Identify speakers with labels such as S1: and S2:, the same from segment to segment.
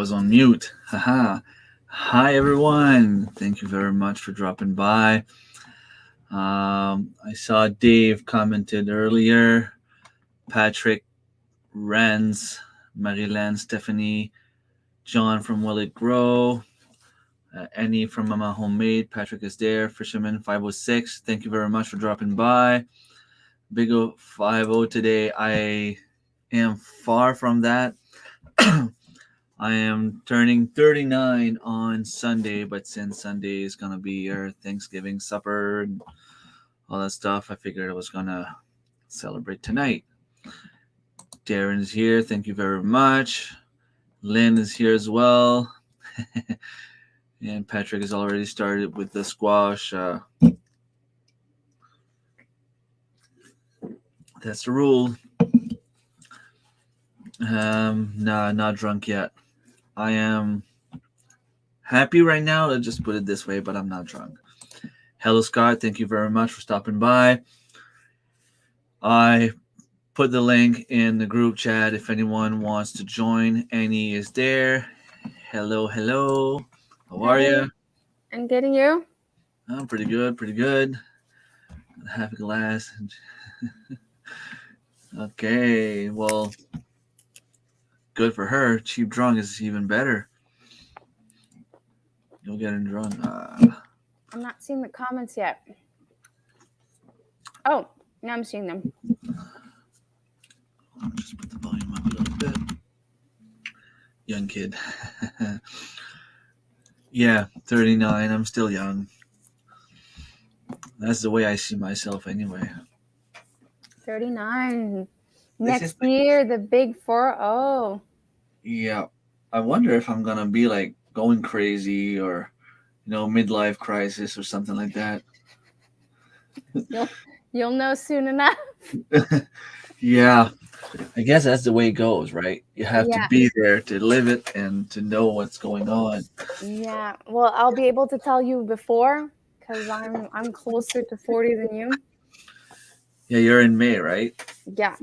S1: was on mute. Haha. Hi, everyone. Thank you very much for dropping by. I saw Dave commented earlier. Patrick, Renz, Marilyn, Stephanie, John from Will It Grow, Annie from Mama Homemade. Patrick is there. Fisherman 506. Thank you very much for dropping by. Big O 50 today. I am far from that. I am turning 39 on Sunday, but since Sunday is going to be our Thanksgiving supper and all that stuff, I figured I was going to celebrate tonight. Darren is here. Thank you very much. Lynn is here as well. And Patrick has already started with the squash. That's the rule. Nah, not drunk yet. I am happy right now. Let's just put it this way, but I'm not drunk. Hello, Scott. Thank you very much for stopping by. I put the link in the group chat if anyone wants to join. Annie is there. Hello. How are you?
S2: I'm getting you.
S1: I'm pretty good. Half a glass. Okay, well, good for her. Cheap drunk is even better. You'll get drunk.
S2: I'm not seeing the comments yet. Oh, now I'm seeing them.
S1: I'll just put the volume up a little bit. Young kid. Yeah, 39. I'm still young. That's the way I see myself anyway.
S2: 39. Next year, the big 4-0.
S1: Yeah. I wonder if I'm going to be like going crazy or, midlife crisis or something like that.
S2: You'll know soon enough.
S1: Yeah. I guess that's the way it goes, right? You have to be there to live it and to know what's going on.
S2: Yeah. Well, I'll be able to tell you before because I'm closer to 40 than you.
S1: Yeah, you're in May, right?
S2: Yeah.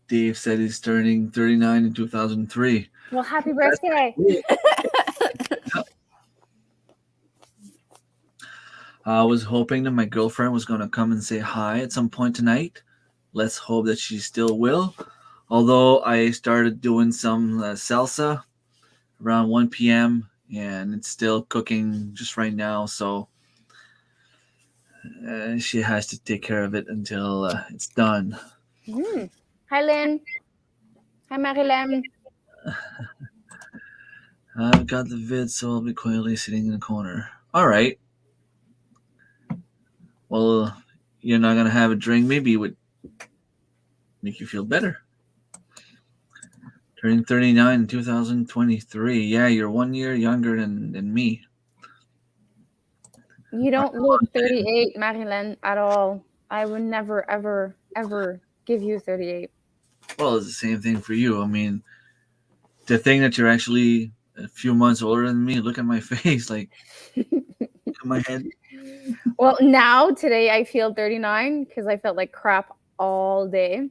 S1: Dave said he's turning 39 in 2003.
S2: Well, happy birthday.
S1: I was hoping that my girlfriend was going to come and say hi at some point tonight. Let's hope that she still will. Although I started doing some salsa around 1 p.m. and it's still cooking just right now. So she has to take care of it until it's done.
S2: Hi, Lynn. Hi, Marilyn.
S1: I've got the vid, so I'll be quietly sitting in the corner. All right. Well, you're not going to have a drink. Maybe it would make you feel better. Turning 39 in 2023. Yeah, you're 1 year younger than me.
S2: You don't look 38, Marilyn, at all. I would never, ever, ever give you 38.
S1: Well, it's the same thing for you. I mean, to think that you're actually a few months older than me, look at my face, like, look at my head.
S2: Well, now, today, I feel 39 because I felt like crap all day.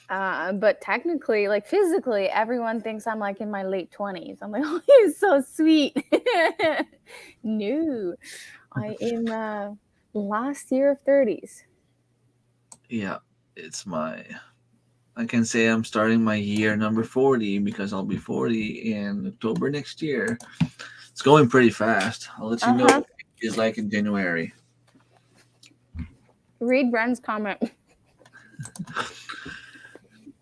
S2: But technically, like physically, everyone thinks I'm like in my late 20s. I'm like, oh, you're so sweet. No, I am last year of 30s.
S1: Yeah, I can say I'm starting my year number 40 because I'll be 40 in October next year. It's going pretty fast. I'll let you know what it is like in January.
S2: Read Bren's comment.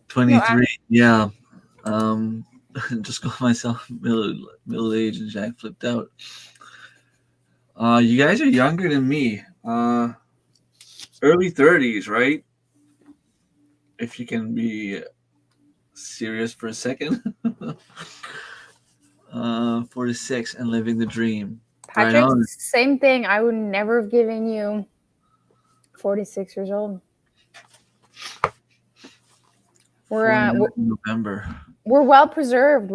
S1: 23, yeah. Just call myself middle age and Jack flipped out. You guys are younger than me. Early 30s, right? If you can be serious for a second. 46 and living the dream.
S2: Patrick, right, same thing. I would never have given you 46 years old. We're
S1: November.
S2: We're well preserved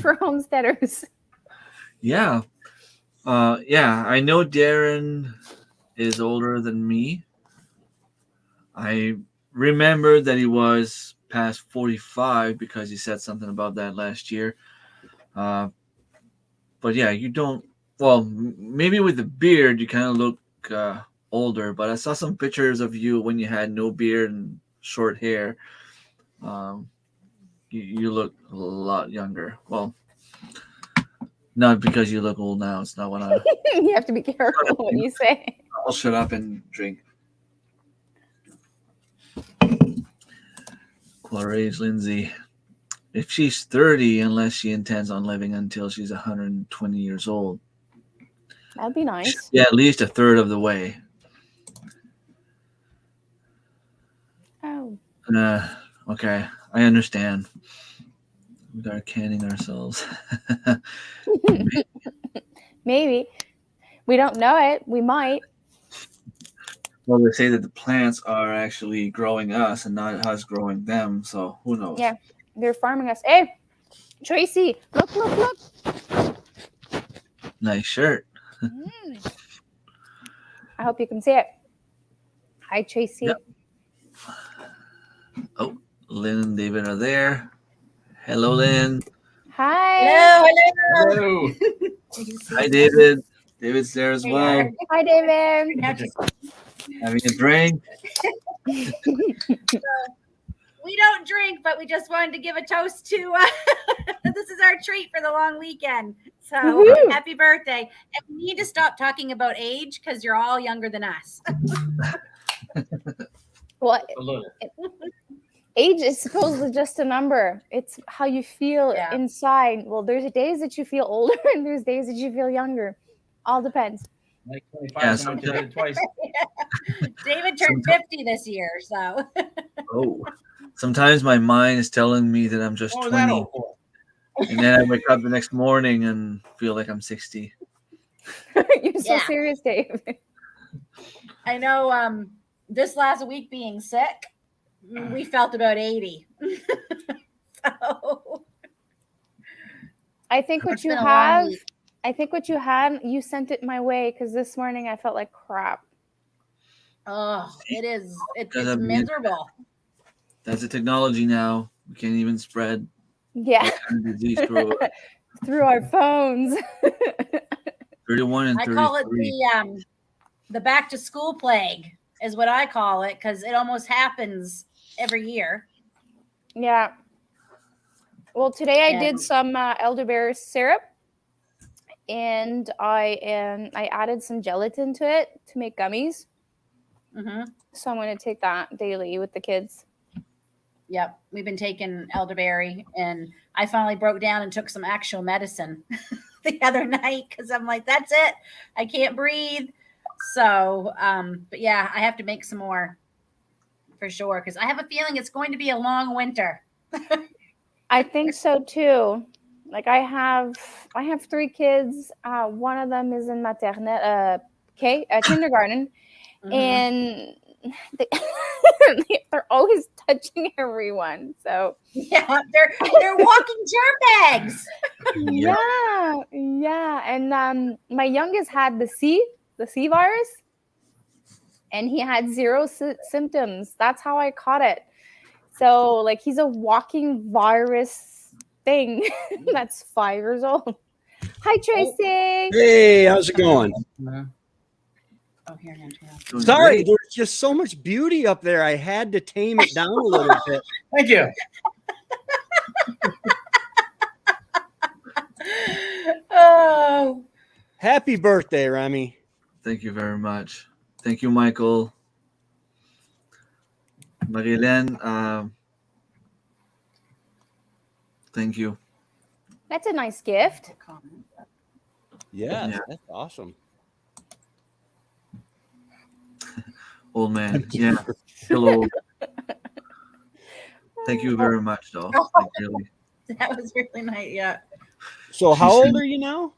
S2: for homesteaders.
S1: Yeah. I know Darren is older than me. I remember that he was past 45 because you said something about that last year. But yeah, you don't. Well, maybe with the beard, you kind of look older. But I saw some pictures of you when you had no beard and short hair. Um, you look a lot younger. Well, not because you look old now. It's not what I.
S2: You have to be careful what you say.
S1: I'll shut up and drink. Claridge Lindsay. If she's 30, unless she intends on living until she's 120 years old.
S2: That'd be nice.
S1: Yeah, at least a third of the way.
S2: Oh.
S1: Okay, I understand. We are canning ourselves.
S2: Maybe. We don't know it. We might.
S1: Well, they say that the plants are actually growing us and not us growing them, so who knows?
S2: Yeah, they're farming us. Hey, Tracy, look.
S1: Nice shirt.
S2: I hope you can see it. Hi, Tracy.
S1: Yep. Oh, Lynn and David are there. Hello, Lynn.
S2: Hi.
S3: Hello.
S1: Hi, David. David's there as well.
S2: Hi, David.
S1: Having a drink.
S3: We don't drink, but we just wanted to give a toast to this is our treat for the long weekend. So
S2: Woo-hoo.
S3: Happy birthday. And we need to stop talking about age because you're all younger than us.
S2: Well,
S4: A little.
S2: age is supposedly just a number. It's how you feel
S3: Yeah.
S2: inside. Well, there's days that you feel older and there's days that you feel younger. All depends.
S4: Like 25,
S1: Yeah,
S4: someone did it twice.
S3: David turned 50 this year, so
S1: Oh, sometimes my mind is telling me that I'm just
S4: What was that
S1: 20,
S4: all for?
S1: and then I wake up the next morning and feel like I'm 60.
S2: You're so
S3: Yeah.
S2: serious, Dave.
S3: I know this last week being sick, we felt about 80. So
S2: I think what
S3: It's
S2: you
S3: been a long
S2: have,
S3: week.
S2: I think what you had, you sent it my way because this morning I felt like crap.
S3: oh, it's
S1: Because I'm-
S3: miserable.
S1: That's the technology now. We can't even spread
S2: Yeah,
S1: that kind of disease through
S2: through our phones.
S1: 31 and
S3: I
S1: 33.
S3: call it the back to school plague is what I call it because it almost happens every year.
S2: Yeah. Well, today I did
S3: And-
S2: some elderberry syrup, and I added some gelatin to it to make gummies.
S3: Mm-hmm.
S2: So I'm going to take that daily with the kids.
S3: Yep, we've been taking elderberry, and I finally broke down and took some actual medicine the other night because I'm like, that's it, I can't breathe. So, but yeah, I have to make some more for sure because I have a feeling it's going to be a long winter.
S2: I think so too. Like I have 3 kids. One of them is in maternelle, kindergarten,
S3: Mhm.
S2: and they're always touching everyone. So
S3: Yeah, they're walking germ bags.
S2: yeah. And my youngest had the C virus, and he had 0 symptoms. That's how I caught it. So like he's a walking virus thing. That's 5 years old. Hi, Tracy.
S5: Hey, how's it going?
S3: Oh, here, Angela.
S1: Doing
S5: Sorry,
S1: great.
S5: there's just so much beauty up there. I had to tame it down a little bit.
S4: Thank you.
S3: Oh,
S5: Happy birthday, Remy.
S1: Thank you very much. Thank you, Michael. Marilyn, thank you.
S2: That's a nice gift.
S5: Yes,
S1: Yeah.
S5: that's awesome.
S1: Old man. Yeah. Hello. Thank you very much, though. Like, really.
S3: that was really nice. Yeah.
S5: So how
S1: She
S5: old
S1: said-
S5: are you now?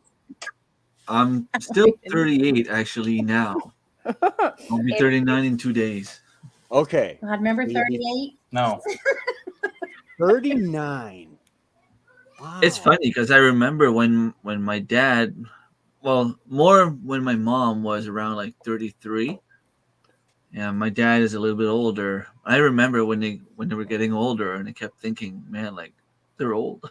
S1: I'm still 38 actually now. I'll be 39 in 2 days.
S5: Okay,
S3: God, remember 38?
S4: No.
S5: 39. Wow.
S1: It's funny because I remember when my dad, well, more when my mom was around like 33, Yeah, my dad is a little bit older. I remember when they were getting older, and I kept thinking, man, like they're old.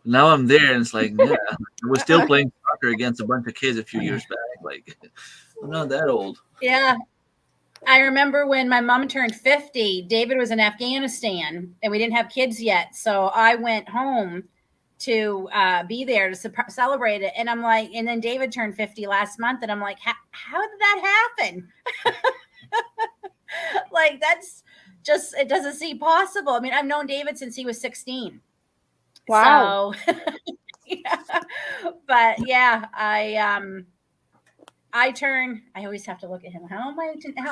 S1: Now I'm there, and it's like, yeah, we're still playing soccer against a bunch of kids a few years back. Like, I'm not that old.
S3: Yeah. I remember when my mom turned 50, David was in Afghanistan and we didn't have kids yet. So I went home to be there to celebrate it. And I'm like, and then David turned 50 last month. And I'm like, how did that happen? Like, that's just, it doesn't seem possible. I mean, I've known David since he was 16.
S2: Wow.
S3: So, yeah. But yeah, I always have to look at him. How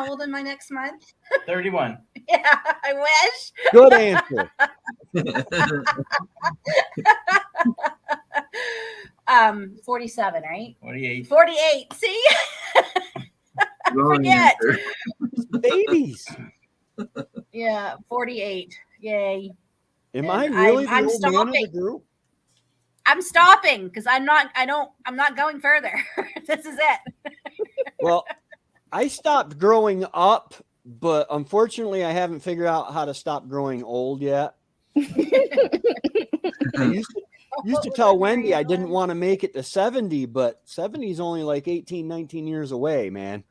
S3: old am I next month?
S4: 31.
S3: Yeah, I wish.
S5: Good answer.
S3: 47, right?
S4: 48.
S3: 48. See?
S1: Wrong
S3: Forget.
S1: answer.
S5: Babies.
S3: Yeah, 48. Yay.
S5: Am
S3: And
S5: I really
S3: I'm
S5: the old man of the
S3: stopping.
S5: group?
S3: I'm stopping because I'm not going further. This is it.
S5: Well, I stopped growing up, but unfortunately, I haven't figured out how to stop growing old yet. I used to tell Wendy I didn't want to make it to 70, but 70 is only like 18, 19 years away, man.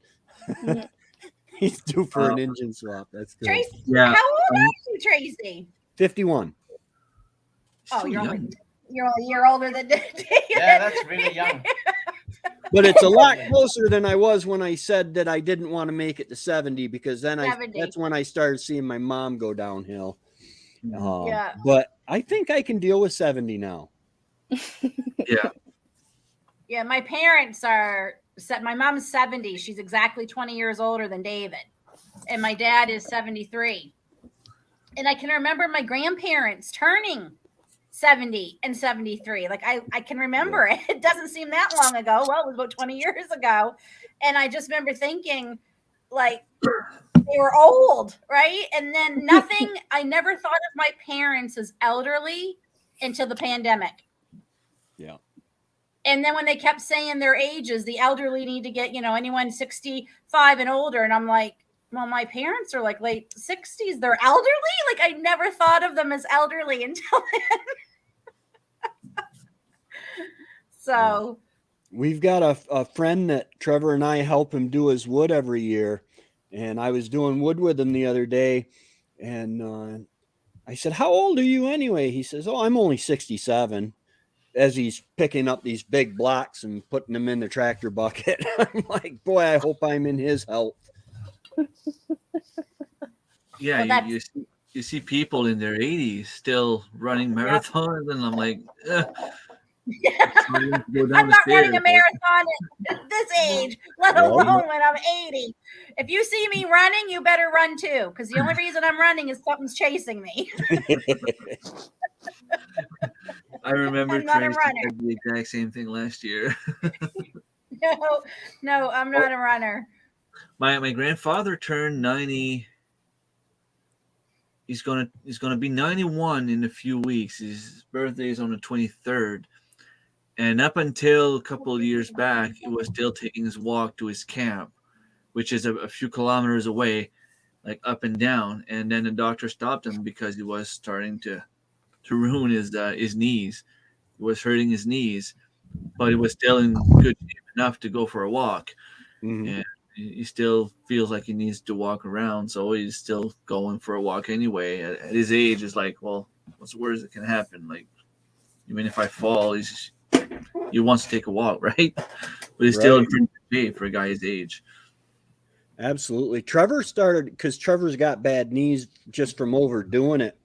S5: He's due for an engine swap. That's good.
S3: Tracy,
S1: Yeah.
S3: how old are you, Tracy?
S5: 51.
S3: Oh,
S1: Still
S3: you're
S1: young.
S3: only you're a year older than David.
S4: Yeah, that's really young.
S5: But it's a lot closer than I was when I said that I didn't want to make it to 70, because then
S3: 70.
S5: that's when I started seeing my mom go downhill.
S3: Yeah.
S5: But I think I can deal with 70 now.
S1: Yeah.
S3: Yeah, my parents are set. My mom's 70. She's exactly 20 years older than David. And my dad is 73. And I can remember my grandparents turning 70 and 73. Like I can remember it. It doesn't seem that long ago. Well, it was about 20 years ago. And I just remember thinking, like, they were old, right? And then nothing, I never thought of my parents as elderly until the pandemic.
S5: Yeah.
S3: And then when they kept saying their ages, the elderly need to get, anyone 65 and older. And I'm like, well, my parents are like late 60s. They're elderly? Like, I never thought of them as elderly until then. So
S5: we've got a friend that Trevor and I help him do his wood every year. And I was doing wood with him the other day. And I said, how old are you anyway? He says, oh, I'm only 67. As he's picking up these big blocks and putting them in the tractor bucket. I'm like, boy, I hope I'm in his health.
S1: Yeah,
S3: Well,
S1: you see people in their 80s still running marathons, and I'm like,
S3: I'm not running a marathon at this age, let alone when I'm 80. If you see me running, you better run too, because the only reason I'm running is something's chasing me.
S1: I remember
S3: I'm not a
S1: Tracy
S3: runner.
S1: said the exact same thing last year.
S3: No, I'm not a runner.
S1: My grandfather turned 90. He's gonna be 91 in a few weeks. His birthday is on the 23rd. And up until a couple of years back, he was still taking his walk to his camp, which is a few kilometers away, like up and down. And then the doctor stopped him because he was starting to ruin his knees. He was hurting his knees, but he was still in good shape enough to go for a walk.
S5: Mm-hmm.
S1: And he still feels like he needs to walk around, so he's still going for a walk anyway. At his age, it's like, well, what's the worst that can happen? Like, even if I fall, he wants to take a walk, right? But he's still in pretty good shape for a guy his age.
S5: Absolutely. Trevor started, because Trevor's got bad knees just from overdoing it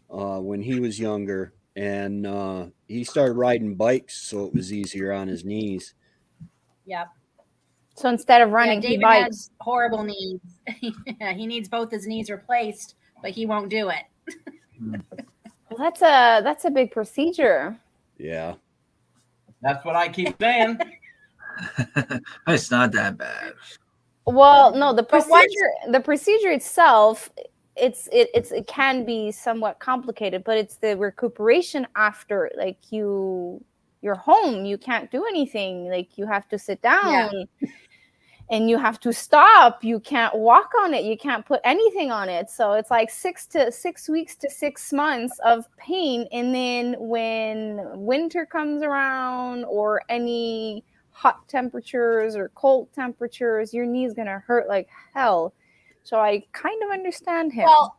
S5: when he was younger. And he started riding bikes, so it was easier on his knees.
S3: Yep.
S2: So instead of running,
S3: David
S2: he bikes.
S3: has horrible knees. He needs both his knees replaced, but he won't do it.
S2: Well, that's a big procedure.
S5: Yeah.
S4: That's what I keep saying.
S1: It's not that bad.
S2: Well, no, the
S3: But once-
S2: procedure itself, it can be somewhat complicated, but it's the recuperation after. Like, you're home, you can't do anything, like you have to sit down. and you have to stop. You can't walk on it. You can't put anything on it. So it's like 6 weeks to 6 months of pain. And then when winter comes around or any hot temperatures or cold temperatures, your knee's going to hurt like hell. So I kind of understand him.
S3: Well,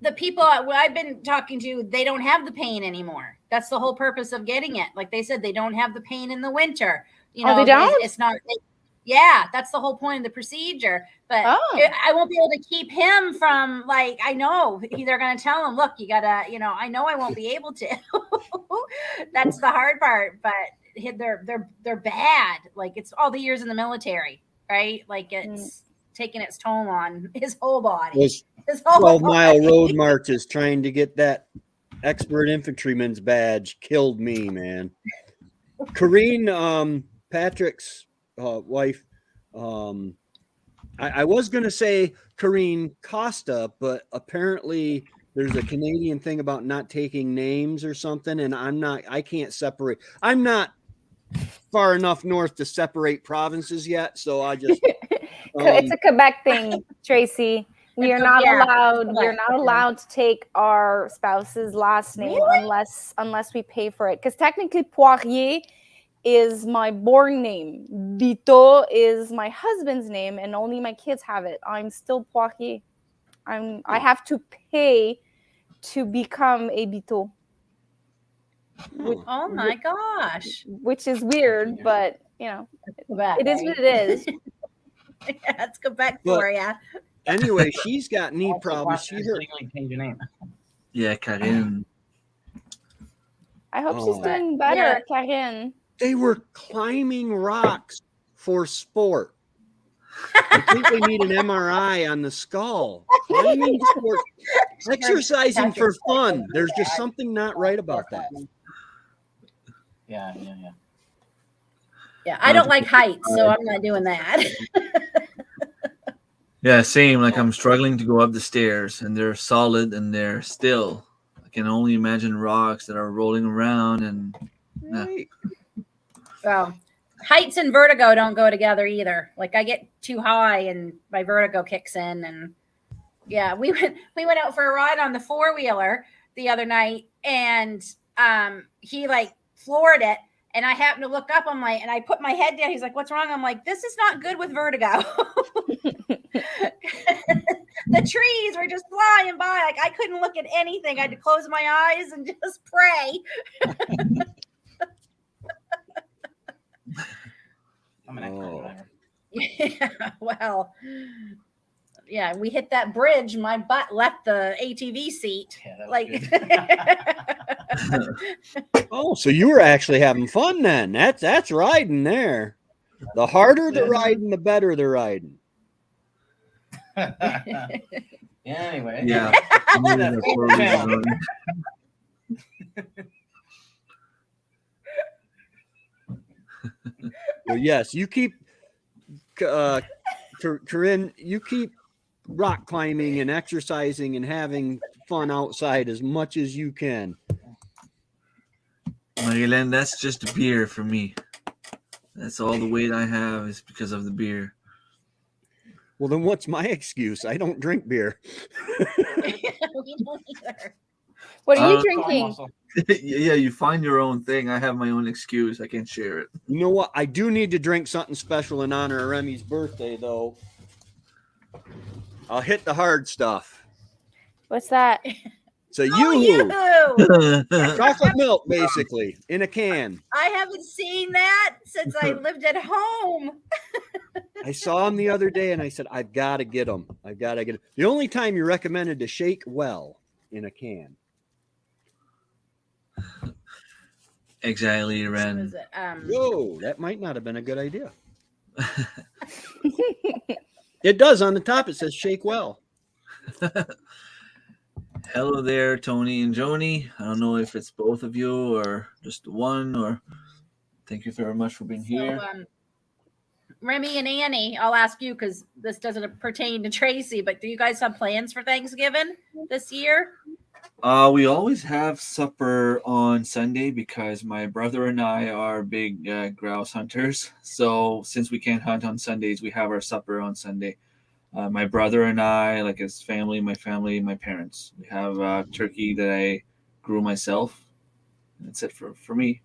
S3: the people I've been talking to, they don't have the pain anymore. That's the whole purpose of getting it. Like they said, they don't have the pain in the winter. You know,
S2: they don't?
S3: It's not. Yeah, that's the whole point of the procedure. But I won't be able to keep him from, like, I know they're going to tell him, look, you got to, you know, I know I won't be able to. That's the hard part. But they're bad. Like, it's all the years in the military, right? Like, it's taking its toll on his whole body.
S5: Those 12-mile road marches trying to get that expert infantryman's badge killed me, man. Corrine, Patrick's wife, I was going to say Corrine Costa, but apparently there's a Canadian thing about not taking names or something, and I can't separate. I'm not far enough north to separate provinces yet, so I just
S2: it's a Quebec thing, Tracy. We're not allowed to take our spouse's last name unless we pay for it, because technically Poirier is my born name. Bito is my husband's name, and only my kids have it. I'm still Poirier. I have to pay to become a Bito.
S3: Oh my gosh.
S2: Which is weird, but you know, it is what it is.
S3: Yeah, that's Quebec for you.
S5: Anyway, she's got knee problems. She hurt.
S4: Change your name.
S1: Yeah, Karin.
S2: I hope she's doing better, Karin.
S5: They were climbing rocks for sport. I think they need an MRI on the skull. Climbing sport, exercising for fun. There's just something not right about that.
S4: Yeah.
S3: Yeah, I don't like heights, so I'm not doing that.
S1: Yeah, same. Like I'm struggling to go up the stairs, and they're solid and they're still. I can only imagine rocks that are rolling around and.
S5: Right.
S3: Well, heights and vertigo don't go together either. Like I get too high and my vertigo kicks in, and yeah, we went out for a ride on the 4-wheeler the other night, and he like floored it. And I happened to look up. I'm like, and I put my head down. He's like, "What's wrong?" I'm like, "This is not good with vertigo." The trees were just flying by. Like I couldn't look at anything. I had to close my eyes and just pray.
S4: I'm an expert driver.
S3: Yeah, well, yeah, we hit that bridge. My butt left the ATV seat.
S4: Yeah,
S3: like.
S5: Oh, so you were actually having fun then. That's riding there. The harder the riding, the better the riding.
S4: Anyway.
S1: Yeah.
S5: Well, yes, you keep, Corinne, you keep rock climbing and exercising and having fun outside as much as you can.
S1: Marilyn, that's just beer for me. That's all the weight I have is because of the beer.
S5: Well, then what's my excuse? I don't drink beer.
S3: We don't either.
S2: What are you drinking?
S1: Yeah, you find your own thing. I have my own excuse. I can't share it.
S5: You know what? I do need to drink something special in honor of Remy's birthday, though. I'll hit the hard stuff.
S2: What's that?
S5: So chocolate milk, basically, in a can.
S3: I haven't seen that since I lived at home.
S5: I saw them the other day, and I said, I've got to get them. I've got to get them. The only time you recommended to shake well in a can.
S1: Exactly, Ren.
S5: Whoa, that might not have been a good idea. It does on the top. It says shake well.
S1: Hello there, Tony and Joni. I don't know if it's both of you or just one, or thank you very much for being here.
S3: Remy and Annie, I'll ask you because this doesn't pertain to Tracy, but do you guys have plans for Thanksgiving this year?
S1: We always have supper on Sunday because my brother and I are big grouse hunters. So since we can't hunt on Sundays, we have our supper on Sunday. My brother and I, like his family, my parents. We have turkey that I grew myself. That's it for me.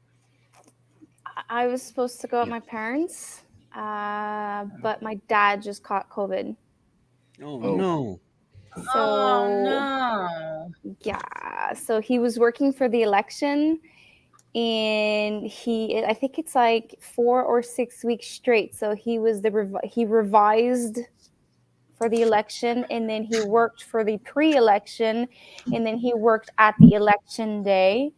S2: I was supposed to go with my parents, but my dad just caught COVID.
S5: Oh,
S1: Oh.
S5: no.
S2: So
S3: Oh no.
S2: yeah, so he was working for the election, and I think it's like 4 or 6 weeks straight. So he was he revised for the election, and then he worked for the pre-election, and then he worked at the election day.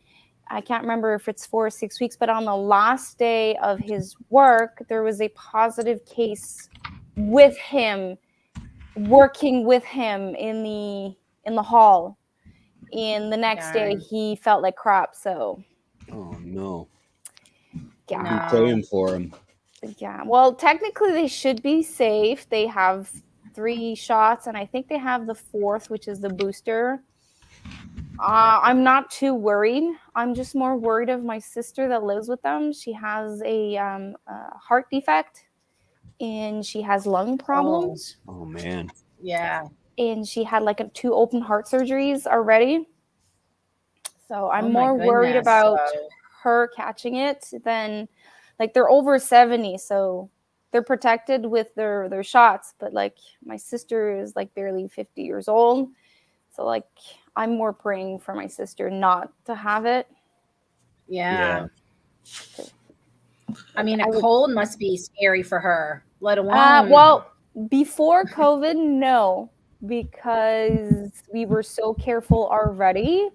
S2: I can't remember if it's 4 or 6 weeks, but on the last day of his work, there was a positive case with him, working with him in the hall. And the next day he felt like crap. So
S5: Oh, no.
S2: yeah.
S5: Be praying for him.
S2: Yeah. Well, technically they should be safe. They have 3 shots, and I think they have the 4th, which is the booster. I'm not too worried. I'm just more worried of my sister that lives with them. She has a heart defect, and she has lung problems.
S5: Oh, man.
S3: Yeah.
S2: And she had like 2 open heart surgeries already. So I'm
S3: Oh my
S2: more worried
S3: goodness.
S2: about her catching it than, like, they're over 70, so they're protected with their shots. But like my sister is like barely 50 years old, so like I'm more praying for my sister not to have it.
S3: Yeah. I mean, a cold must be scary for her, let alone.
S2: Well, before COVID, no, because we were so careful already.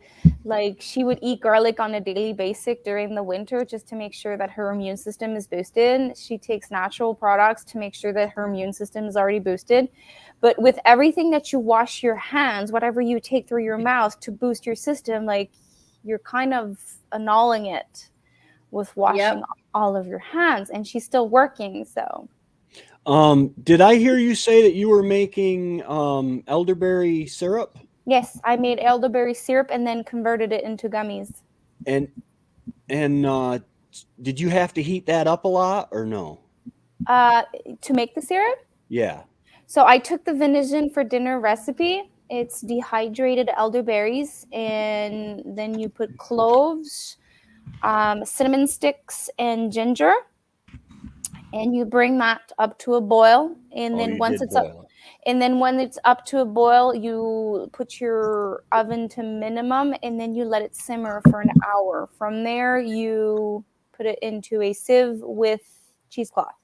S2: Like, she would eat garlic on a daily basis during the winter just to make sure that her immune system is boosted. She takes natural products to make sure that her immune system is already boosted. But with everything that you wash your hands, whatever you take through your mouth to boost your system, like, you're kind of annulling it with washing all of your hands. And she's still working, so.
S5: Did I hear you say that you were making elderberry syrup?
S2: Yes, I made elderberry syrup and then converted it into gummies.
S5: And did you have to heat that up a lot or no?
S2: To make the syrup?
S5: Yeah.
S2: So I took the venison for dinner recipe. It's dehydrated elderberries, and then you put cloves, cinnamon sticks, and ginger. And you bring that up to a boil, and then once it's up, and then when it's up to a boil, you put your oven to minimum, and then you let it simmer for an hour. From there, you put it into a sieve with cheesecloth,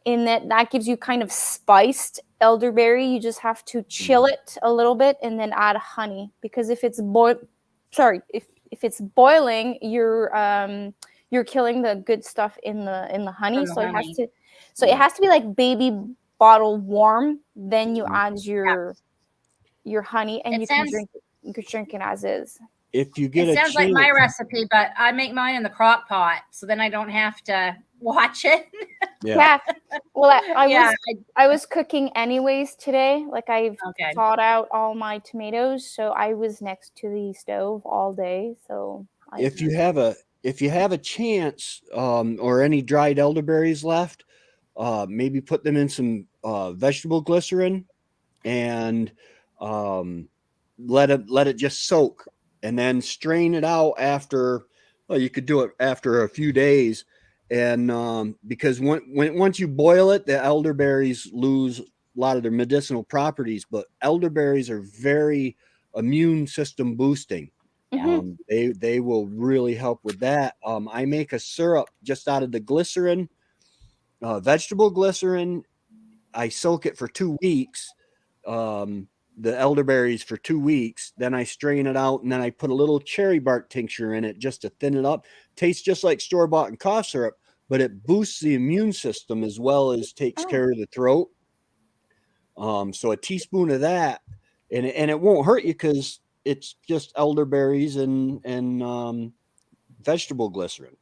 S2: and that gives you kind of spiced elderberry. You just have to chill it a little bit, and then add honey, because if it's if it's boiling, you're killing the good stuff in the honey. So it has to be like baby bottle warm. Then you add your honey, and you can drink it as is.
S5: If you get
S3: it sounds like my recipe, but I make mine in the crock pot, so then I don't have to watch it.
S2: Yeah. Well, I was cooking anyways today. Like, I've thawed out all my tomatoes, so I was next to the stove all day. So
S5: if you have a chance, or any dried elderberries left, maybe put them in some vegetable glycerin and let it just soak, and then strain it out after. Well, you could do it after a few days, and because once you boil it, the elderberries lose a lot of their medicinal properties. But elderberries are very immune system boosting. They will really help with that. I make a syrup just out of the glycerin, vegetable glycerin. I soak it for 2 weeks, the elderberries for 2 weeks. Then I strain it out, and then I put a little cherry bark tincture in it just to thin it up. Tastes just like store-bought and cough syrup, but it boosts the immune system as well as takes care of the throat. So a teaspoon of that, and it won't hurt you because it's just elderberries and vegetable glycerin.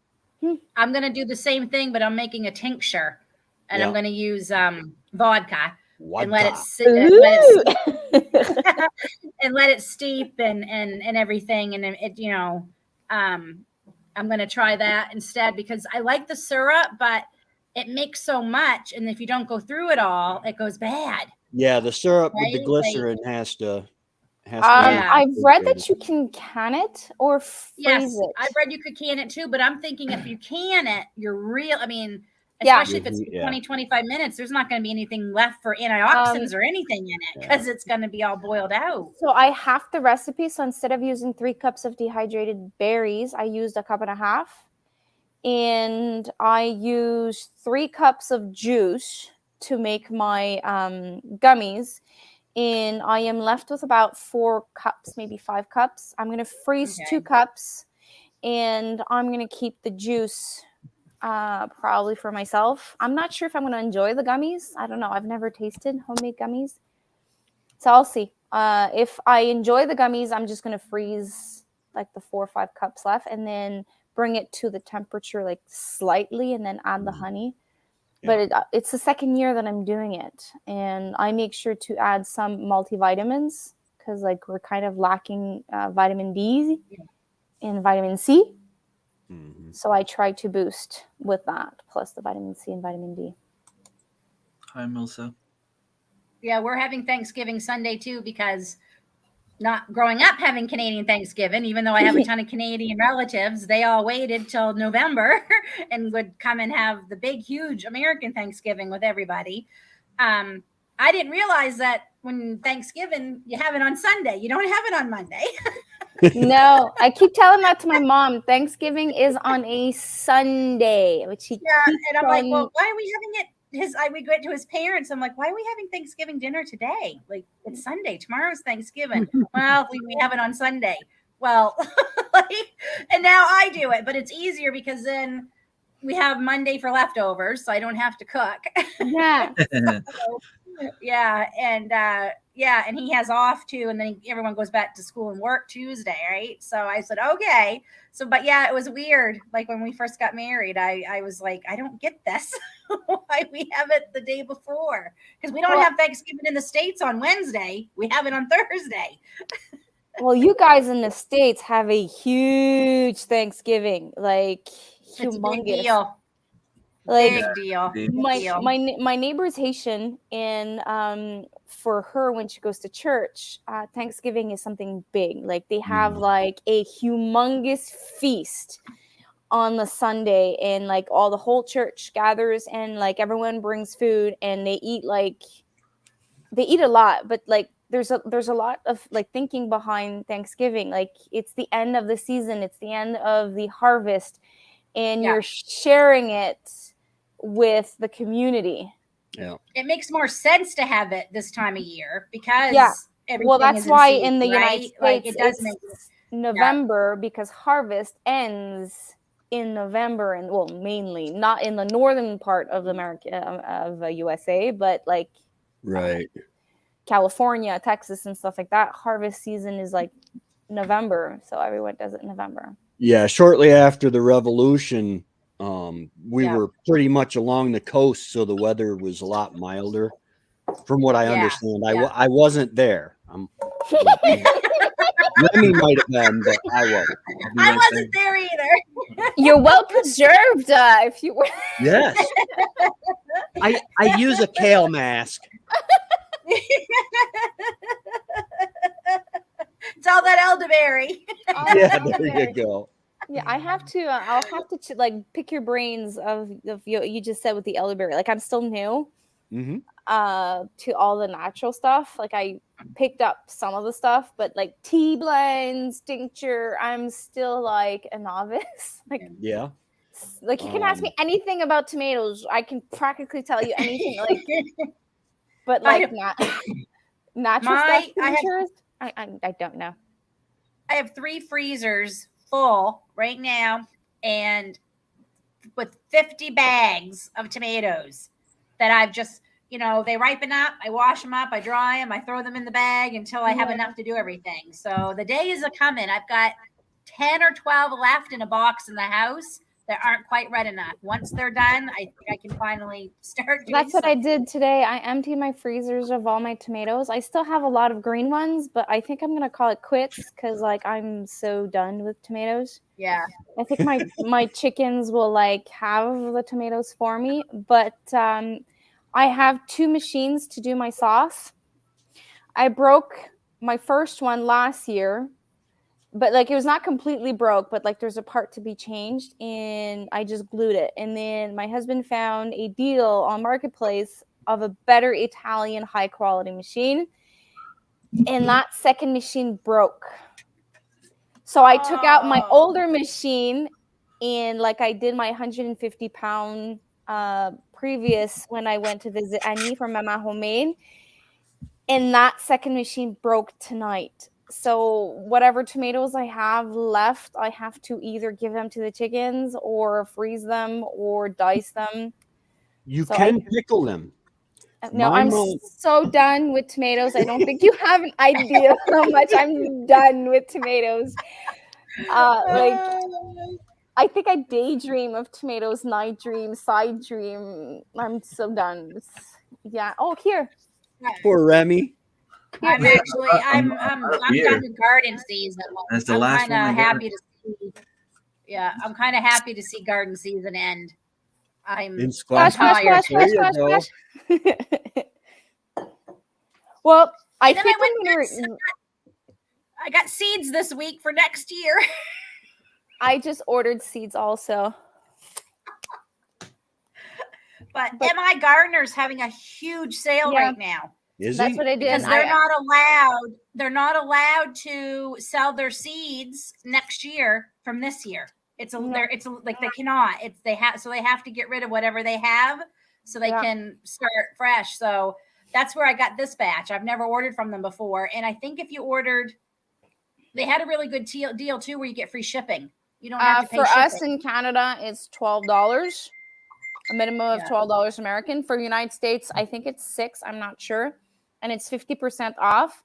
S3: I'm going to do the same thing, but I'm making a tincture. and
S5: Yeah.
S3: I'm going to use vodka and let it
S5: Vodka.
S3: sit, and let it steep and everything. And it, you know, I'm going to try that instead because I like the syrup, but it makes so much. And if you don't go through it all, it goes bad.
S5: Yeah, the syrup with the
S3: Right?
S5: glycerin has to
S3: Yeah.
S2: I've read that you can can it or
S3: Yes,
S2: freeze it.
S3: I've read you could can it too, but I'm thinking if you can it, you're real. I mean,
S2: Yeah.
S3: especially if it's
S5: Yeah.
S3: 20, 25 minutes, there's not going to be anything left for antioxidants or anything in it because it's going to be all boiled out.
S2: So I have the recipe. So instead of using 3 cups of dehydrated berries, I used 1.5 cups. And I used 3 cups of juice to make my gummies. And I am left with about 4 cups, maybe 5 cups. I'm going to freeze 2 cups, and I'm going to keep the juice probably for myself. I'm not sure if I'm going to enjoy the gummies. I don't know. I've never tasted homemade gummies. So I'll see. If I enjoy the gummies, I'm just going to freeze like the 4 or 5 cups left and then bring it to the temperature like slightly and then add the honey. But it's the second year that I'm doing it. And I make sure to add some multivitamins because like we're kind of lacking vitamin D and vitamin C.
S5: Mm-hmm.
S2: So I try to boost with that, plus the vitamin C and vitamin D.
S1: Hi, Milsa.
S3: Yeah, we're having Thanksgiving Sunday too because not growing up having Canadian Thanksgiving, even though I have a ton of Canadian relatives, they all waited till November and would come and have the big, huge American Thanksgiving with everybody. I didn't realize that when Thanksgiving, you have it on Sunday. You don't have it on Monday.
S2: No, I keep telling that to my mom. Thanksgiving is on a Sunday, which he
S3: and I'm like, well, why are we having it? We went to his parents. I'm like, why are we having Thanksgiving dinner today? Like, it's Sunday. Tomorrow's Thanksgiving. Well, we have it on Sunday. Well, and now I do it, but it's easier because then we have Monday for leftovers, so I don't have to cook.
S2: Yeah.
S3: And he has off too, and then everyone goes back to school and work Tuesday, right? So I said, okay. So, but yeah, it was weird. Like when we first got married, I was like, I don't get this. Why we have it the day before? Because we don't have Thanksgiving in the States on Wednesday. We have it on Thursday.
S2: Well, you guys in the States have a huge Thanksgiving, like humongous.
S3: It's a big deal.
S2: Like
S3: big deal.
S2: My neighbor's Haitian, and for her when she goes to church, Thanksgiving is something big. Like they have like a humongous feast on the Sunday, and like the whole church gathers, and like everyone brings food, and they eat a lot, but like there's a lot of like thinking behind Thanksgiving. Like it's the end of the season, it's the end of the harvest, and you're sharing it with the community.
S5: Yeah,
S3: it makes more sense to have it this time of year because
S2: that's why in the United States
S3: like it does make
S2: November because harvest ends in November, and well, mainly not in the northern part of America of USA, but like
S5: right.
S2: California, Texas, and stuff like that. Harvest season is like November, so everyone does it in November.
S5: Yeah, shortly after the revolution, we were pretty much along the coast, so the weather was a lot milder. From what I understand, I wasn't there. Remy might have been, but I wasn't.
S3: I wasn't there either.
S2: You're well preserved, if you were.
S5: Yes, I use a kale mask.
S3: It's all that elderberry.
S5: Yeah, there you go.
S2: Yeah, I'll have to like pick your brains of you just said with the elderberry. Like I'm still new to all the natural stuff. Like I picked up some of the stuff, but like tea blends, tincture, I'm still like a novice. Like like you can ask me anything about tomatoes, I can practically tell you anything. Like, but like natural stuff, tinctures, I don't know.
S3: I have 3 freezers full right now, and with 50 bags of tomatoes that I've just, they ripen up. I wash them up, I dry them, I throw them in the bag until I have enough to do everything. So the days are coming. I've got 10 or 12 left in a box in the house that aren't quite red enough. Once they're done, I think I can finally start doing
S2: That's what I
S3: something.
S2: did today. I emptied my freezers of all my tomatoes. I still have a lot of green ones, but I think I'm gonna call it quits because like I'm so done with tomatoes.
S3: Yeah.
S2: I think my chickens will like have the tomatoes for me, but I have 2 machines to do my sauce. I broke my first one last year, but like it was not completely broke, but like there's a part to be changed, and I just glued it. And then my husband found a deal on Marketplace of a better Italian high quality machine, and that second machine broke. So I took out my older machine, and like I did my 150-pound previous when I went to visit Annie from Mama Homemade, and that second machine broke tonight. So whatever tomatoes I have left, I have to either give them to the chickens or freeze them or dice them.
S5: You
S2: So
S5: can pickle them.
S2: No,
S5: My
S2: I'm
S5: mom-
S2: so done with tomatoes. I don't think you have an idea how much I'm done with tomatoes. Like I think I daydream of tomatoes, night dream, side dream. I'm so done. Yeah. Oh, here.
S5: Poor Remy.
S3: I'm actually I'm done with garden season.
S1: That's the
S3: I'm
S1: last
S3: kind
S1: one I
S3: of
S1: got.
S3: happy to see. Yeah, I'm kind of happy to see garden season end. I'm
S5: In squash,
S2: Splash,
S3: tired.
S2: splash,
S5: there
S2: splash,
S5: you
S2: splash,
S5: go.
S2: splash. Well, I
S3: And then
S2: think
S3: I got seeds this week for next year.
S2: I just ordered seeds also.
S3: But MI Gardener's having a huge sale
S2: Yeah.
S3: right now.
S5: Is
S2: That's
S5: he?
S2: what I did.
S3: Because they're not allowed to sell their seeds next year from this year. Like they cannot. They have to get rid of whatever they have so they can start fresh. So that's where I got this batch. I've never ordered from them before, and I think if you ordered, they had a really good deal too, where you get free shipping. You don't have to pay
S2: for
S3: shipping.
S2: us in Canada, it's $12, a minimum of $12 American. For United States, I think it's $6. I'm not sure, and it's 50% off.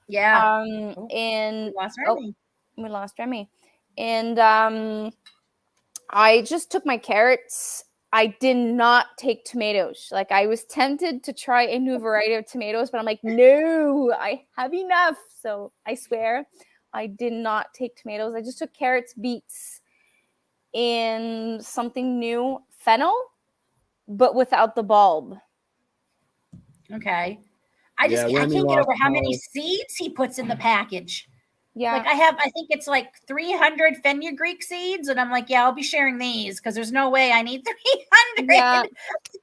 S3: Yeah.
S2: And
S3: we lost
S2: Remy. And I just took my carrots. I did not take tomatoes. Like I was tempted to try a new variety of tomatoes, but I'm like, no, I have enough. So I swear I did not take tomatoes. I just took carrots, beets, and something new, fennel, but without the bulb.
S3: Okay. I can't get over how many seeds he puts in the package.
S2: Yeah.
S3: Like I think it's like 300 fenugreek seeds. And I'm like, yeah, I'll be sharing these because there's no way I need 300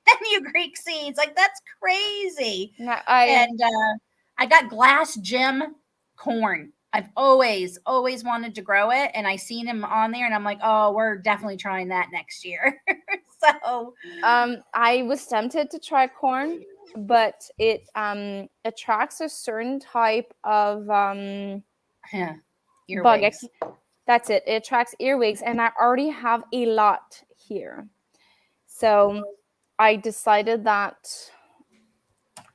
S3: fenugreek seeds. Like that's crazy.
S2: Yeah,
S3: I got glass gem corn. I've always wanted to grow it. And I seen him on there and I'm like, oh, we're definitely trying that next year. So
S2: I was tempted to try corn, but it attracts a certain type of bug. That's it. It attracts earwigs, and I already have a lot here. So I decided that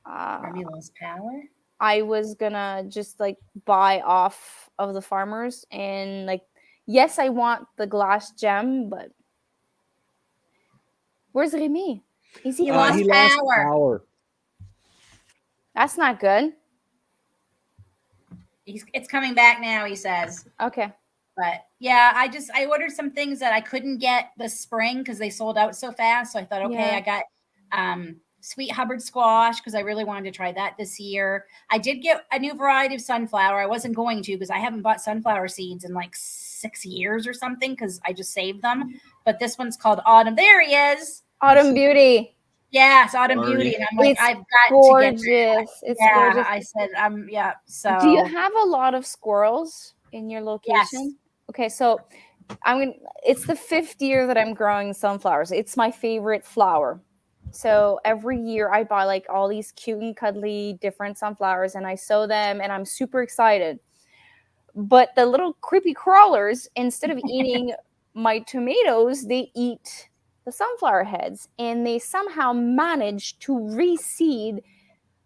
S3: power.
S2: I was gonna just like buy off of the farmers, and like, yes, I want the glass gem, but where's Remy? Is he
S3: lost power?
S2: That's not good.
S3: It's coming back now, he says.
S2: Okay.
S3: But yeah, I ordered some things that I couldn't get this spring because they sold out so fast. So I thought, okay, I got sweet Hubbard squash because I really wanted to try that this year. I did get a new variety of sunflower. I wasn't going to because I haven't bought sunflower seeds in like 6 years or something because I just saved them. But this one's called Autumn. There he is.
S2: Autumn Beauty.
S3: Yes, Autumn Beauty. And I'm like, I've got
S2: gorgeous.
S3: to get that.
S2: It's gorgeous.
S3: I said, so
S2: do you have a lot of squirrels in your location?
S3: Yes.
S2: Okay, so it's the 5th year that I'm growing sunflowers. It's my favorite flower. So every year I buy like all these cute and cuddly different sunflowers and I sow them and I'm super excited. But the little creepy crawlers, instead of eating my tomatoes, they eat the sunflower heads, and they somehow manage to reseed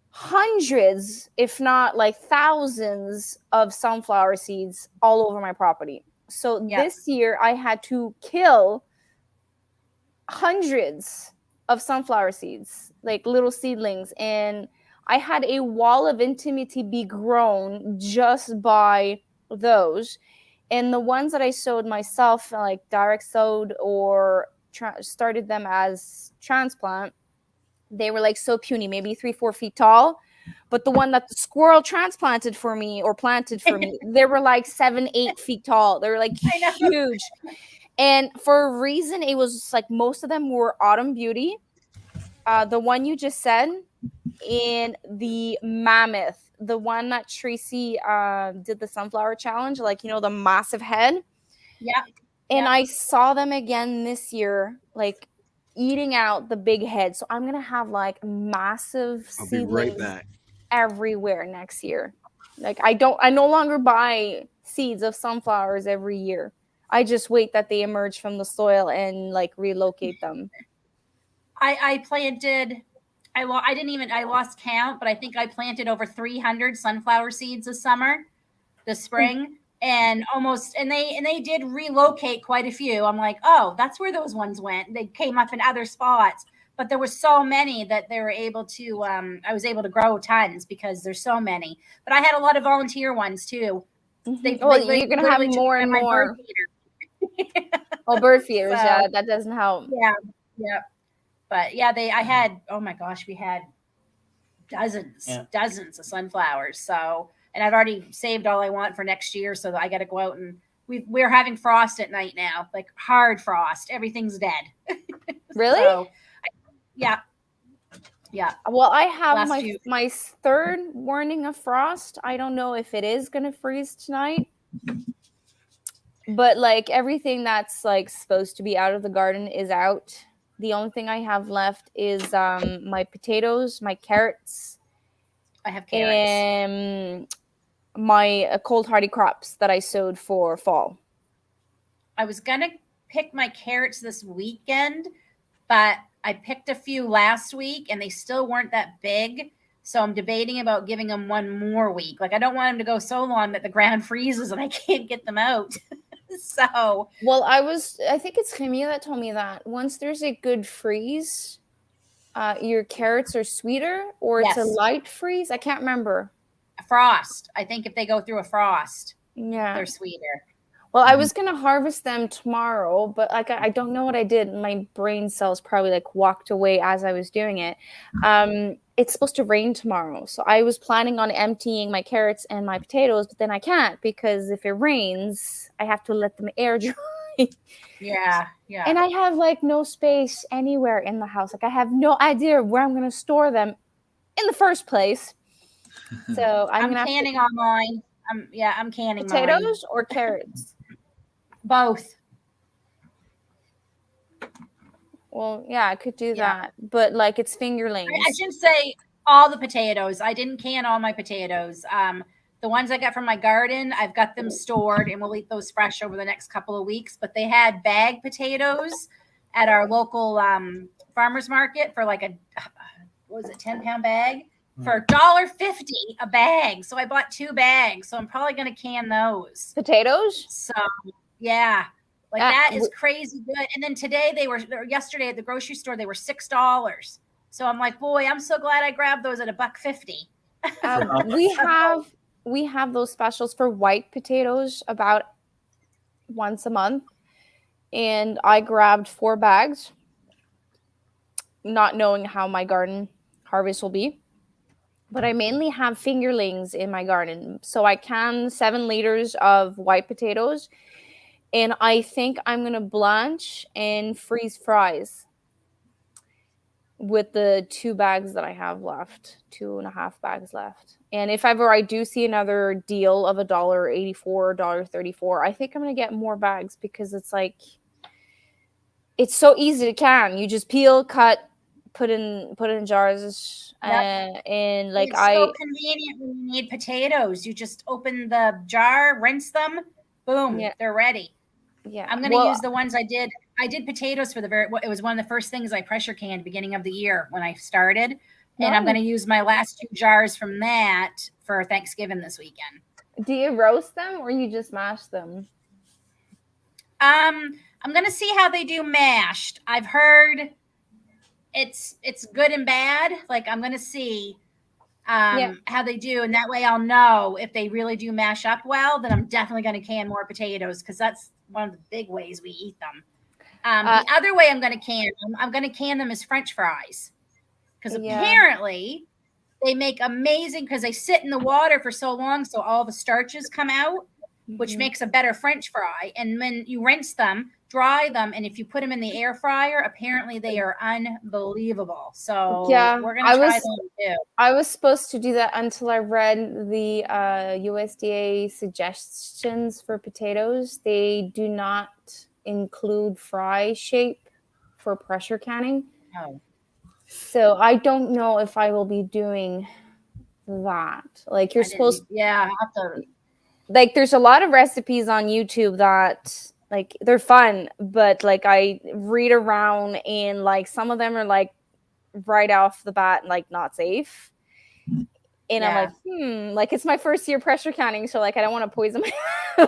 S2: hundreds, if not like thousands of sunflower seeds all over my property. So this year I had to kill hundreds of sunflower seeds, like little seedlings, and I had a wall of intimacy be grown just by those. And the ones that I sowed myself, like direct sowed or started them as transplant, they were like so puny, maybe 3-4 feet tall. But the one that the squirrel transplanted for me or planted for me, they were like 7-8 feet tall. They were like huge. And for a reason, it was just like most of them were autumn beauty. The one you just said, and the mammoth, the one that Tracy did the sunflower challenge, like, you know, the massive head.
S3: Yeah.
S2: And I saw them again this year, like eating out the big head. So I'm going to have like massive
S5: I'll be right
S2: seedlings
S5: back.
S2: everywhere next year. Like I no longer buy seeds of sunflowers every year. I just wait that they emerge from the soil and like relocate them.
S3: I planted, I lost count, but I think I planted over 300 sunflower seeds this spring, and they did relocate quite a few. I'm like, oh, that's where those ones went. They came up in other spots, but there were so many that they were able to, I was able to grow tons because there's so many. But I had a lot of volunteer ones too.
S2: You're going to have more and more. Bird feeders. So, yeah, that doesn't help.
S3: Yeah. But yeah, I had, oh my gosh, we had dozens of sunflowers. So, and I've already saved all I want for next year. So I got to go out, and we're having frost at night now, like hard frost. Everything's dead.
S2: Really?
S3: So, yeah.
S2: Well, I have my third warning of frost. I don't know if it is going to freeze tonight. But like everything that's like supposed to be out of the garden is out. The only thing I have left is my potatoes, my carrots.
S3: I have carrots.
S2: And my cold hardy crops that I sowed for fall.
S3: I was going to pick my carrots this weekend, but I picked a few last week and they still weren't that big. So I'm debating about giving them one more week. Like I don't want them to go so long that the ground freezes and I can't get them out. So,
S2: well, I think it's Camille that told me that once there's a good freeze, your carrots are sweeter, or it's a light freeze. I can't remember.
S3: A frost. I think if they go through a frost, they're sweeter.
S2: Well, I was going to harvest them tomorrow, but like I don't know what I did. My brain cells probably like walked away as I was doing it. It's supposed to rain tomorrow. So I was planning on emptying my carrots and my potatoes, but then I can't because if it rains, I have to let them air dry.
S3: Yeah.
S2: And I have like no space anywhere in the house. Like I have no idea where I'm going to store them in the first place. So I'm
S3: canning on mine. I'm canning
S2: potatoes or carrots.
S3: Both.
S2: Well, yeah, I could do that, but like it's fingerlings.
S3: I shouldn't say all the potatoes. I didn't can all my potatoes. The ones I got from my garden, I've got them stored, and we'll eat those fresh over the next couple of weeks. But they had bag potatoes at our local farmers market for like a 10-pound bag for $1.50 a bag. So I bought 2 bags. So I'm probably going to can those
S2: potatoes.
S3: So. Yeah, like that is crazy good. And then yesterday at the grocery store, they were $6. So I'm like, boy, I'm so glad I grabbed those at $1.50.
S2: We have those specials for white potatoes about once a month, and I grabbed 4 bags, not knowing how my garden harvest will be. But I mainly have fingerlings in my garden, so I can 7 liters of white potatoes. And I think I'm going to blanch and freeze fries with the 2 bags that I have left, 2.5 bags left. And if ever I do see another deal of $1.84, $1.34, I think I'm going to get more bags because it's like, it's so easy to can. You just peel, cut, put in jars. And like
S3: it's so convenient when you need potatoes. You just open the jar, rinse them, boom, they're ready.
S2: Yeah,
S3: I'm going to use the ones I did. I did potatoes for it was one of the first things I pressure canned beginning of the year when I started. And I'm going to use my last 2 jars from that for Thanksgiving this weekend.
S2: Do you roast them or you just mash them?
S3: I I'm gonna see how they do mashed. I've heard it's good and bad. Like I'm gonna see how they do, and that way I'll know if they really do mash up well. Then I'm definitely gonna can more potatoes because that's one of the big ways we eat them. The other way I'm gonna can them as French fries because apparently they make amazing because they sit in the water for so long, so all the starches come out, which makes a better French fry. And when you rinse them, dry them, and if you put them in the air fryer, apparently they are unbelievable. So we're gonna try them too.
S2: I was supposed to do that until I read the USDA suggestions for potatoes. They do not include fry shape for pressure canning.
S3: Oh.
S2: So I don't know if I will be doing that. Like you're supposed
S3: I have to.
S2: Like there's a lot of recipes on YouTube that like they're fun, but like I read around and like some of them are like right off the bat like not safe. And I'm like, like it's my first year pressure canning, so like I don't want to poison my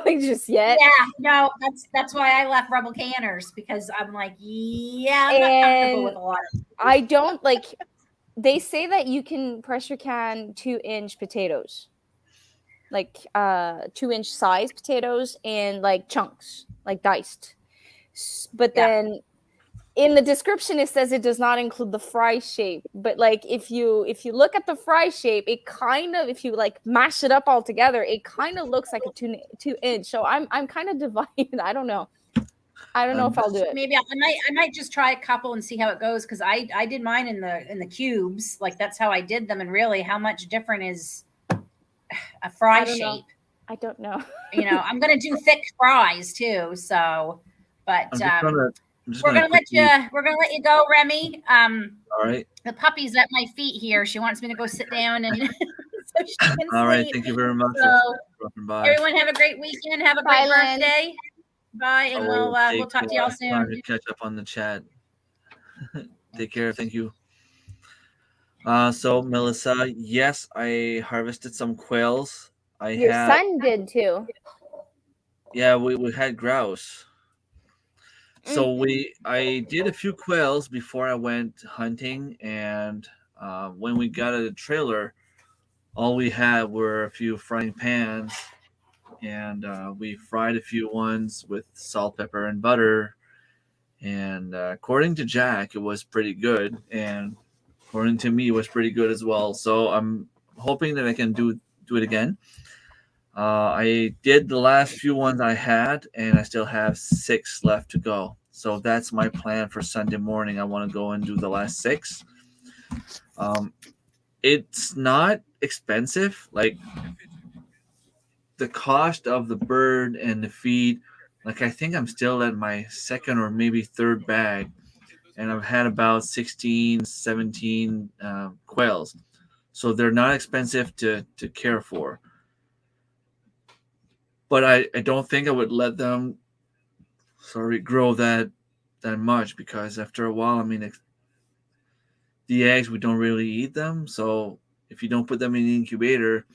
S2: like just yet.
S3: Yeah, no, that's why I left Rebel Canners because I'm like, I'm not comfortable with a lot of
S2: I don't like they say that you can pressure can 2-inch potatoes. Like 2-inch size potatoes and like chunks, like diced. But then in the description it says it does not include the fry shape. But like if you look at the fry shape, it kind of, if you like mash it up all together, it kind of looks like a 2-inch. So I'm kind of divided. I don't know. I don't know if I'll do it.
S3: Maybe I might just try a couple and see how it goes because I did mine in the cubes. Like that's how I did them. And really, how much different is a fry shape?
S2: I don't know.
S3: I'm gonna do thick fries too. So, but we're gonna let you go, Remy.
S1: All right.
S3: The puppy's at my feet here. She wants me to go sit down and so she can
S1: all right.
S3: sleep.
S1: Thank you very much.
S3: So, everyone have a great weekend. Have a great birthday. Bye, and we'll talk to y'all soon.
S1: To catch up on the chat. Take care. Thank you. So Melissa, yes, I harvested some quails.
S2: Your son did too.
S1: Yeah, we had grouse. So I did a few quails before I went hunting, and when we got at the trailer, all we had were a few frying pans, and we fried a few ones with salt, pepper, and butter. And according to Jack, it was pretty good, and according to me, it was pretty good as well. So I'm hoping that I can do it again. I did the last few ones I had, and I still have 6 left to go. So that's my plan for Sunday morning. I want to go and do the last 6. It's not expensive. Like the cost of the bird and the feed, like I think I'm still at my second or maybe third bag, and I've had about 16, 17 quails. So they're not expensive to care for. But I don't think I would let them grow that much, because after a while, I mean, the eggs, we don't really eat them. So if you don't put them in the incubator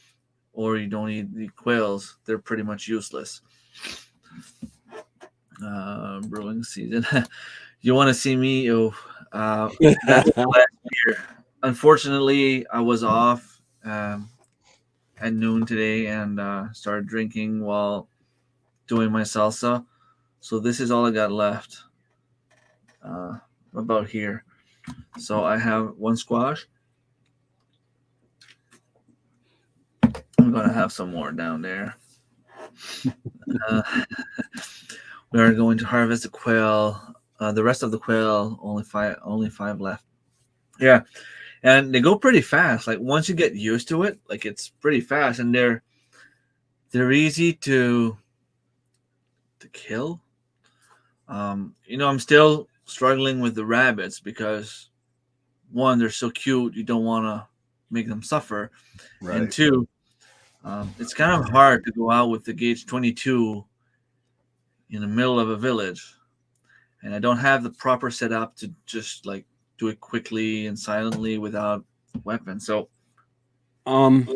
S1: or you don't eat the quails, they're pretty much useless. Brewing season. You want to see me? That's last year. Unfortunately, I was off at noon today and started drinking while doing my salsa. So this is all I got left. About here. So I have 1 squash. I'm gonna have some more down there. We are going to harvest the quail. The rest of the quail, only five left. Yeah, and they go pretty fast. Like once you get used to it, like it's pretty fast, and they're easy to kill. I'm still struggling with the rabbits because 1, they're so cute, you don't want to make them suffer, right. And 2, it's kind of hard to go out with the gauge 22 in the middle of a village, and I don't have the proper setup to just like do it quickly and silently without weapons. So,
S5: I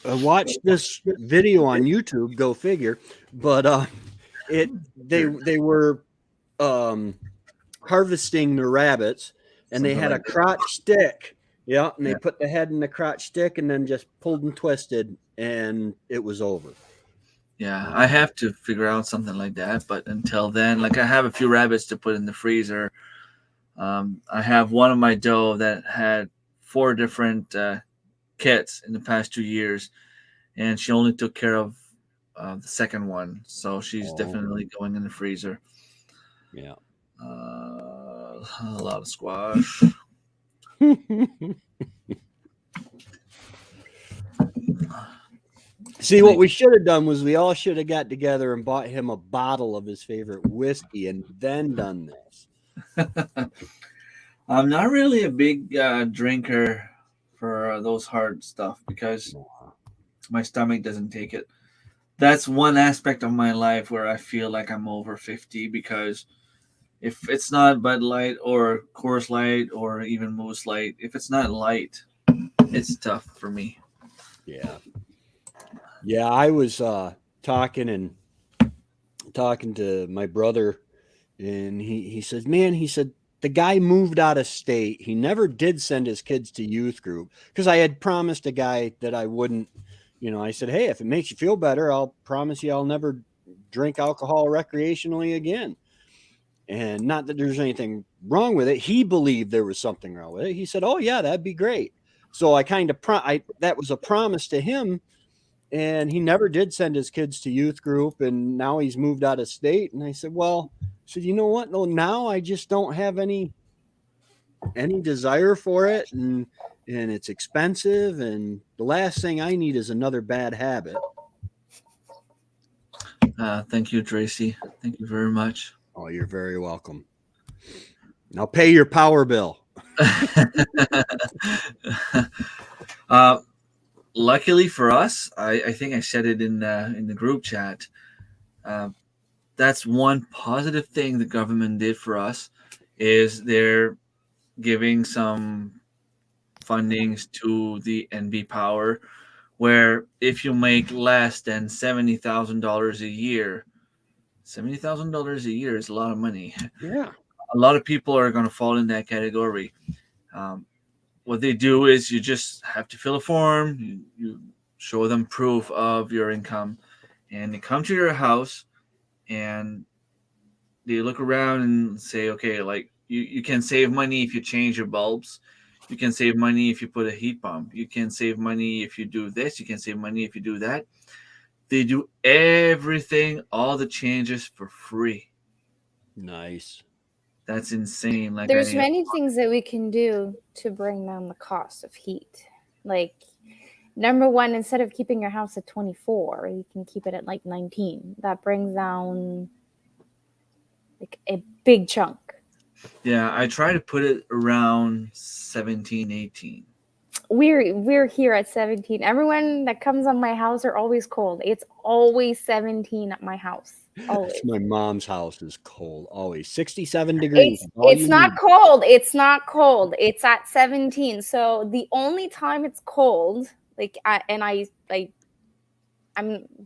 S5: watched this video on YouTube. Go figure, but they were harvesting the rabbits, and they
S1: Something
S5: had
S1: like
S5: a
S1: that.
S5: crotch stick. Yeah, and they
S1: Yeah.
S5: put the head in the crotch stick and then just pulled and twisted, and it was over.
S1: Yeah, I have to figure out something like that. But until then, like I have a few rabbits to put in the freezer. I have one of my doe that had 4 different kits in the past 2 years, and she only took care of the second one. So she's definitely going in the freezer.
S5: Yeah.
S1: A lot of squash.
S5: See, what we should have done was we all should have got together and bought him a bottle of his favorite whiskey and then done this.
S1: I'm not really a big drinker for those hard stuff because my stomach doesn't take it. That's one aspect of my life where I feel like I'm over 50 because if it's not Bud Light or Coors Light or even Moose Light, if it's not light, it's tough for me.
S5: Yeah. Yeah, I was talking to my brother, and he said, man, he said, the guy moved out of state. He never did send his kids to youth group because I had promised a guy that I wouldn't, I said, hey, if it makes you feel better, I'll promise you I'll never drink alcohol recreationally again. And not that there's anything wrong with it. He believed there was something wrong with it. He said, oh, yeah, that'd be great. So I kind of, that was a promise to him. And he never did send his kids to youth group. And now he's moved out of state. And I said, well, you know what? No, now I just don't have any desire for it. And it's expensive. And the last thing I need is another bad habit.
S1: Thank you, Tracy. Thank you very much.
S5: Oh, you're very welcome. Now pay your power bill.
S1: Luckily for us, I think I said it in the group chat. That's one positive thing the government did for us is they're giving some fundings to the NB Power, where if you make less than $70,000 a year, $70,000 a year is a lot of money.
S5: Yeah.
S1: A lot of people are going to fall in that category. What they do is you just have to fill a form. You show them proof of your income, and they come to your house, and they look around and say, okay, like you can save money if you change your bulbs. You can save money if you put a heat pump. You can save money if you do this. You can save money if you do that. They do everything, all the changes for free.
S5: Nice.
S1: That's insane. Like
S2: there's many things that we can do to bring down the cost of heat. Like, number one, instead of keeping your house at 24, you can keep it at like 19. That brings down like a big chunk.
S1: Yeah, I try to put it around 17, 18.
S2: We're here at 17. Everyone that comes on my house are always cold. It's always 17 at my house. Always.
S5: My mom's house is cold. Always 67 degrees.
S2: It's not cold. It's not cold. It's at 17. So the only time it's cold, like, I'm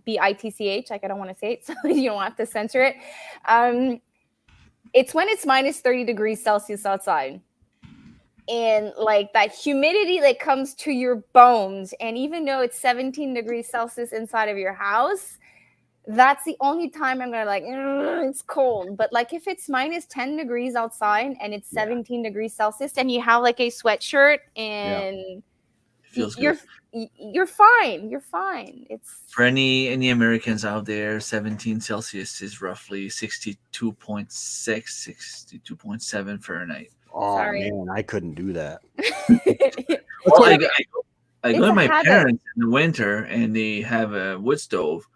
S2: BITCH, like I don't want to say it, so you don't have to censor it. It's when it's minus 30 degrees Celsius outside. And like that humidity that comes to your bones. And even though it's 17 degrees Celsius inside of your house, that's the only time I'm going to it's cold. But like if it's minus 10 degrees outside and it's 17 degrees Celsius and you have like a sweatshirt and
S1: it feels
S2: you're fine. You're fine. It's
S1: for any Americans out there, 17 Celsius is roughly 62.6, 62.7 Fahrenheit.
S5: Oh,
S2: sorry.
S5: man, I couldn't do that.
S1: Well, I go to my parents in the winter and they have a wood stove.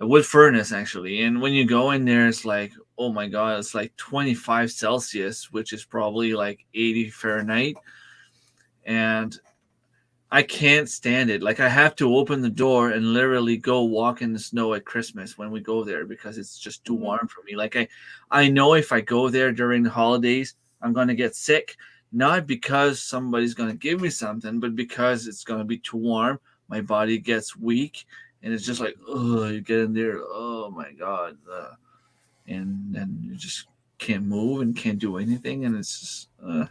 S1: A wood furnace, actually. And when you go in there, it's like, oh my God, it's like 25 Celsius, which is probably like 80 Fahrenheit. And I can't stand it. Like I have to open the door and literally go walk in the snow at Christmas when we go there because it's just too warm for me. Like I know if I go there during the holidays, I'm going to get sick, not because somebody's going to give me something, but because it's going to be too warm. My body gets weak. And it's just like, oh, you get in there. Oh, my God. and then you just can't move and can't do anything, and it's just
S5: Yeah,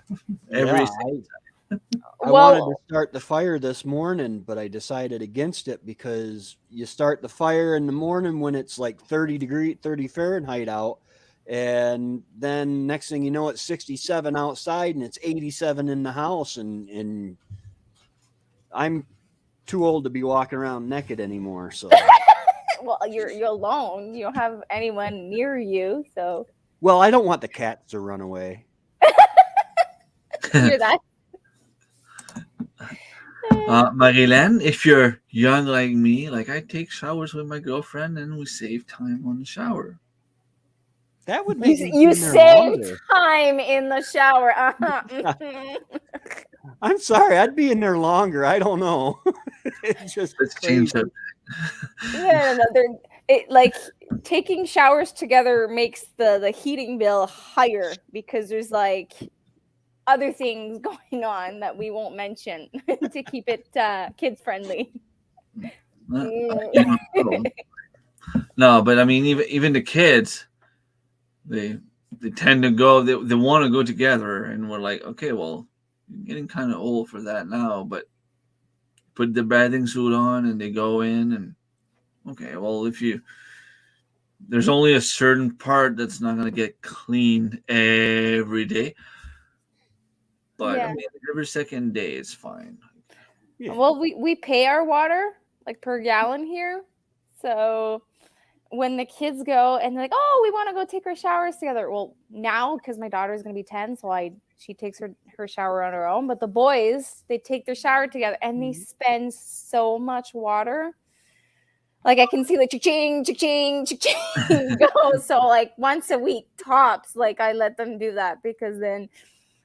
S5: I wanted to start the fire this morning, but I decided against it because you start the fire in the morning when it's like 30 Fahrenheit out. And then next thing you know, it's 67 outside and it's 87 in the house. And I'm too old to be walking around naked anymore. So,
S2: Well, you're alone. You don't have anyone near you, so
S5: well, I don't want the cats to run away.
S2: you're that.
S1: Marilyn, if you're young like me, like I take showers with my girlfriend and we save time on the shower.
S5: That would make me
S2: You
S5: be in there
S2: save
S5: longer.
S2: time in the shower.
S5: I'm sorry, I'd be in there longer. I don't know. It's just
S1: Let's
S5: crazy.
S1: change it.
S2: No. Like taking showers together makes the heating bill higher because there's like other things going on that we won't mention to keep it kids friendly.
S1: No, but I mean, even the kids, they tend to go. They want to go together, and we're like, okay, well, you're getting kind of old for that now, but put the bathing suit on, and they go in, and okay, well, there's only a certain part that's not going to get cleaned every day. But I mean, every second day is fine.
S2: Yeah. Well, we pay our water like per gallon here. So when the kids go and they're like, oh, we want to go take our showers together. Well, now because my daughter is going to be 10, so she takes her shower on her own. But the boys, they take their shower together and they spend so much water. Like I can see like cha-ching, cha-ching, cha-ching go. So like once a week tops, like I let them do that because then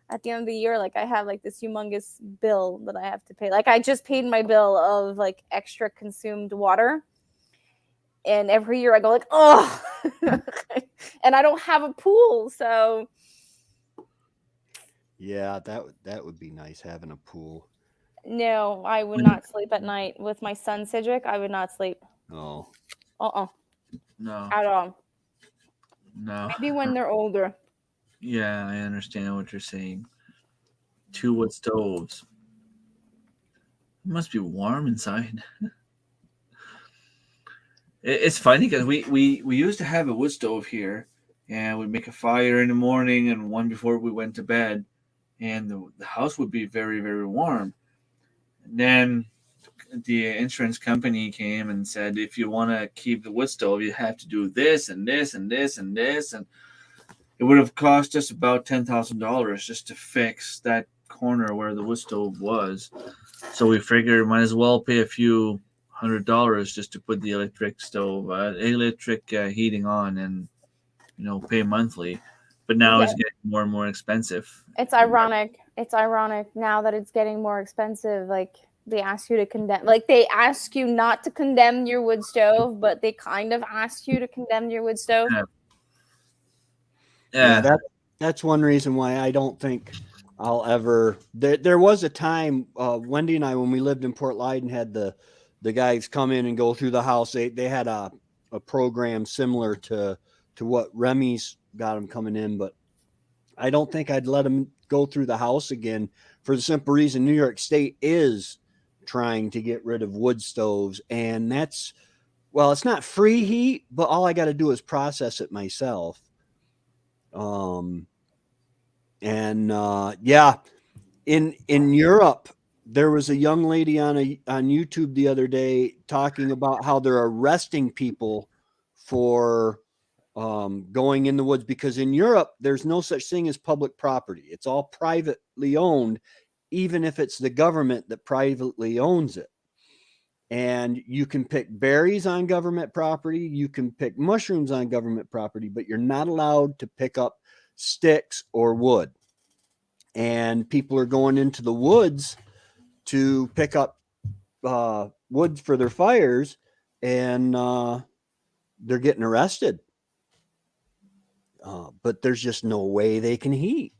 S2: at the end of the year, like I have like this humongous bill that I have to pay. Like I just paid my bill of like extra consumed water. And every year I go like, oh, and I don't have a pool. So
S5: yeah, that would be nice having a pool.
S2: No, I would not sleep at night with my son Cedric. I would not sleep.
S5: Oh.
S1: No.
S2: At all.
S1: No.
S2: Maybe when they're older.
S1: Yeah, I understand what you're saying. 2 wood stoves. It must be warm inside. It's funny because we used to have a wood stove here, and we'd make a fire in the morning and one before we went to bed, and the house would be very, very warm. And then the insurance company came and said, if you want to keep the wood stove, you have to do this and this and this and this, and it would have cost us about $10,000 just to fix that corner where the wood stove was. So we figured might as well pay a few $100 just to put the electric heating on, and pay monthly. But now it's getting more and more expensive.
S2: It's ironic. It's ironic now that it's getting more expensive. Like they ask you to condemn, like they ask you not to condemn your wood stove, but they kind of ask you to condemn your wood stove.
S5: Yeah, that's one reason why I don't think I'll ever. There was a time, Wendy and I, when we lived in Port Leyden, had the guys come in and go through the house. They had a program similar to what Remy's got them coming in, but I don't think I'd let them go through the house again for the simple reason New York State is trying to get rid of wood stoves, and it's not free heat, but all I got to do is process it myself. In Europe, there was a young lady on YouTube the other day talking about how they're arresting people for going in the woods, because in Europe there's no such thing as public property. It's all privately owned, even if it's the government that privately owns it. And you can pick berries on government property, you can pick mushrooms on government property, but you're not allowed to pick up sticks or wood. And people are going into the woods to pick up wood for their fires, and they're getting arrested. But there's just no way they can heat.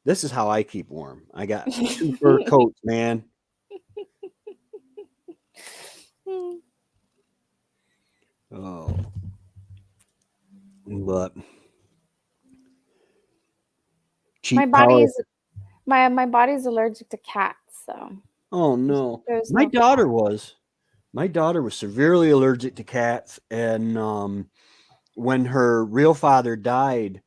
S5: This is how I keep warm. I got 2 fur coats, man. but
S2: My
S5: cheap power.
S2: my body's allergic to cats, so
S5: Oh no.
S2: there's
S5: My
S2: no
S5: daughter was. My daughter was severely allergic to cats, and when her real father died,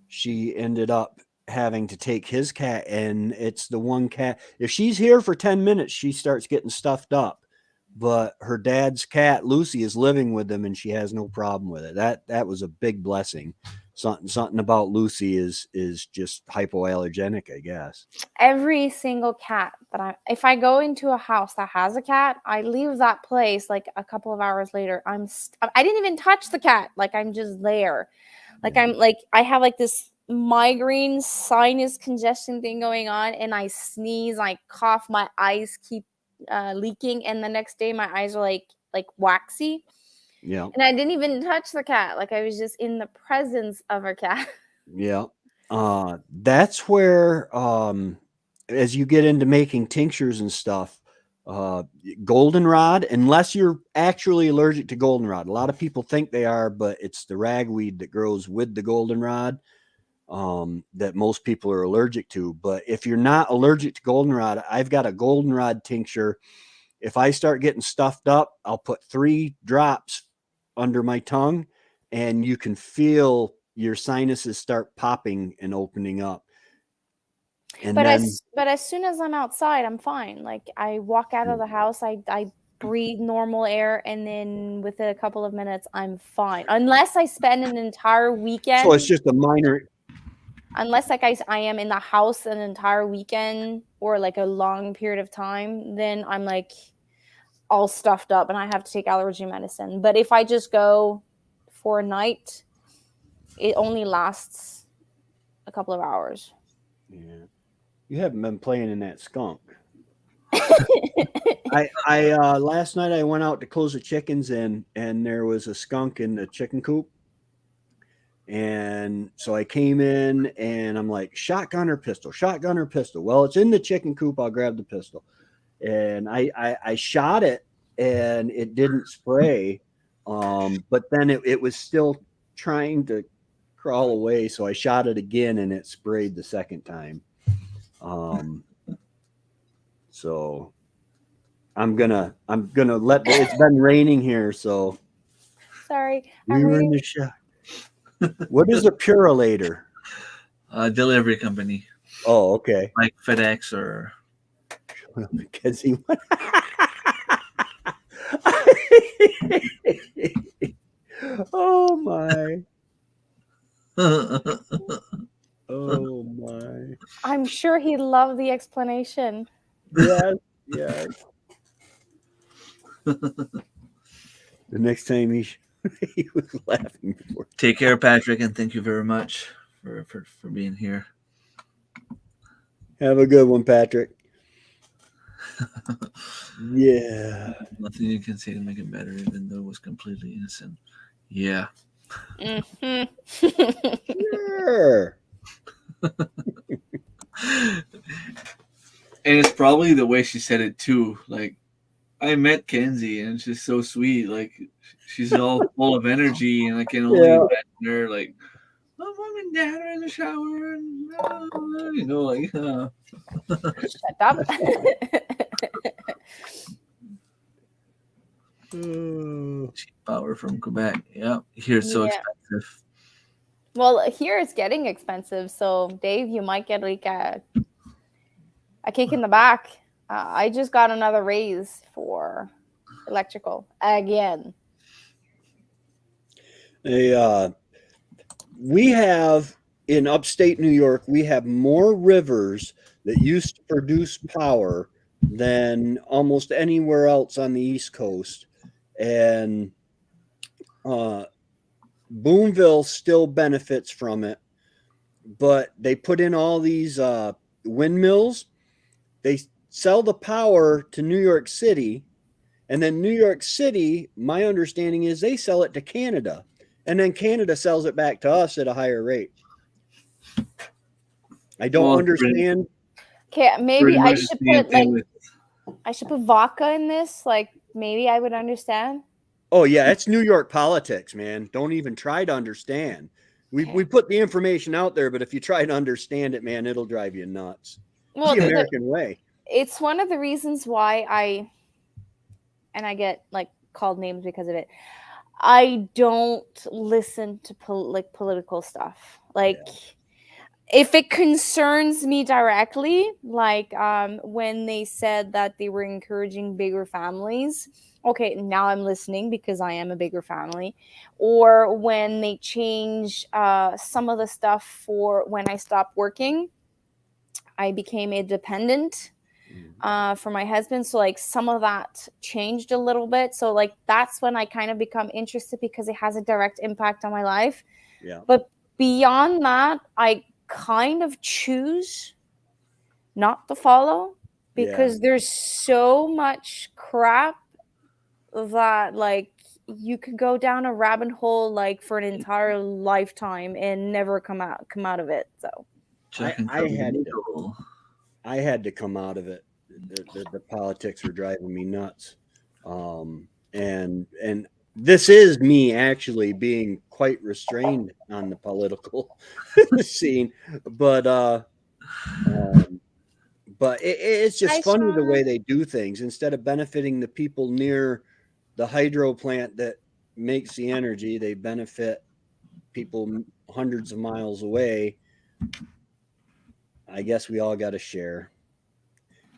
S5: she ended up having to take his cat, and it's the one cat. If she's here for 10 minutes, she starts getting stuffed up. But her dad's cat, Lucy, is living with them, and she has no problem with it. That was a big blessing. Something about Lucy is just hypoallergenic, I guess.
S2: every single cat that if I go into a house that has a cat, I leave that place like a couple of hours later. I didn't even touch the cat. Like I'm just there. Like I have like this migraine sinus congestion thing going on, and I sneeze, I cough, my eyes keep leaking, and the next day my eyes are like waxy.
S5: Yeah.
S2: And I didn't even touch the cat. Like I was just in the presence of a cat.
S5: Yeah. That's where, as you get into making tinctures and stuff, goldenrod, unless you're actually allergic to goldenrod, a lot of people think they are, but it's the ragweed that grows with the goldenrod that most people are allergic to. But if you're not allergic to goldenrod, I've got a goldenrod tincture. If I start getting stuffed up, I'll put 3 drops under my tongue, and you can feel your sinuses start popping and opening up. And
S2: But
S5: then,
S2: as soon as I'm outside, I'm fine. Like I walk out of the house, I breathe normal air, and then within a couple of minutes, I'm fine. Unless I spend an entire weekend.
S5: so it's just a minor.
S2: Unless like I am in the house an entire weekend or like a long period of time, then I'm like all stuffed up and I have to take allergy medicine. But if I just go for a night, it only lasts a couple of hours.
S5: Yeah. You haven't been playing in that skunk. I last night I went out to close the chickens in, and there was a skunk in the chicken coop. And so I came in and I'm like, shotgun or pistol, shotgun or pistol. Well, it's in the chicken coop. I'll grab the pistol. And I shot it, and it didn't spray. But then it was still trying to crawl away. So I shot it again, and it sprayed the second time. So I'm gonna let it's been raining here, so
S2: Sorry.
S5: we were in the shot. What is a purulator?
S1: Delivery company
S5: Oh, okay.
S1: like FedEx or
S5: Mackenzie. Oh my. Oh my.
S2: I'm sure he loved the explanation.
S5: Yes, yes. The next time he was laughing before.
S1: Take care, Patrick, and thank you very much for being here.
S5: Have a good one, Patrick. Yeah.
S1: Nothing you can say to make it better, even though it was completely innocent. Yeah.
S2: Mhm.
S5: Sure.
S1: And it's probably the way she said it too. Like, I met Kenzie, and she's so sweet. Like, she's all full of energy, and I can only imagine her like, "Oh, mom and dad are in the shower," and like.
S2: Shut up.
S1: Cheap power from Quebec. Yeah, here it's so expensive.
S2: Well, here it's getting expensive. So, Dave, you might get like a kick in the back. I just got another raise for electrical again.
S5: We have in upstate New York, we have more rivers that used to produce power than almost anywhere else on the East Coast. And Boonville still benefits from it, but they put in all these windmills. They sell the power to New York City, and then New York City, my understanding is they sell it to Canada, and then Canada sells it back to us at a higher rate. I don't understand.
S2: Okay, maybe I should put I should put vodka in this. Like maybe I would understand.
S5: Oh yeah, it's New York politics, man. Don't even try to understand. We put the information out there, but if you try to understand it, man, it'll drive you nuts.
S2: Well,
S5: It's the American way.
S2: it's one of the reasons why I get like called names because of it. I don't listen to political stuff. Like, if it concerns me directly, like when they said that they were encouraging bigger families, okay, now I'm listening because I am a bigger family. Or when they change some of the stuff for when I stopped working, I became a dependent for my husband. So like some of that changed a little bit. So like that's when I kind of become interested because it has a direct impact on my life.
S5: Yeah.
S2: But beyond that, I kind of choose not to follow because there's so much crap that like you could go down a rabbit hole like for an entire lifetime and never come out of it. So
S5: I had to come out of it. The politics were driving me nuts. And this is me actually being quite restrained on the political scene, but it's just funny the way they do things. Instead of benefiting the people near the hydro plant that makes the energy, they benefit people hundreds of miles away. I guess we all got to share.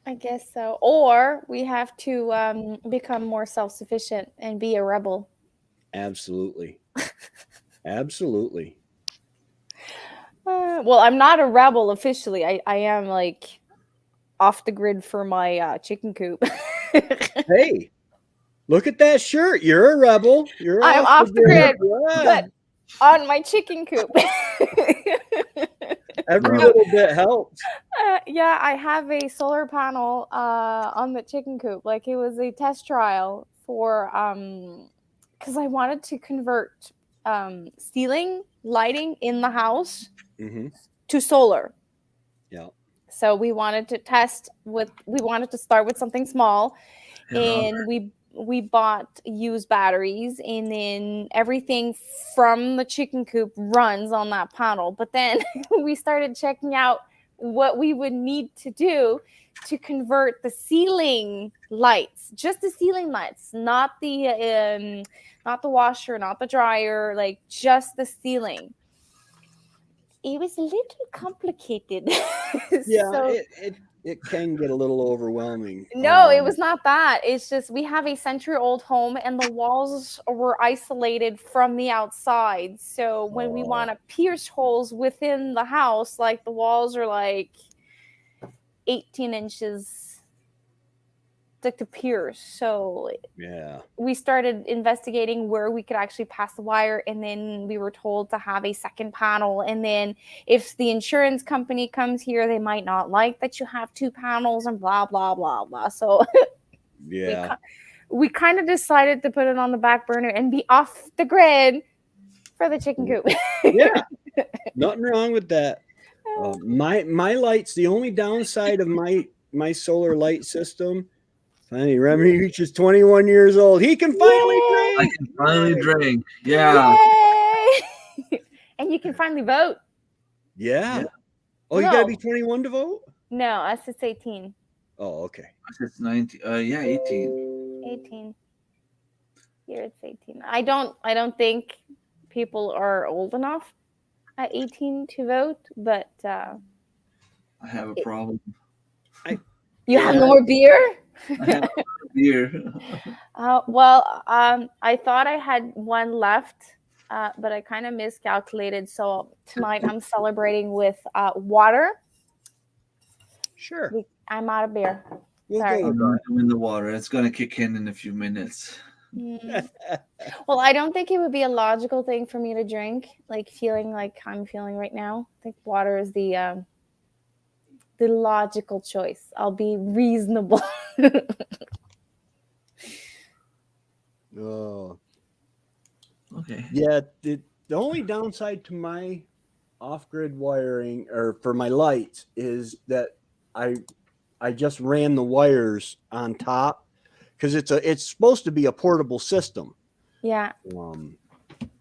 S2: I guess so. Or we have to become more self-sufficient and be a rebel.
S5: Absolutely. Absolutely.
S2: Well, I'm not a rebel officially. I am like off the grid for my chicken coop.
S5: Hey, look at that shirt. You're a rebel.
S2: I'm off the grid, but on my chicken coop.
S5: Every little bit helps.
S2: Yeah, I have a solar panel on the chicken coop. Like it was a test trial for because I wanted to convert ceiling lighting in the house to solar.
S5: Yeah.
S2: So we wanted to start with something small, and we bought used batteries, and then everything from the chicken coop runs on that panel. But then we started checking out what we would need to do to convert the ceiling lights, just the ceiling lights, not the washer, not the dryer, like just the ceiling. It was a little complicated.
S5: Yeah,
S2: so,
S5: it can get a little overwhelming.
S2: No, it was not that. It's just we have a century-old home and the walls were isolated from the outside. So when we want to pierce holes within the house, like the walls are like 18 inches to pierce. So
S5: yeah,
S2: we started investigating where we could actually pass the wire, and then we were told to have a second panel. And then if the insurance company comes here, they might not like that you have two panels and blah blah blah blah. So
S5: yeah,
S2: we kind of decided to put it on the back burner and be off the grid for the chicken coop.
S5: Yeah, nothing wrong with that. My lights, the only downside of my solar light system, Funny, Remy reaches 21 years old. He can finally drink.
S1: I can finally drink. Yeah.
S2: Yay! And you can finally vote.
S5: Yeah. Oh, you got to be 21 to vote?
S2: No, us it's 18.
S5: Oh, okay.
S1: It's 19. Yeah, 18.
S2: 18. Here it's 18. I don't think people are old enough at 18 to vote, but
S1: I have a problem.
S2: You have no more beer?
S1: I have no beer.
S2: I thought I had one left, but I kind of miscalculated. So tonight I'm celebrating with water.
S5: Sure.
S2: I'm out of beer.
S5: We'll
S2: Sorry.
S1: I'm in the water. It's going to kick in a few minutes.
S2: Well, I don't think it would be a logical thing for me to drink, like feeling like I'm feeling right now. I think water is the logical choice. I'll be reasonable.
S5: Oh.
S1: Okay.
S5: Yeah, the only downside to my off-grid wiring or for my lights is that I just ran the wires on top because it's supposed to be a portable system.
S2: Yeah.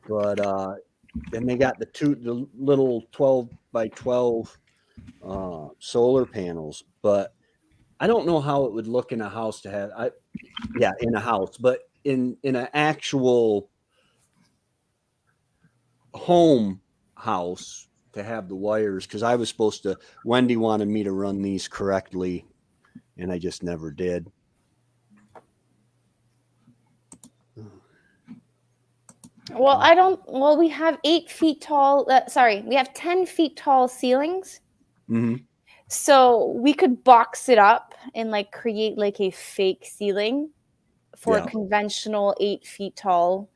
S5: But and they got the little 12 by 12 solar panels, but I don't know how it would look in a house to have in a house, but in an actual home house to have the wires, because I was supposed to, Wendy wanted me to run these correctly and I just never did.
S2: Well, we have 8 feet tall. We have 10 feet tall ceilings.
S5: Mm-hmm.
S2: So we could box it up and like create like a fake ceiling for a conventional 8 feet tall.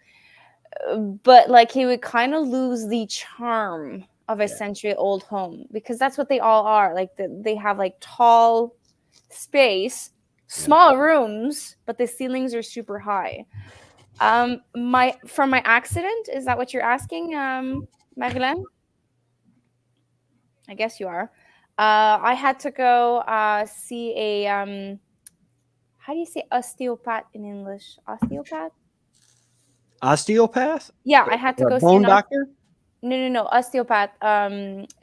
S2: But like it would kind of lose the charm of a century-old home, because that's what they all are. Like they have like tall space, small rooms, but the ceilings are super high. From my accident, is that what you're asking, Marilyn? I guess you are. I had to go see a how do you say osteopath in English?
S5: Osteopath?
S2: Yeah, I had to go see
S5: bone doctor.
S2: No, osteopath.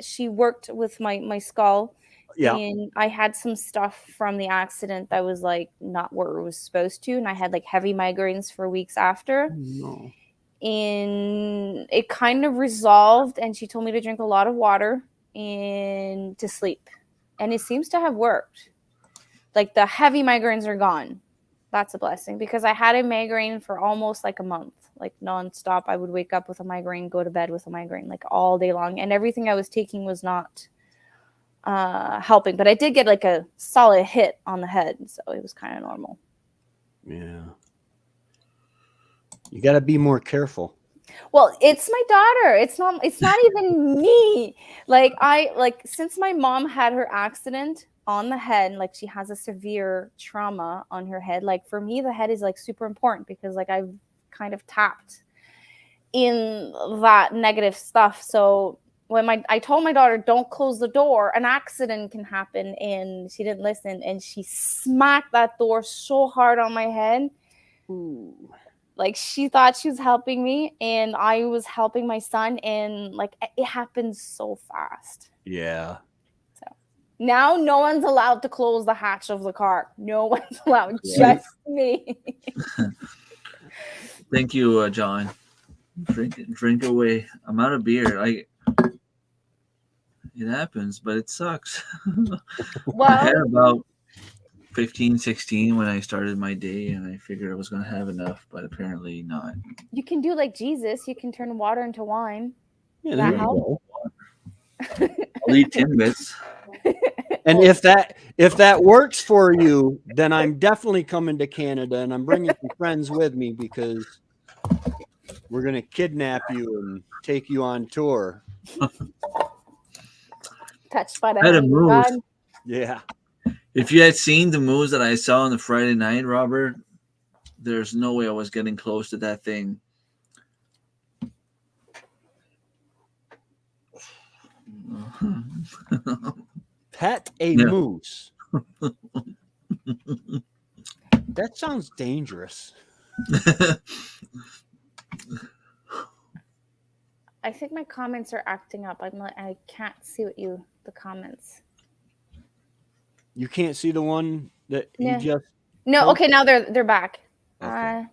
S2: She worked with my skull.
S5: Yeah.
S2: And I had some stuff from the accident that was like not where it was supposed to, and I had like heavy migraines for weeks after.
S5: No.
S2: And it kind of resolved, and she told me to drink a lot of water and to sleep, and it seems to have worked. Like the heavy migraines are gone. That's a blessing, because I had a migraine for almost like a month, like nonstop. I would wake up with a migraine, go to bed with a migraine, like all day long, and everything I was taking was not helping, but I did get like a solid hit on the head, so it was kind of normal.
S5: Yeah, you got to be more careful.
S2: Well, it's my daughter. It's not even me. Since my mom had her accident on the head, like she has a severe trauma on her head, like for me the head is like super important, because like I've kind of tapped in that negative stuff. So when I told my daughter, don't close the door, an accident can happen, and she didn't listen, and she smacked that door so hard on my head.
S5: Ooh.
S2: Like she thought she was helping me, and I was helping my son, and like it happened so fast.
S5: Yeah.
S2: So now no one's allowed to close the hatch of the car. No one's allowed, just me.
S1: Thank you, John. Drink away. I'm out of beer. It happens, but it sucks.
S2: Well,
S1: I had about 15, 16 when I started my day, and I figured I was going to have enough, but apparently not.
S2: You can do like Jesus. You can turn water into wine.
S5: Yeah,
S2: that
S5: there you go.
S1: I'll eat Timbits.
S5: And if that works for you, then I'm definitely coming to Canada, and I'm bringing some friends with me, because we're going to kidnap you and take you on tour.
S2: Touched by the
S1: Had a
S2: hand of
S1: moose.
S2: God.
S5: Yeah.
S1: If you had seen the moves that I saw on the Friday night, Robert, there's no way I was getting close to that thing.
S5: Pet a moose. That sounds dangerous.
S2: I think my comments are acting up. I can't see the comments.
S5: You can't see the one that he just...
S2: No, okay, now they're back.
S5: Okay.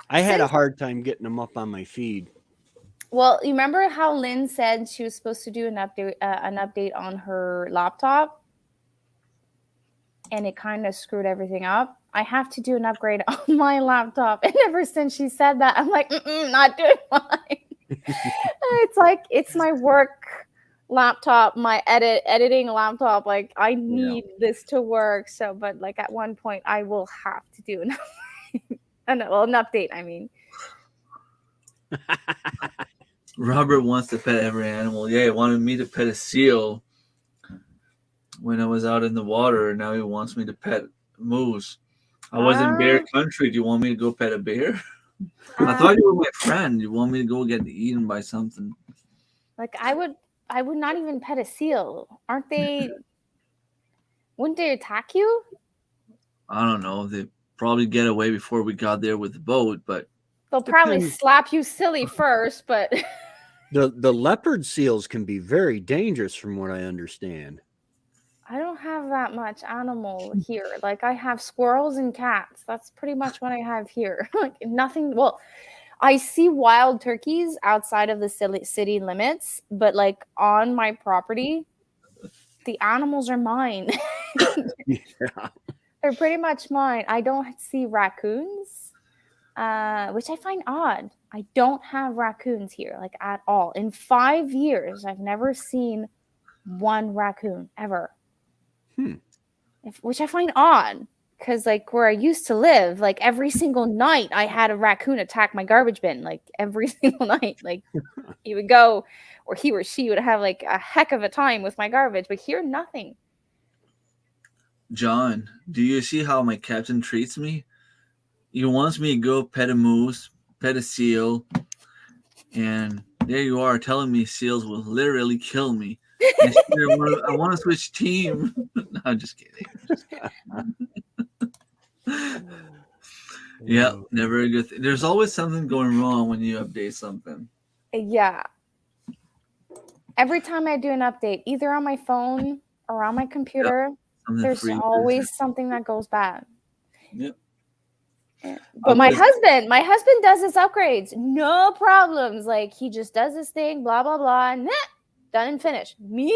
S5: I had a hard time getting them up on my feed.
S2: Well, you remember how Lynn said she was supposed to do an update on her laptop, and it kind of screwed everything up? I have to do an upgrade on my laptop, and ever since she said that, I'm like, not doing mine. It's like, it's my work laptop, my editing laptop. Like, I need this to work. So, but like at one point, I will have to do an update. I mean,
S1: Robert wants to pet every animal. Yeah, he wanted me to pet a seal when I was out in the water, and now he wants me to pet a moose. I was in bear country. Do you want me to go pet a bear? I thought you were my friend. You want me to go get eaten by something?
S2: Like I would not even pet a seal. Aren't they? Wouldn't they attack you?
S1: I don't know. They probably get away before we got there with the boat, but
S2: They'll probably
S5: Depends.
S2: slap you silly first, but
S5: The leopard seals can be very dangerous, from what I understand.
S2: I don't have that much animal here. Like I have squirrels and cats. That's pretty much what I have here. Like nothing. Well, I see wild turkeys outside of the city limits, but like on my property, the animals are mine.
S5: Yeah.
S2: They're pretty much mine. I don't see raccoons, which I find odd. I don't have raccoons here, like at all. In 5 years, I've never seen one raccoon ever. Which I find odd because, like, where I used to live, like every single night, I had a raccoon attack my garbage bin. Like every single night, like he would go, or he or she would have like a heck of a time with my garbage. But here, nothing.
S1: John, do you see how my captain treats me? He wants me to go pet a moose, pet a seal, and there you are telling me seals will literally kill me. I want to switch team. No, I'm just kidding. Yeah, never a good thing. There's always something going wrong when you update something.
S2: Yeah. Every time I do an update, either on my phone or on my computer, there's always something that goes bad.
S1: Yep.
S2: But my husband does his upgrades, no problems. Like he just does his thing, blah blah blah, and done and finished. Me,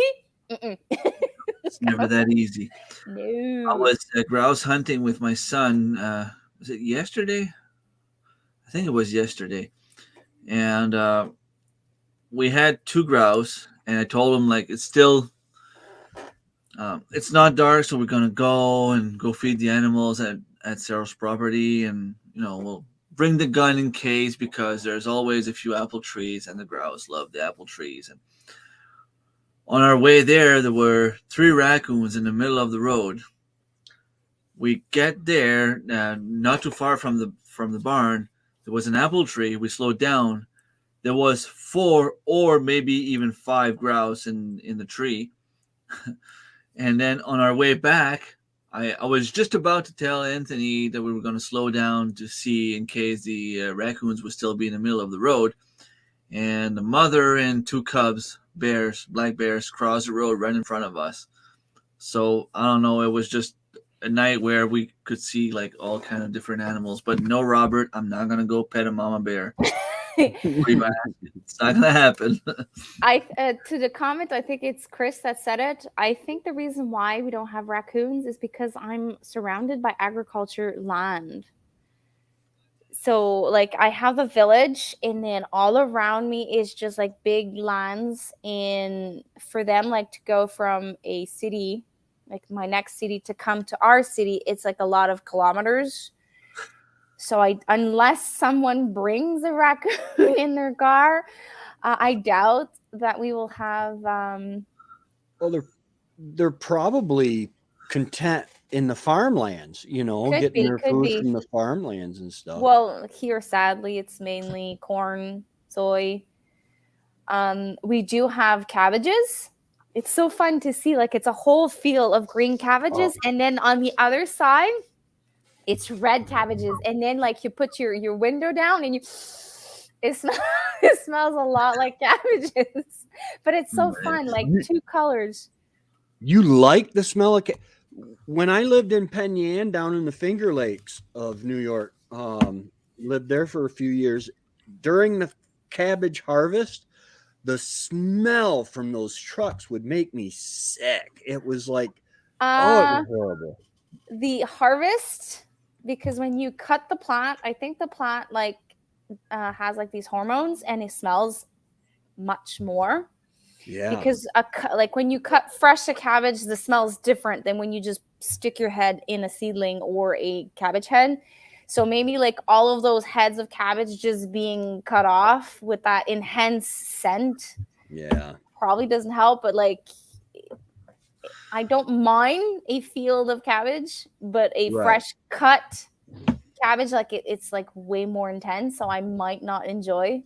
S1: it's never that easy.
S2: No.
S1: I was grouse hunting with my son. Was it yesterday? I think it was yesterday, and we had 2 grouse, and I told him like it's still. It's not dark, so we're gonna go feed the animals at Sarah's property, and we'll bring the gun in case, because there's always a few apple trees, and the grouse love the apple trees. And on our way there were 3 raccoons in the middle of the road. We get there, not too far from the barn. There was an apple tree. We slowed down. There was 4 or maybe even 5 grouse in the tree. And then on our way back, I was just about to tell Anthony that we were going to slow down to see in case the raccoons would still be in the middle of the road. And the mother and 2 cubs, black bears, crossed the road right in front of us. So I don't know. It was just a night where we could see like all kind of different animals. But no, Robert, I'm not going to go pet a mama bear. It's not gonna happen.
S2: To the comment, I think it's Chris that said it. I think the reason why we don't have raccoons is because I'm surrounded by agriculture land. So like I have a village, and then all around me is just like big lands, and for them like to go from a city, like my next city, to come to our city, it's like a lot of kilometers. So unless someone brings a raccoon in their car, I doubt that we will have.
S5: Well, they're probably content in the farmlands, getting their food from the farmlands and stuff.
S2: Well, here, sadly, it's mainly corn, soy. We do have cabbages. It's so fun to see. Like it's a whole field of green cabbages, and then on the other side, it's red cabbages, and then like you put your window down, and it smells a lot like cabbages, but it's so fun. Like 2 colors.
S5: You like the smell of when I lived in Penn Yan down in the Finger Lakes of New York, lived there for a few years. During the cabbage harvest, the smell from those trucks would make me sick. It was like, it was horrible.
S2: The harvest, because when you cut the plant, I think the plant like has like these hormones, and it smells much more.
S5: Yeah.
S2: Because like when you cut fresh a cabbage, the smell is different than when you just stick your head in a seedling or a cabbage head. So maybe like all of those heads of cabbage just being cut off with that enhanced scent, probably doesn't help. But like, I don't mind a field of cabbage, but a fresh cut cabbage, like it's like way more intense. So I might not enjoy.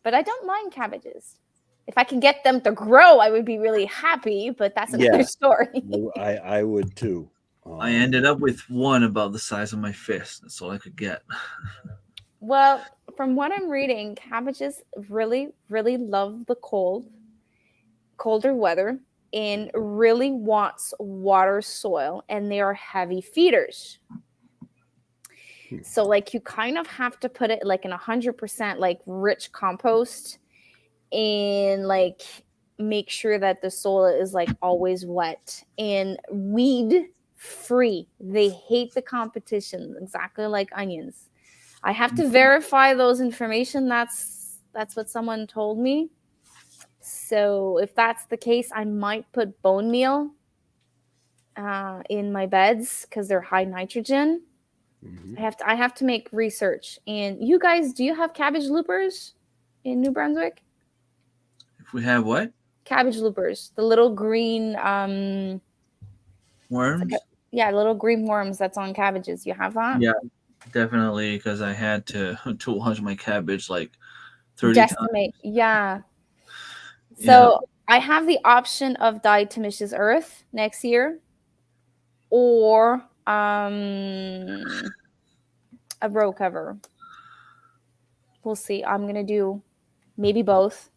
S2: But I don't mind cabbages. If I can get them to grow, I would be really happy. But that's another story.
S5: I would too.
S1: I ended up with one about the size of my fist. That's all I could get.
S2: Well, from what I'm reading, cabbages really, really love the colder weather, and really wants water soil, and they are heavy feeders. So like you kind of have to put it like in 100% like rich compost, and like make sure that the soil is like always wet and weed free. They hate the competition, exactly like onions. I have to verify those information. That's what someone told me. So if that's the case, I might put bone meal in my beds because they're high nitrogen. I have to make research. And you guys, do you have cabbage loopers in New Brunswick?
S1: If we have what?
S2: Cabbage loopers, the little green
S1: Worms?
S2: little green worms that's on cabbages. You have that?
S1: Yeah, definitely, because I had to wash my cabbage like 30 times.
S2: Decimate. Yeah. So I have the option of diatomaceous earth next year, or a row cover. We'll see. I'm gonna do maybe both.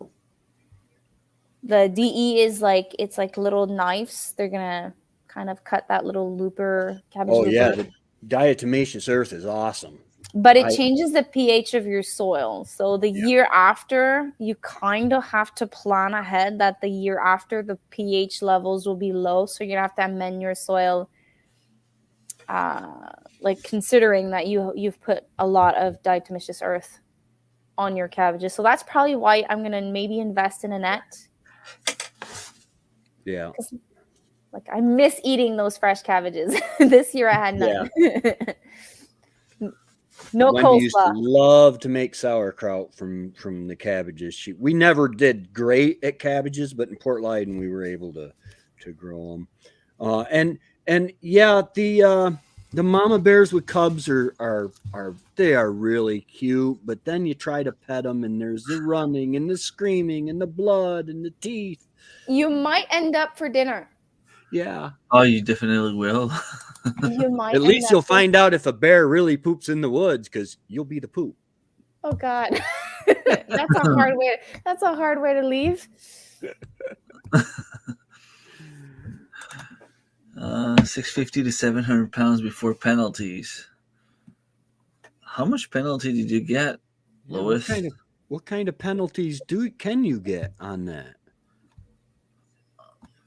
S2: The DE is like, it's like little knives. They're gonna kind of cut that little looper cabbage.
S5: Oh
S2: looper.
S5: yeah, the diatomaceous earth is awesome.
S2: But it changes the pH of your soil. So the year after, you kind of have to plan ahead that the year after the pH levels will be low. So you're gonna have to amend your soil, like considering that you've put a lot of diatomaceous earth on your cabbages. So that's probably why I'm gonna maybe invest in a net.
S5: Yeah.
S2: Like I miss eating those fresh cabbages. This year I had none. Yeah. No
S5: Wendy
S2: coleslaw.
S5: used to love to make sauerkraut from the cabbages. We never did great at cabbages, but in Port Leyden we were able to grow them. And yeah, the mama bears with cubs are really cute, but then you try to pet them and there's the running and the screaming and the blood and the teeth.
S2: You might end up for dinner.
S5: Yeah.
S1: Oh, you definitely will.
S2: You might.
S5: At least you'll find out if a bear really poops in the woods, because you'll be the poop.
S2: Oh God, that's a hard way. That's a hard way to leave.
S1: 650 to 700 pounds before penalties. How much penalty did you get, Lois?
S5: What kind of penalties can you get on that?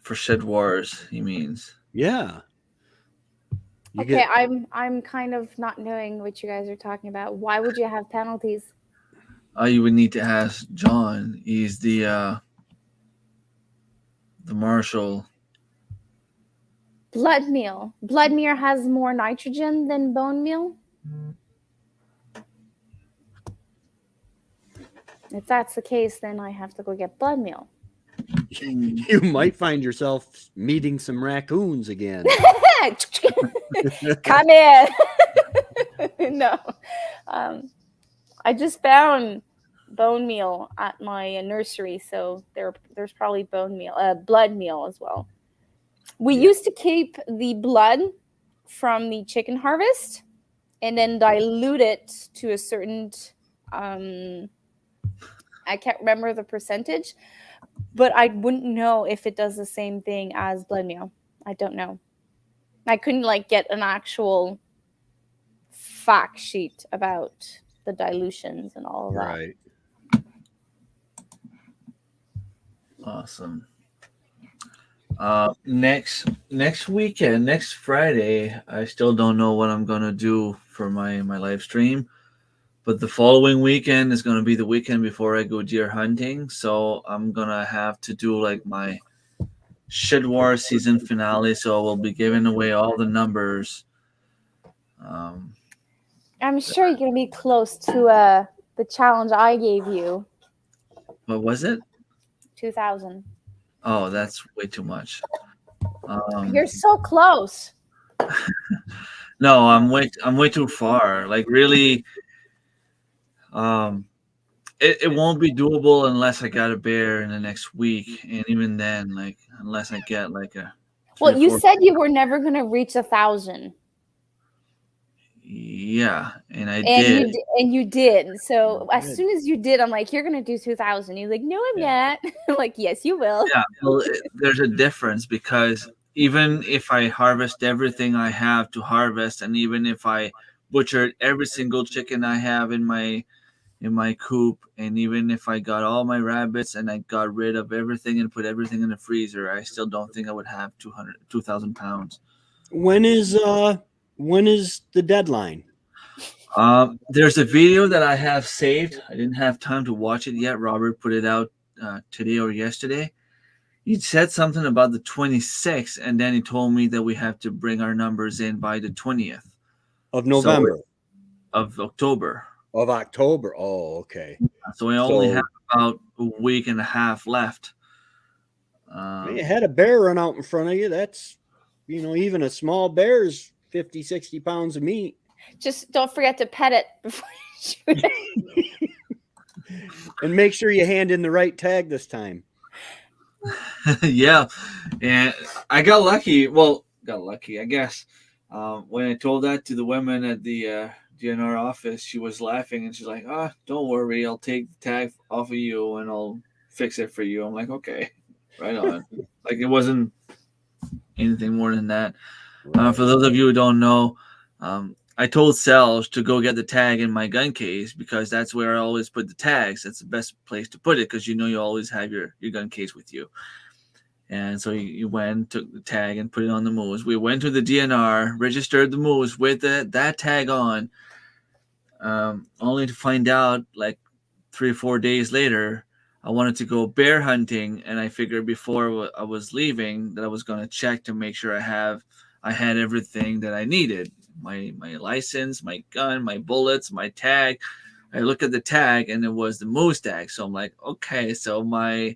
S1: For shed wars, he means.
S5: Yeah.
S2: I'm kind of not knowing what you guys are talking about. Why would you have penalties?
S1: You would need to ask John. He's the marshal.
S2: Blood meal. Blood meal has more nitrogen than bone meal. If that's the case, then I have to go get blood meal.
S5: You might find yourself meeting some raccoons again.
S2: Come in. No. I just found bone meal at my nursery, so there's probably blood meal as well. We used to keep the blood from the chicken harvest and then dilute it to a certain I can't remember the percentage, but I wouldn't know if it does the same thing as blood meal. I don't know. I couldn't get an actual fact sheet about the dilutions and all of that.
S5: Right.
S1: Awesome. Next weekend, next Friday, I still don't know what I'm gonna do for my live stream, but the following weekend is gonna be the weekend before I go deer hunting, so I'm gonna have to do my Shed War season finale. So we'll be giving away all the numbers.
S2: I'm sure you're gonna be close to the challenge I gave you.
S1: What was it?
S2: 2,000.
S1: Oh, that's way too much.
S2: You're so close.
S1: No, I'm way too far. Really, it won't be doable unless I got a bear in the next week, and even then, unless I get a
S2: Well,
S1: or
S2: you
S1: four.
S2: said you were never going to reach 1,000.
S1: Yeah, and I
S2: And
S1: did.
S2: you did. So
S5: You
S2: as
S5: did.
S2: soon as you did, I'm like, you're going to do 2,000. You're like, no, I'm not. I'm like, yes, you will.
S1: Yeah, well, there's a difference because even if I harvest everything I have to harvest, and even if I butchered every single chicken I have in my coop, and even if I got all my rabbits and I got rid of everything and put everything in the freezer, I still don't think I would have 2,000 pounds.
S5: When is the deadline?
S1: There's a video that I have saved. I didn't have time to watch it yet. Robert put it out today or yesterday. He said something about the 26th, and then he told me that we have to bring our numbers in by the 20th
S5: Of November.
S1: of October.
S5: Of October. Oh, okay.
S1: So we only
S5: So-
S1: have about a week and a half left.
S5: You had a bear run out in front of you. That's, even a small bear is 50, 60 pounds of meat.
S2: Just don't forget to pet it before you shoot it.
S5: And make sure you hand in the right tag this time.
S1: Yeah, and I got lucky. Well, I guess. When I told that to the women at the DNR office, she was laughing and she's like, don't worry, I'll take the tag off of you and I'll fix it for you. I'm like, okay, right on. Like, it wasn't anything more than that. For those of you who don't know, I told Selge to go get the tag in my gun case because that's where I always put the tags. That's the best place to put it because you always have your gun case with you. And so he went, took the tag, and put it on the moose. We went to the DNR, registered the moose with that tag on, only to find out like 3 or 4 days later, I wanted to go bear hunting, and I figured before I was leaving that I was going to check to make sure I had everything that I needed. My license, my gun, my bullets, my tag. I look at the tag, and it was the moose tag. So I'm like, okay, so my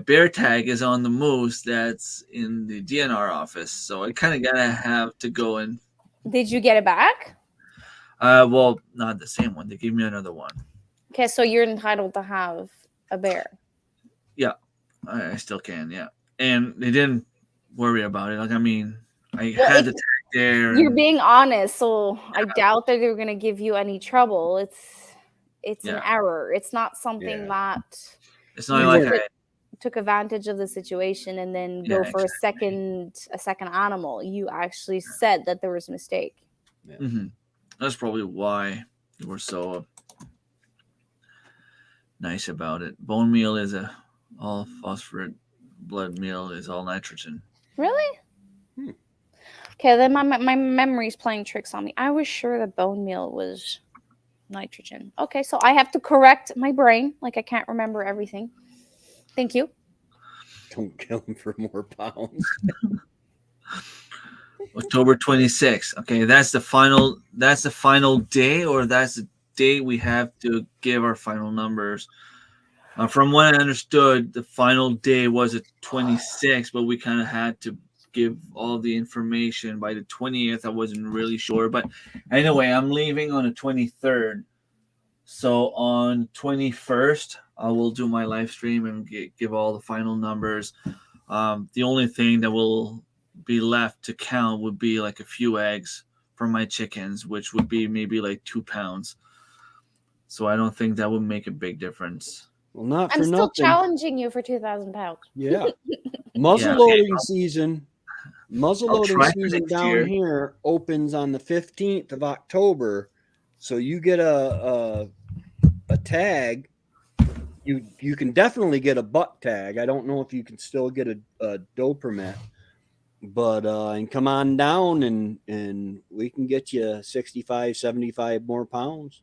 S1: bear tag is on the moose that's in the DNR office. So I kind of gotta have to go and.
S2: Did you get it back?
S1: Well, not the same one. They gave me another one.
S2: Okay, so you're entitled to have a bear.
S1: Yeah, I still can. Yeah, and they didn't worry about it. Like, I mean, I had the tag there.
S2: You're being honest, so I doubt that they're going to give you any trouble. It's an error. It's not something that
S1: it's not like I
S2: took advantage of the situation and then go for a second animal. You actually said that there was a mistake.
S5: Yeah.
S1: Mm-hmm. That's probably why they were so nice about it. Bone meal is all phosphorus. Blood meal is all nitrogen.
S2: Really? Okay, then my memory's playing tricks on me. I was sure that bone meal was nitrogen. Okay, so I have to correct my brain. Like, I can't remember everything. Thank you.
S5: Don't kill him for more pounds.
S1: October 26th. Okay, that's the final day, or that's the day we have to give our final numbers. From what I understood, the final day was the 26th, but we kind of had to give all the information by the 20th. I wasn't really sure, but anyway, I'm leaving on the 23rd. So on 21st, I will do my live stream and give all the final numbers. The only thing that will be left to count would be like a few eggs from my chickens, which would be maybe like 2 pounds. So I don't think that would make a big difference.
S5: Well, not
S2: I'm
S5: for
S2: still
S5: nothing.
S2: challenging you for 2,000 pounds.
S5: Yeah. Muzzleloading season. Muzzleloading
S1: try for
S5: season
S1: next
S5: down
S1: year.
S5: here opens on the 15th of October. So you get a tag. You can definitely get a buck tag. I don't know if you can still get a doe permit, but and come on down and we can get you 65, 75 more pounds.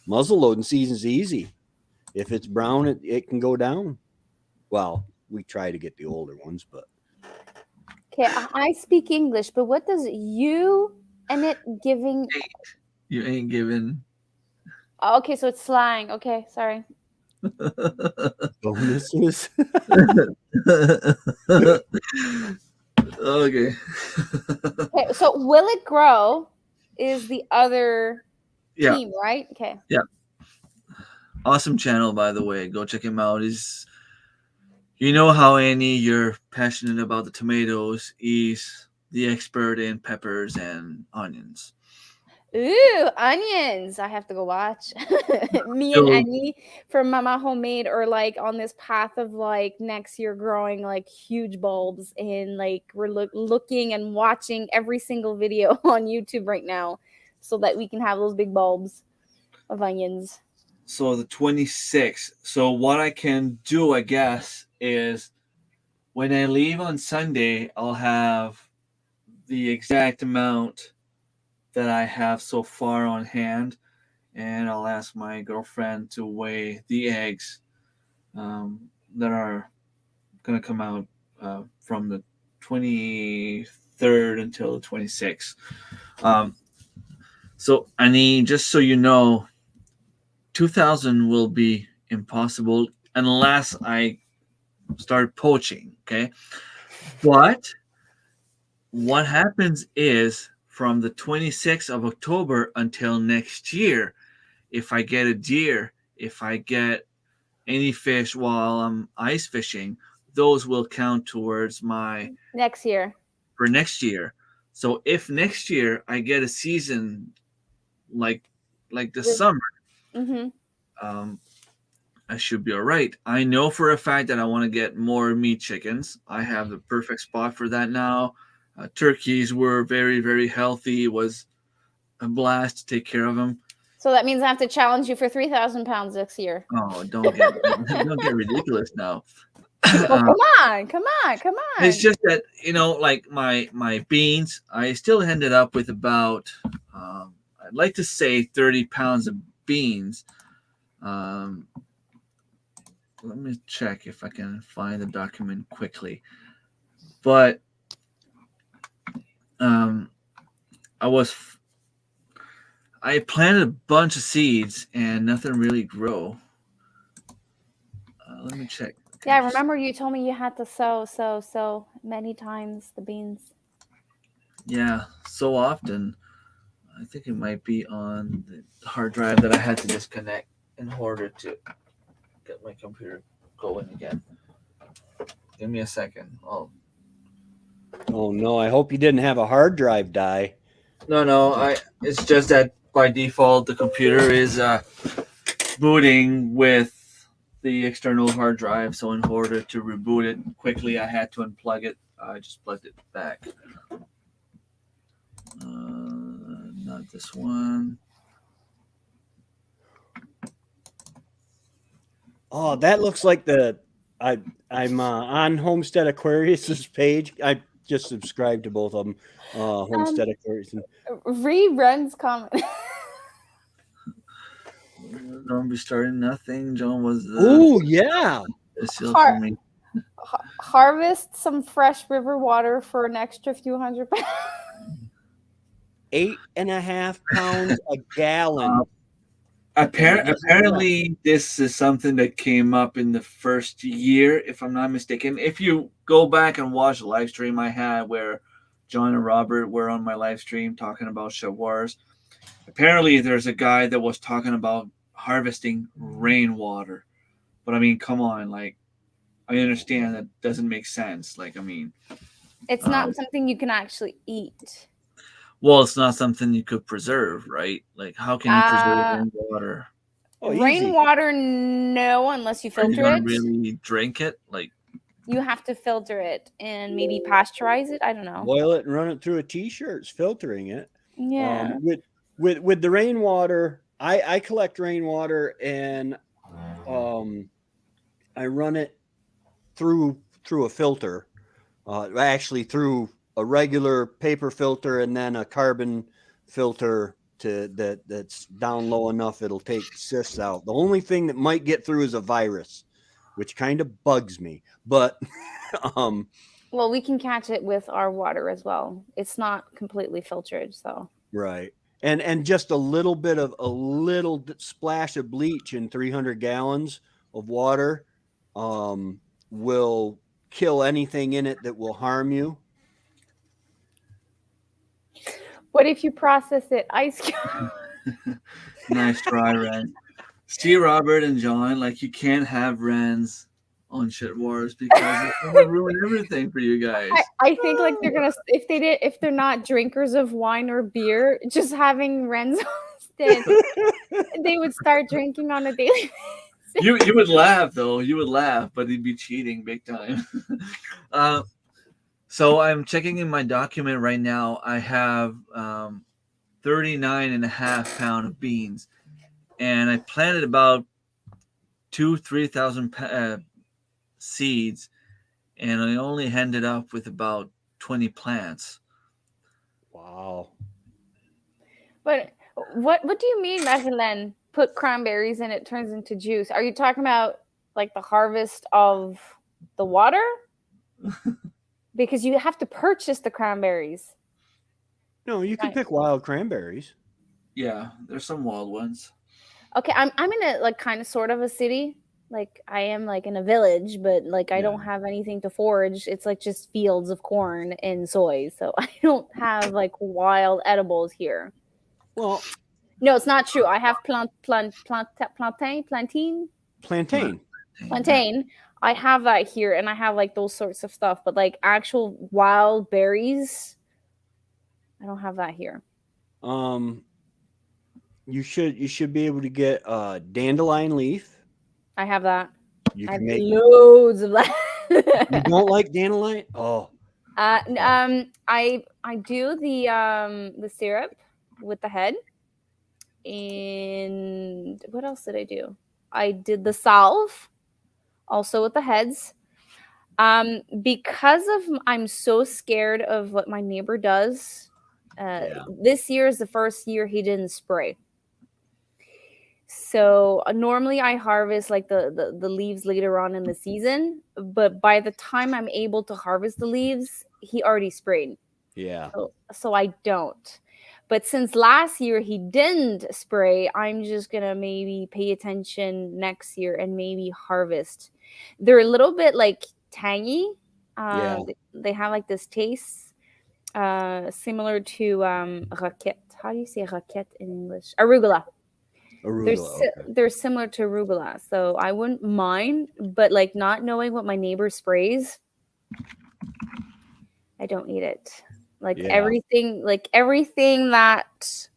S5: Muzzleloading season's easy. If it's brown, it can go down. Well, we try to get the older ones, but
S2: Okay, I speak English, but what does you and it giving?
S1: You ain't giving.
S2: Oh, okay, so it's slang. Okay, sorry.
S5: bonuses.
S1: Okay.
S2: Okay, so Will It Grow is the other
S1: Yeah.
S2: team, right? Okay.
S1: Awesome channel, by the way. Go check him out. You know how Annie, you're passionate about the tomatoes. Is the expert in peppers and onions.
S2: Ooh, onions. I have to go watch. Me and
S1: So,
S2: Annie from Mama Homemade are like on this path of like next year growing like huge bulbs, and like we're looking and watching every single video on YouTube right now so that we can have those big bulbs of onions.
S1: so the 26th. So what I can do, I guess, is when I leave on Sunday, I'll have the exact amount that I have so far on hand, and I'll ask my girlfriend to weigh the eggs that are going to come out from the 23rd until the 26th. So I need, just so you know, 2000 will be impossible unless I start poaching. Okay. But what happens is from the 26th of October until next year, if I get a deer, if I get any fish while I'm ice fishing, those will count towards my
S2: Next year.
S1: for next year. So if next year I get a season like this summer,
S2: Mm-hmm.
S1: um, I should be all right. I know for a fact that I want to get more meat chickens. I have the perfect spot for that now. Turkeys were very, very healthy. It was a blast to take care of them.
S2: So that means I have to challenge you for 3,000 pounds this year.
S1: Oh, don't get ridiculous now.
S2: Well, come on, come on, come on.
S1: It's just that, like my beans, I still ended up with about I'd like to say 30 pounds of beans. Let me check if I can find the document quickly. But I planted a bunch of seeds and nothing really grew. Let me check.
S2: Yeah, I remember you told me you had to sow many times the beans.
S1: Yeah, so often. I think it might be on the hard drive that I had to disconnect in order to get my computer going again. Give me a second.
S5: Oh no, I hope you didn't have a hard drive die.
S1: No, it's just that by default the computer is booting with the external hard drive, so in order to reboot it quickly I had to unplug it. I just plugged it back. Not this one.
S5: Oh, that looks like I'm on Homestead Aquarius's page. I just subscribed to both of them. Homestead Aquarius.
S2: Reruns comment.
S1: Don't be starting nothing. John was.
S5: Oh yeah.
S1: For me.
S2: Harvest some fresh river water for an extra few hundred pounds.
S5: 8.5 pounds a gallon.
S1: Apparently, this is something that came up in the first year, if I'm not mistaken. If you go back and watch the live stream I had where John and Robert were on my live stream talking about showers, apparently there's a guy that was talking about harvesting rainwater. But I mean, come on, like, I understand that doesn't make sense. Like, I mean,
S2: it's not something you can actually eat.
S1: Well, it's not something you could preserve, right? Like, how can you preserve rainwater?
S2: Rainwater, no, unless you filter it.
S1: Really drink it, like
S2: you have to filter it and maybe pasteurize it. I don't know.
S5: Boil it and run it through a t-shirt. It's filtering it.
S2: Yeah.
S5: With the rainwater, I collect rainwater and I run it through a filter. Actually through a regular paper filter and then a carbon filter that's down low enough it'll take cysts out. The only thing that might get through is a virus, which kind of bugs me. But
S2: well, we can catch it with our water as well. It's not completely filtered, so
S5: right. And just a little splash of bleach in 300 gallons of water will kill anything in it that will harm you.
S2: What if you process it? Ice cube.
S1: Nice try, Ren. See, Robert and John, like, you can't have Rens on Shit Wars because it's gonna ruin everything for you guys.
S2: I think like they're gonna if they're not drinkers of wine or beer, just having Ren's hosted, they would start drinking on a daily basis.
S1: You would laugh though. You would laugh, but he'd be cheating big time. So I'm checking in my document right now. I have 39.5 pound of beans, and I planted about 3,000 seeds, and I only ended up with about 20 plants.
S5: Wow.
S2: But what do you mean, Marilyn? Put cranberries in it turns into juice. Are you talking about like the harvest of the water? Because you have to purchase the cranberries.
S5: No, you can
S2: Right.
S5: pick wild cranberries.
S1: Yeah, there's some wild ones.
S2: Okay, I'm in a like kind of sort of a city. Like I am like in a village, but like I don't have anything to forage. It's like just fields of corn and soy. So I don't have like wild edibles here.
S5: Well,
S2: No, it's not true. I have plantain. Plantain. I have that here, and I have like those sorts of stuff. But like actual wild berries, I don't have that here.
S5: You should be able to get dandelion leaf.
S2: I have that.
S5: You
S2: I have
S5: can make.
S2: loads of that.
S5: You don't like dandelion? Oh,
S2: I do the syrup with the head, and what else did I do? I did the salve, also with the heads. Because of I'm so scared of what my neighbor does. This year is the first year he didn't spray. So normally I harvest like the leaves later on in the season, but by the time I'm able to harvest the leaves, he already sprayed.
S5: yeah.
S2: So I don't. But since last year he didn't spray, I'm just gonna maybe pay attention next year and maybe harvest. They're a little bit like tangy. They have like this taste similar to raquette. How do you say raquette in English? Arugula. They're similar to arugula, so I wouldn't mind, but like not knowing what my neighbor sprays, I don't need it. Like everything that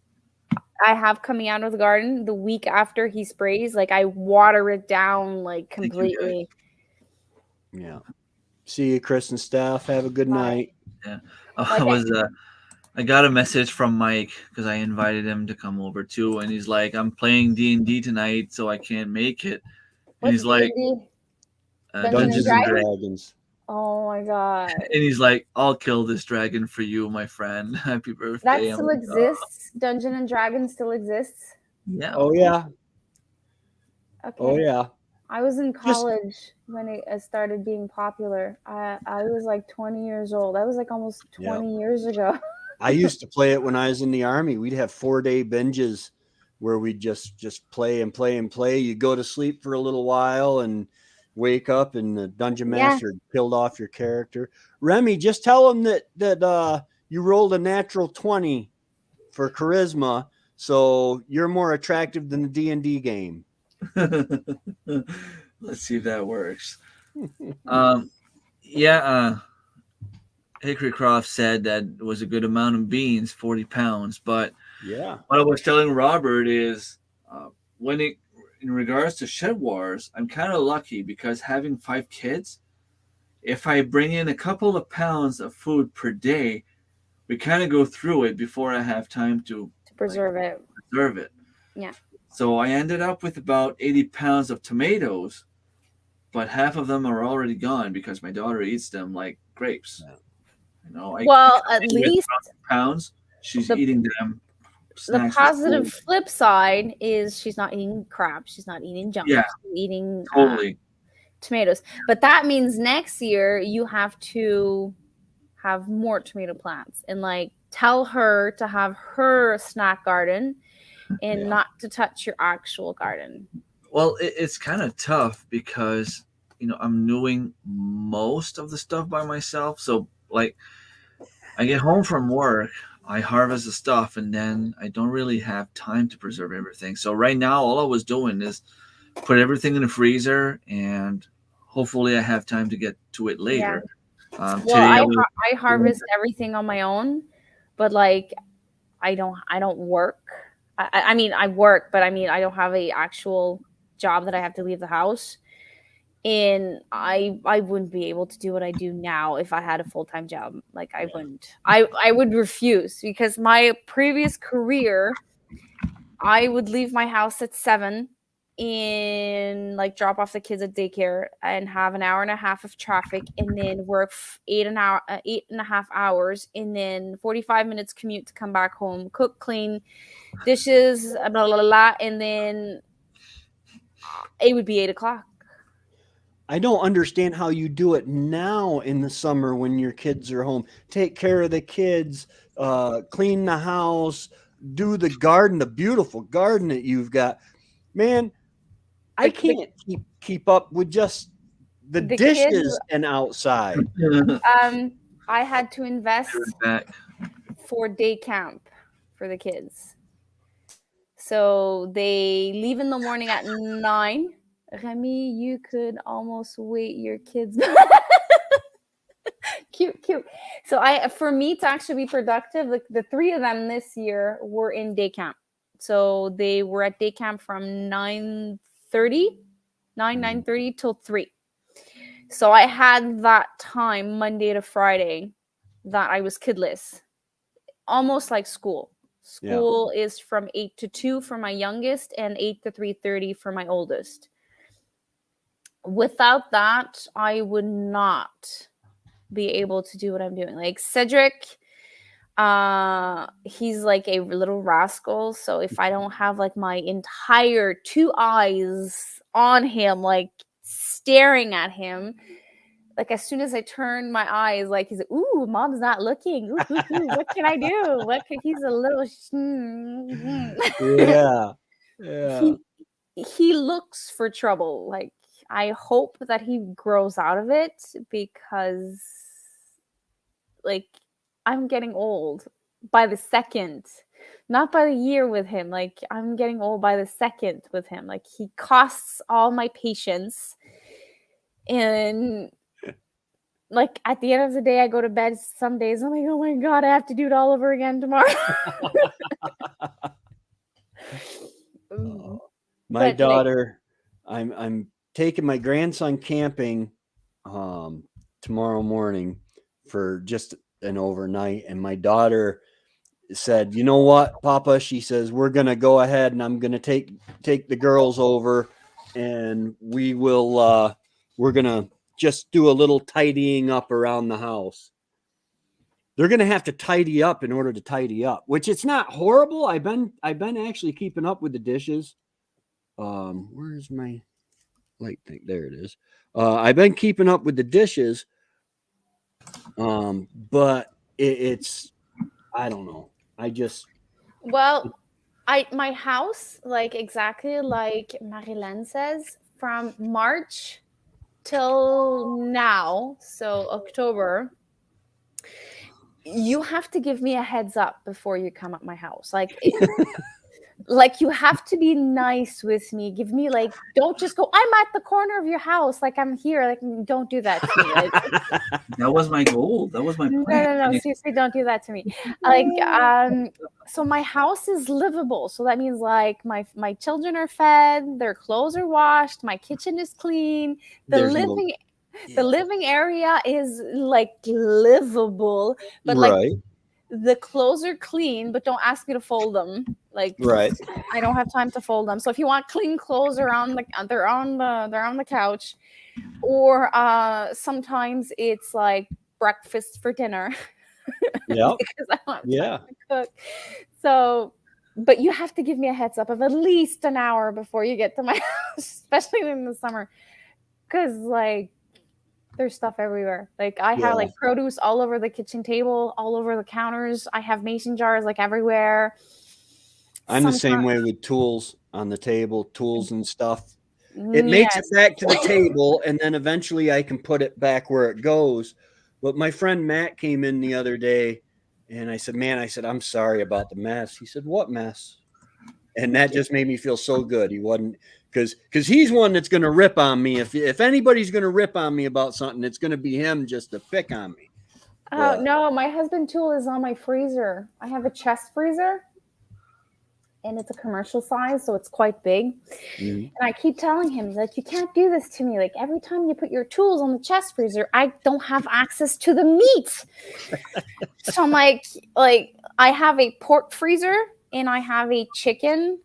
S2: I have coming out of the garden the week after he sprays, like I water it down like completely.
S5: Yeah. See you, Chris and Steph. Have a good night.
S1: Yeah. I got a message from Mike because I invited him to come over too, and he's like, "I'm playing D&D tonight, so I can't make it." And he's like,
S2: Dungeons and Dragons. Oh my god!
S1: And he's like, "I'll kill this dragon for you, my friend. Happy birthday!"
S2: That still exists. Dungeon and Dragons still exists.
S1: Yeah.
S5: Oh yeah.
S2: Okay.
S5: Oh yeah.
S2: I was in college when it started being popular. I was like 20 years old. That was like almost 20 years ago.
S5: I used to play it when I was in the Army. We'd have 4-day binges where we'd just play and play and play. You go to sleep for a little while and wake up, and the dungeon master killed off your character. Remy, just tell them that you rolled a natural 20 for charisma, so you're more attractive than the D&D game.
S1: Let's see if that works. Hickory Croft said that it was a good amount of beans, 40 pounds. But what I was telling Robert is in regards to Shed Wars, I'm kind of lucky because having 5 kids, if I bring in a couple of pounds of food per day, we kind of go through it before I have time to
S2: preserve it. Yeah.
S1: So I ended up with about 80 pounds of tomatoes, but half of them are already gone because my daughter eats them like grapes. You know,
S2: at least
S1: pounds, she's eating them.
S2: The positive flip side is she's not eating crap. She's not eating junk.
S1: Yeah,
S2: she's eating
S3: tomatoes. But that means next year you have to have more tomato plants and like tell her to have her snack garden and not to touch your actual garden.
S1: Well, it's kind of tough because, you know, I'm doing most of the stuff by myself. So like I get home from work, I harvest the stuff, and then I don't really have time to preserve everything. So right now, all I was doing is put everything in the freezer and hopefully I have time to get to it later.
S2: Well,
S1: Today I was,
S2: I harvest everything on my own, but like I don't work. I mean I work, but I mean I don't have a actual job that I have to leave the house. And I wouldn't be able to do what I do now if I had a full-time job. Like I wouldn't. I would refuse because my previous career, I would leave my house at 7 and like drop off the kids at daycare and have an hour and a half of traffic and then work 8.5 hours and then 45 minutes commute to come back home, cook, clean, dishes, blah blah blah, blah, and then it would be 8 o'clock.
S5: I don't understand how you do it now in the summer when your kids are home. Take care of the kids, clean the house, do the garden, the beautiful garden that you've got. Man, I can't keep up with just the dishes
S2: kids,
S5: and outside.
S2: I had to invest
S1: back.
S2: for day camp for the kids. So they leave in the morning at 9. Remy, you could almost wait your kids. Cute. So for me to actually be productive, like the 3 of them this year were in day camp. So they were at day camp from 9:30 till 3. So I had that time Monday to Friday that I was kidless, almost like school. School is from 8 to 2 for my youngest and 8 to 3:30 for my oldest. Without that, I would not be able to do what I'm doing. Like Cedric, he's like a little rascal. So if I don't have like my entire 2 eyes on him, like staring at him, like as soon as I turn my eyes, like he's like, ooh, mom's not looking. Ooh, what can I do? He's a little
S5: Yeah.
S2: He looks for trouble. Like I hope that he grows out of it because like I'm getting old by the second, not by the year with him. Like I'm getting old by the second with him. Like he costs all my patience. And like at the end of the day, I go to bed some days. I'm like, oh my God, I have to do it all over again tomorrow.
S5: My daughter, I'm taking my grandson camping tomorrow morning for just an overnight, and my daughter said, you know what, Papa, she says, we're gonna go ahead and I'm gonna take the girls over and we're gonna just do a little tidying up around the house. They're gonna have to tidy up in order to tidy up, which it's not horrible. I've been actually keeping up with the dishes. Where's my light thing? There it is. I've been keeping up with the dishes. But it's I don't know.
S2: My house, like exactly like Marilyn says, from March till now, so October, you have to give me a heads up before you come at my house. Like you have to be nice with me. Give me like, don't just go, I'm at the corner of your house. Like I'm here. Like don't do that to me. Like,
S1: that was my goal. That was my plan.
S2: No. Seriously, don't do that to me. Like, so my house is livable. So that means like my children are fed, their clothes are washed, my kitchen is clean. The living area is like livable, but like the clothes are clean, but don't ask me to fold them. Like, I don't have time to fold them. So if you want clean clothes they're on the couch, or sometimes it's like breakfast for dinner.
S5: Yeah.
S2: Because I don't have time to cook. So, but you have to give me a heads up of at least an hour before you get to my house, especially in the summer, because like there's stuff everywhere. Like I have like produce all over the kitchen table, all over the counters. I have mason jars like everywhere.
S5: I'm the same way with tools on the table, tools and stuff. It makes it back to the table, and then eventually I can put it back where it goes. But my friend Matt came in the other day, and I said, I'm sorry about the mess. He said, what mess? And that just made me feel so good. He wasn't, because he's one that's going to rip on me. If anybody's going to rip on me about something, it's going to be him just to pick on me.
S2: Oh, no, my husband tool is on my freezer. I have a chest freezer. And it's a commercial size, so it's quite big. Mm-hmm. And I keep telling him, like, you can't do this to me. Like, every time you put your tools on the chest freezer, I don't have access to the meat. So I'm like, I have a pork freezer, and I have a chicken,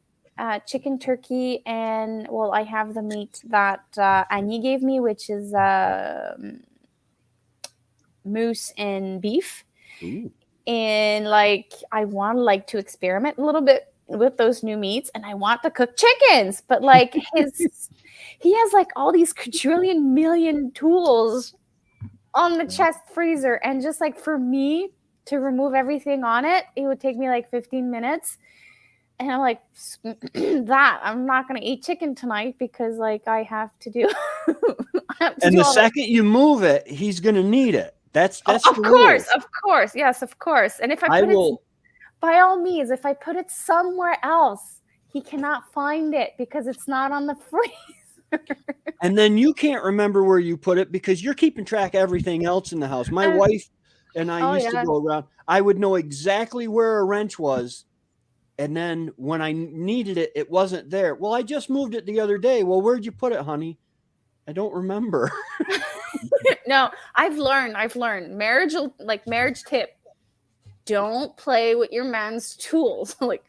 S2: turkey, and, well, I have the meat that Annie gave me, which is moose and beef. Ooh. And, like, I want, to experiment a little bit with those new meats, and I want to cook chickens, but like he has like all these quadrillion million tools on the chest freezer, and just like for me to remove everything on it, it would take me like 15 minutes. And I'm like, that I'm not gonna eat chicken tonight because like I have to do
S5: and the second you move it, he's gonna need it. That's
S2: of course, yes, of course. And if I put it, by all means, if I put it somewhere else, he cannot find it because it's not on the freezer.
S5: And then you can't remember where you put it because you're keeping track of everything else in the house. My wife and I used to go around. I would know exactly where a wrench was. And then when I needed it, it wasn't there. Well, I just moved it the other day. Well, where'd you put it, honey? I don't remember.
S2: No, I've learned marriage tip. Don't play with your man's tools. Like,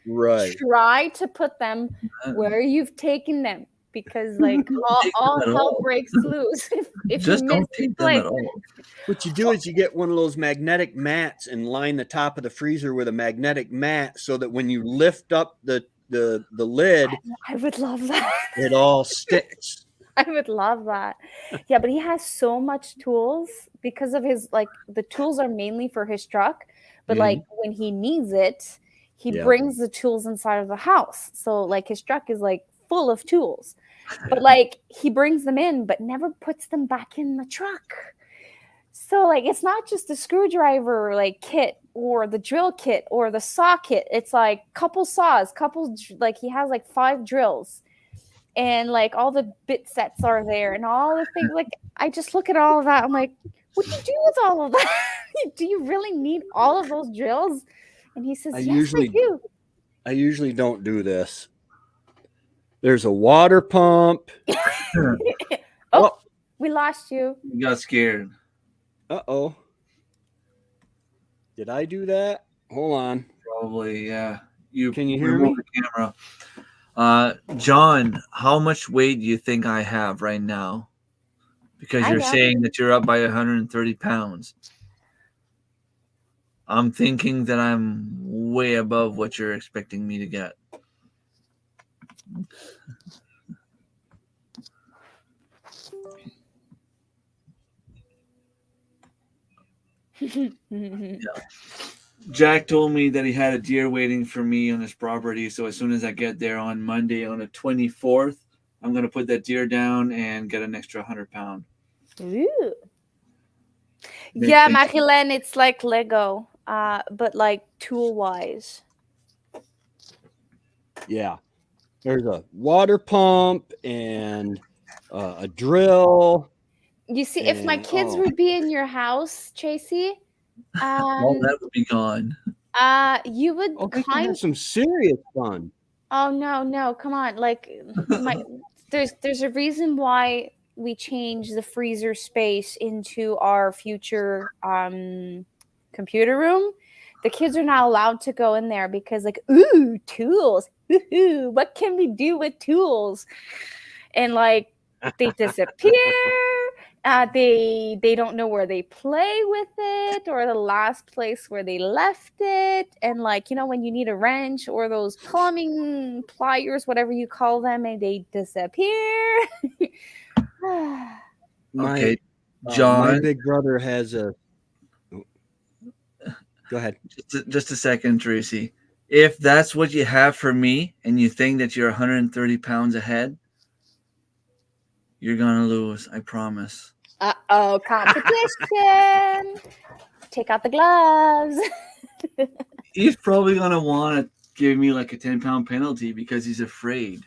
S2: try to put them where you've taken them, because like all hell breaks loose if
S1: just
S2: you
S1: don't take them at all.
S5: What you do is you get one of those magnetic mats and line the top of the freezer with a magnetic mat so that when you lift up the lid,
S2: I would love that.
S5: It all sticks.
S2: I would love that. Yeah, but he has so much tools because of his, like, the tools are mainly for his truck. But like when he needs it, he brings the tools inside of the house. So like his truck is like full of tools, but like he brings them in, but never puts them back in the truck. So like it's not just the screwdriver like kit or the drill kit or the saw kit. It's like couple saws, like he has like 5 drills, and like all the bit sets are there and all the things. Like I just look at all of that. I'm like, what do you do with all of that? Do you really need all of those drills? And he says, yes, I do.
S5: I usually don't do this. There's a water pump.
S2: We lost you.
S1: You got scared.
S5: Uh-oh. Did I do that? Hold on.
S1: Probably, yeah.
S5: Can you hear me?
S1: The camera. John, how much weight do you think I have right now? Because you're saying that you're up by 130 pounds. I'm thinking that I'm way above what you're expecting me to get. Yeah. Jack told me that he had a deer waiting for me on his property. So as soon as I get there on Monday, on the 24th, I'm going to put that deer down and get an extra 100 pound.
S2: Ooh. Yeah, Marilyn, it's like Lego, but like tool wise.
S5: Yeah. There's a water pump and a drill.
S2: You see, if my kids would be in your house, Tracy,
S1: all that would be gone.
S2: You would
S5: have some serious fun.
S2: Oh no, come on! Like, there's a reason why we changed the freezer space into our future computer room. The kids are not allowed to go in there because, like, ooh, tools. Ooh, what can we do with tools? And like, they disappear. They don't know where they play with it or the last place where they left it. And like, you know, when you need a wrench or those plumbing pliers, whatever you call them, and they disappear.
S1: Okay, John.
S5: My big brother has a. Go ahead.
S1: Just a second, Tracy. If that's what you have for me and you think that you're 130 pounds ahead, you're going to lose. I promise.
S2: Uh-oh, competition. Take out the gloves.
S1: He's probably going to want to give me like a 10-pound penalty because he's afraid.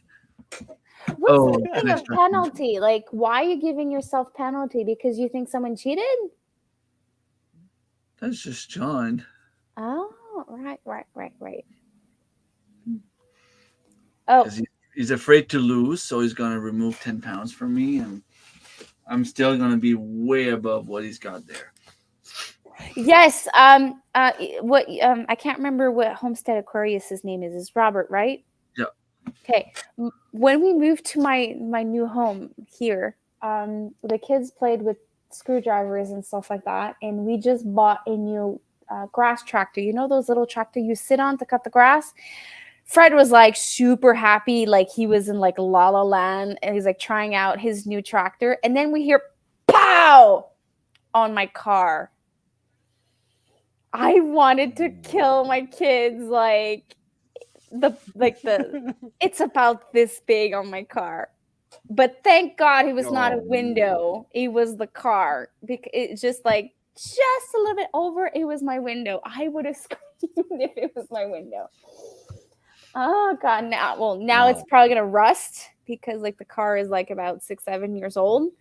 S2: What's
S1: Oh,
S2: the thing
S1: nice
S2: of
S1: question.
S2: penalty? Like, why are you giving yourself penalty? Because you think someone cheated?
S1: That's just John.
S2: Oh, right. Oh,
S1: Because he's afraid to lose, so he's gonna remove 10 pounds from me, and I'm still gonna be way above what he's got there.
S2: yes. What? I can't remember what Homestead Aquarius's name is. It's Robert, right?
S1: Yeah.
S2: Okay. When we moved to my new home here, the kids played with screwdrivers and stuff like that, and we just bought a new grass tractor. You know those little tractor you sit on to cut the grass? Fred was like super happy, like he was in like La La Land, and he's like trying out his new tractor. And then we hear pow on my car. I wanted to kill my kids, like the it's about this big on my car. But thank God it was not a window. It was the car. Because it's just like just a little bit over, it was my window. I would have screamed if it was my window. Oh God! Now it's probably gonna rust because like the car is like about 6-7 years old.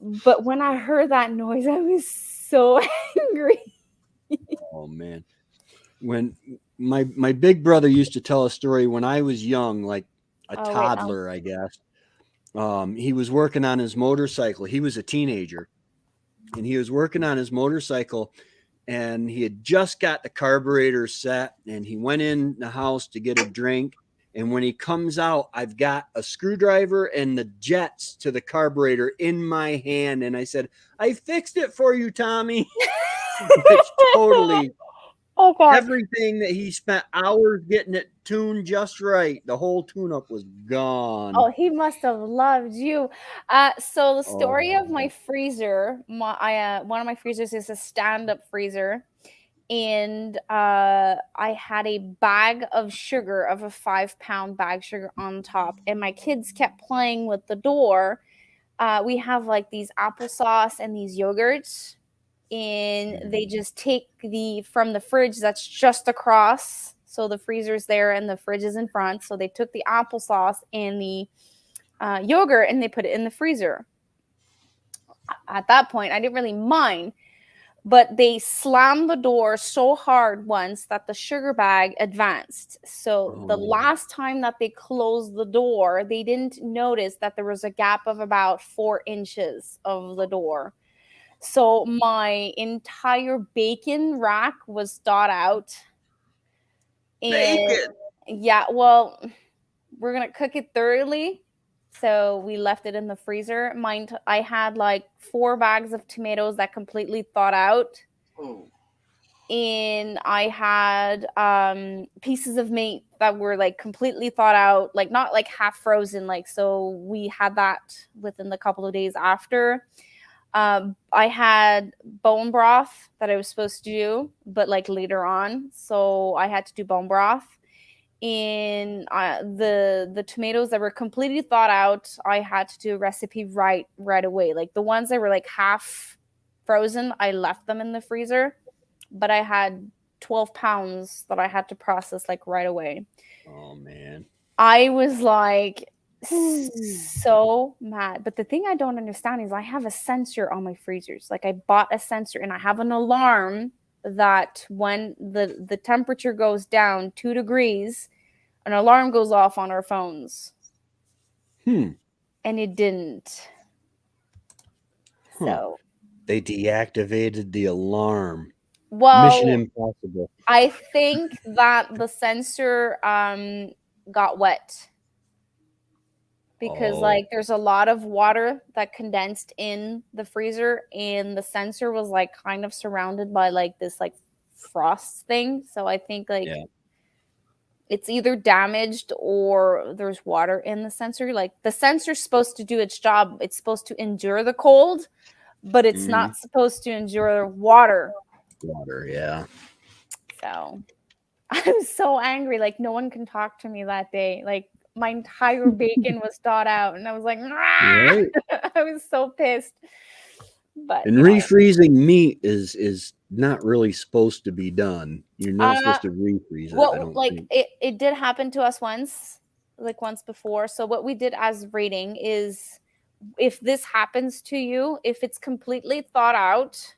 S2: But when I heard that noise, I was so angry.
S5: Oh man. When my big brother used to tell a story when I was young, like a toddler, I guess. He was working on his motorcycle. He was a teenager, and he was working on his motorcycle, and he had just got the carburetor set, and he went in the house to get a drink. And when he comes out, I've got a screwdriver and the jets to the carburetor in my hand. And I said, I fixed it for you, Tommy. It's totally everything that he spent hours getting it tuned just right. The whole tune-up was gone.
S2: Oh, he must have loved you. So the story of my freezer, one of my freezers is a stand-up freezer. And I had a bag of sugar, of a 5-pound bag sugar on top, and my kids kept playing with the door. We have like these applesauce and these yogurts, and they just take from the fridge that's just across. So the freezer's there and the fridge is in front. So they took the applesauce and the yogurt and they put it in the freezer. At that point, I didn't really mind. But they slammed the door so hard once that the sugar bag advanced. So the last time that they closed the door, they didn't notice that there was a gap of about 4 inches of the door. So my entire bacon rack was thawed out. And
S1: Bacon.
S2: Yeah, well, we're going to cook it thoroughly. So we left it in the freezer. I had like 4 bags of tomatoes that completely thawed out.
S1: Oh.
S2: And I had pieces of meat that were like completely thawed out, like not like half frozen. Like, so we had that within the couple of days after. I had bone broth that I was supposed to do, but like later on. So I had to do bone broth. In the tomatoes that were completely thawed out, I had to do a recipe right away. Like the ones that were like half frozen, I left them in the freezer, but I had 12 pounds that I had to process like right away.
S5: Oh man,
S2: I was like so mad. But the thing I don't understand is I have a sensor on my freezers. Like I bought a sensor and I have an alarm that when the temperature goes down 2 degrees, an alarm goes off on our phones. And it didn't. So
S5: they deactivated the alarm.
S2: Well,
S5: Mission Impossible.
S2: I think that the sensor got wet. Because like there's a lot of water that condensed in the freezer, and the sensor was like kind of surrounded by like this like frost thing. So I think like it's either damaged or there's water in the sensor. Like the sensor's supposed to do its job. It's supposed to endure the cold, but it's not supposed to endure water.
S5: Yeah.
S2: So I was so angry. Like no one can talk to me that day. Like my entire bacon was thawed out, and I was like, right. I was so pissed. But
S5: refreezing meat is not really supposed to be done. You're not supposed to refreeze it.
S2: Well, I don't think. It did happen to us once. like once before. So what we did as rating is, if this happens to you, if it's completely thawed out,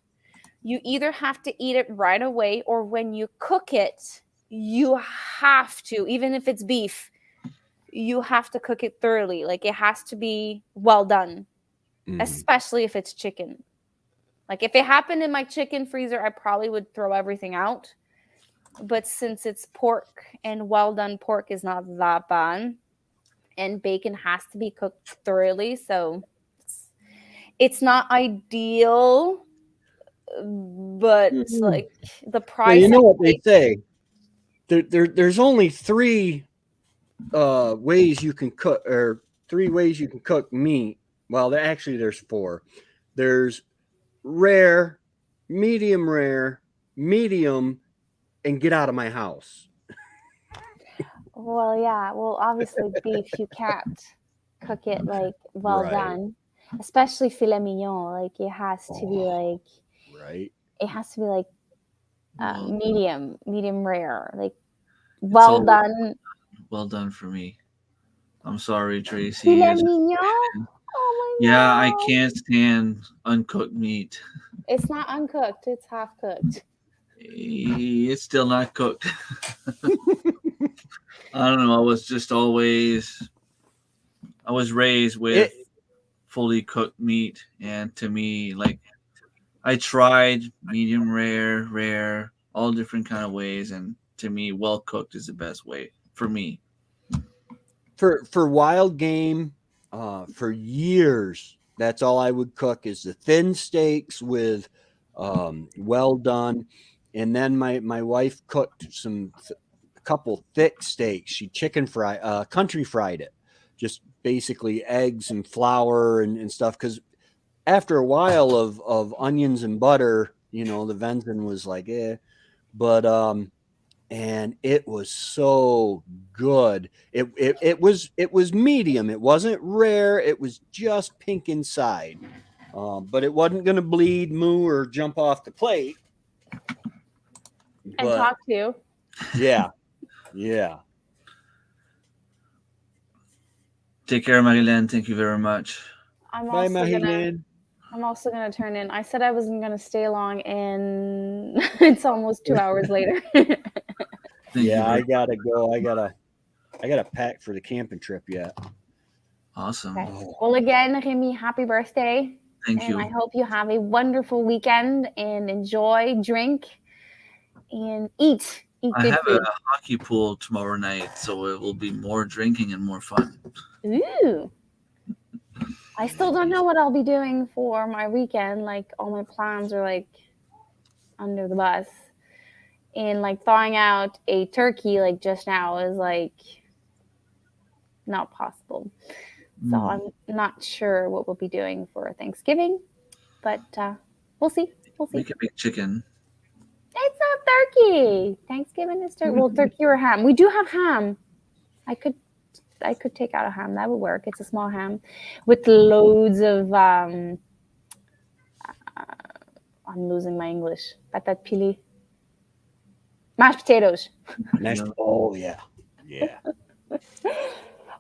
S2: you either have to eat it right away, or when you cook it, you have to, even if it's beef, you have to cook it thoroughly. Like it has to be well done, especially if it's chicken. Like if it happened in my chicken freezer, I probably would throw everything out. But since it's pork, and well done pork is not that bad, and bacon has to be cooked thoroughly, so it's not ideal, but like the price.
S5: Well, you know what they say. There's only three ways you can cook, or 3 ways you can cook meat. Well, actually, there's 4. There's rare, medium, and get out of my house.
S2: Well, yeah. Well, obviously beef, you can't cook it like well done, especially filet mignon. Like it has to be like It has to be like medium rare, like well done.
S1: Well done for me. I'm sorry, Tracy.
S2: Filet mignon. Oh my
S1: Yeah,
S2: God.
S1: I can't stand uncooked meat.
S2: It's not uncooked. It's half cooked.
S1: It's still not cooked. I don't know. I was raised with fully cooked meat, and to me, like, I tried medium rare, all different kind of ways, and to me, well cooked is the best way for me.
S5: For wild game, for years, that's all I would cook is the thin steaks with well done, and then my wife cooked a couple thick steaks. She country fried it, just basically eggs and flour and stuff. Because after a while of onions and butter, the venison was like but and it was so good. It was medium. It wasn't rare. It was just pink inside, but it wasn't going to bleed, moo, or jump off the plate.
S2: And talk to you.
S5: Yeah.
S1: Take care, Marilyn. Thank you very much.
S5: Bye, Marilyn.
S2: I'm also gonna turn in. I said I wasn't gonna stay long, and it's almost 2 hours later.
S5: Yeah, I gotta go. I gotta pack for the camping trip yet.
S1: Awesome.
S2: Okay. Well, again, Remy, happy birthday.
S1: Thank you.
S2: I hope you have a wonderful weekend and enjoy, drink, and eat.
S1: I have a hockey pool tomorrow night, so it will be more drinking and more fun.
S2: Ooh. I still don't know what I'll be doing for my weekend. Like all my plans are like under the bus. And like thawing out a turkey like just now is like not possible. So I'm not sure what we'll be doing for Thanksgiving, but we'll see.
S1: We can make chicken.
S2: It's not turkey. Thanksgiving is turkey. Well, turkey or ham. We do have ham. I could take out a ham. That would work. It's a small ham with loads of I'm losing my English. Patate pilée. Mashed potatoes.
S5: Oh yeah.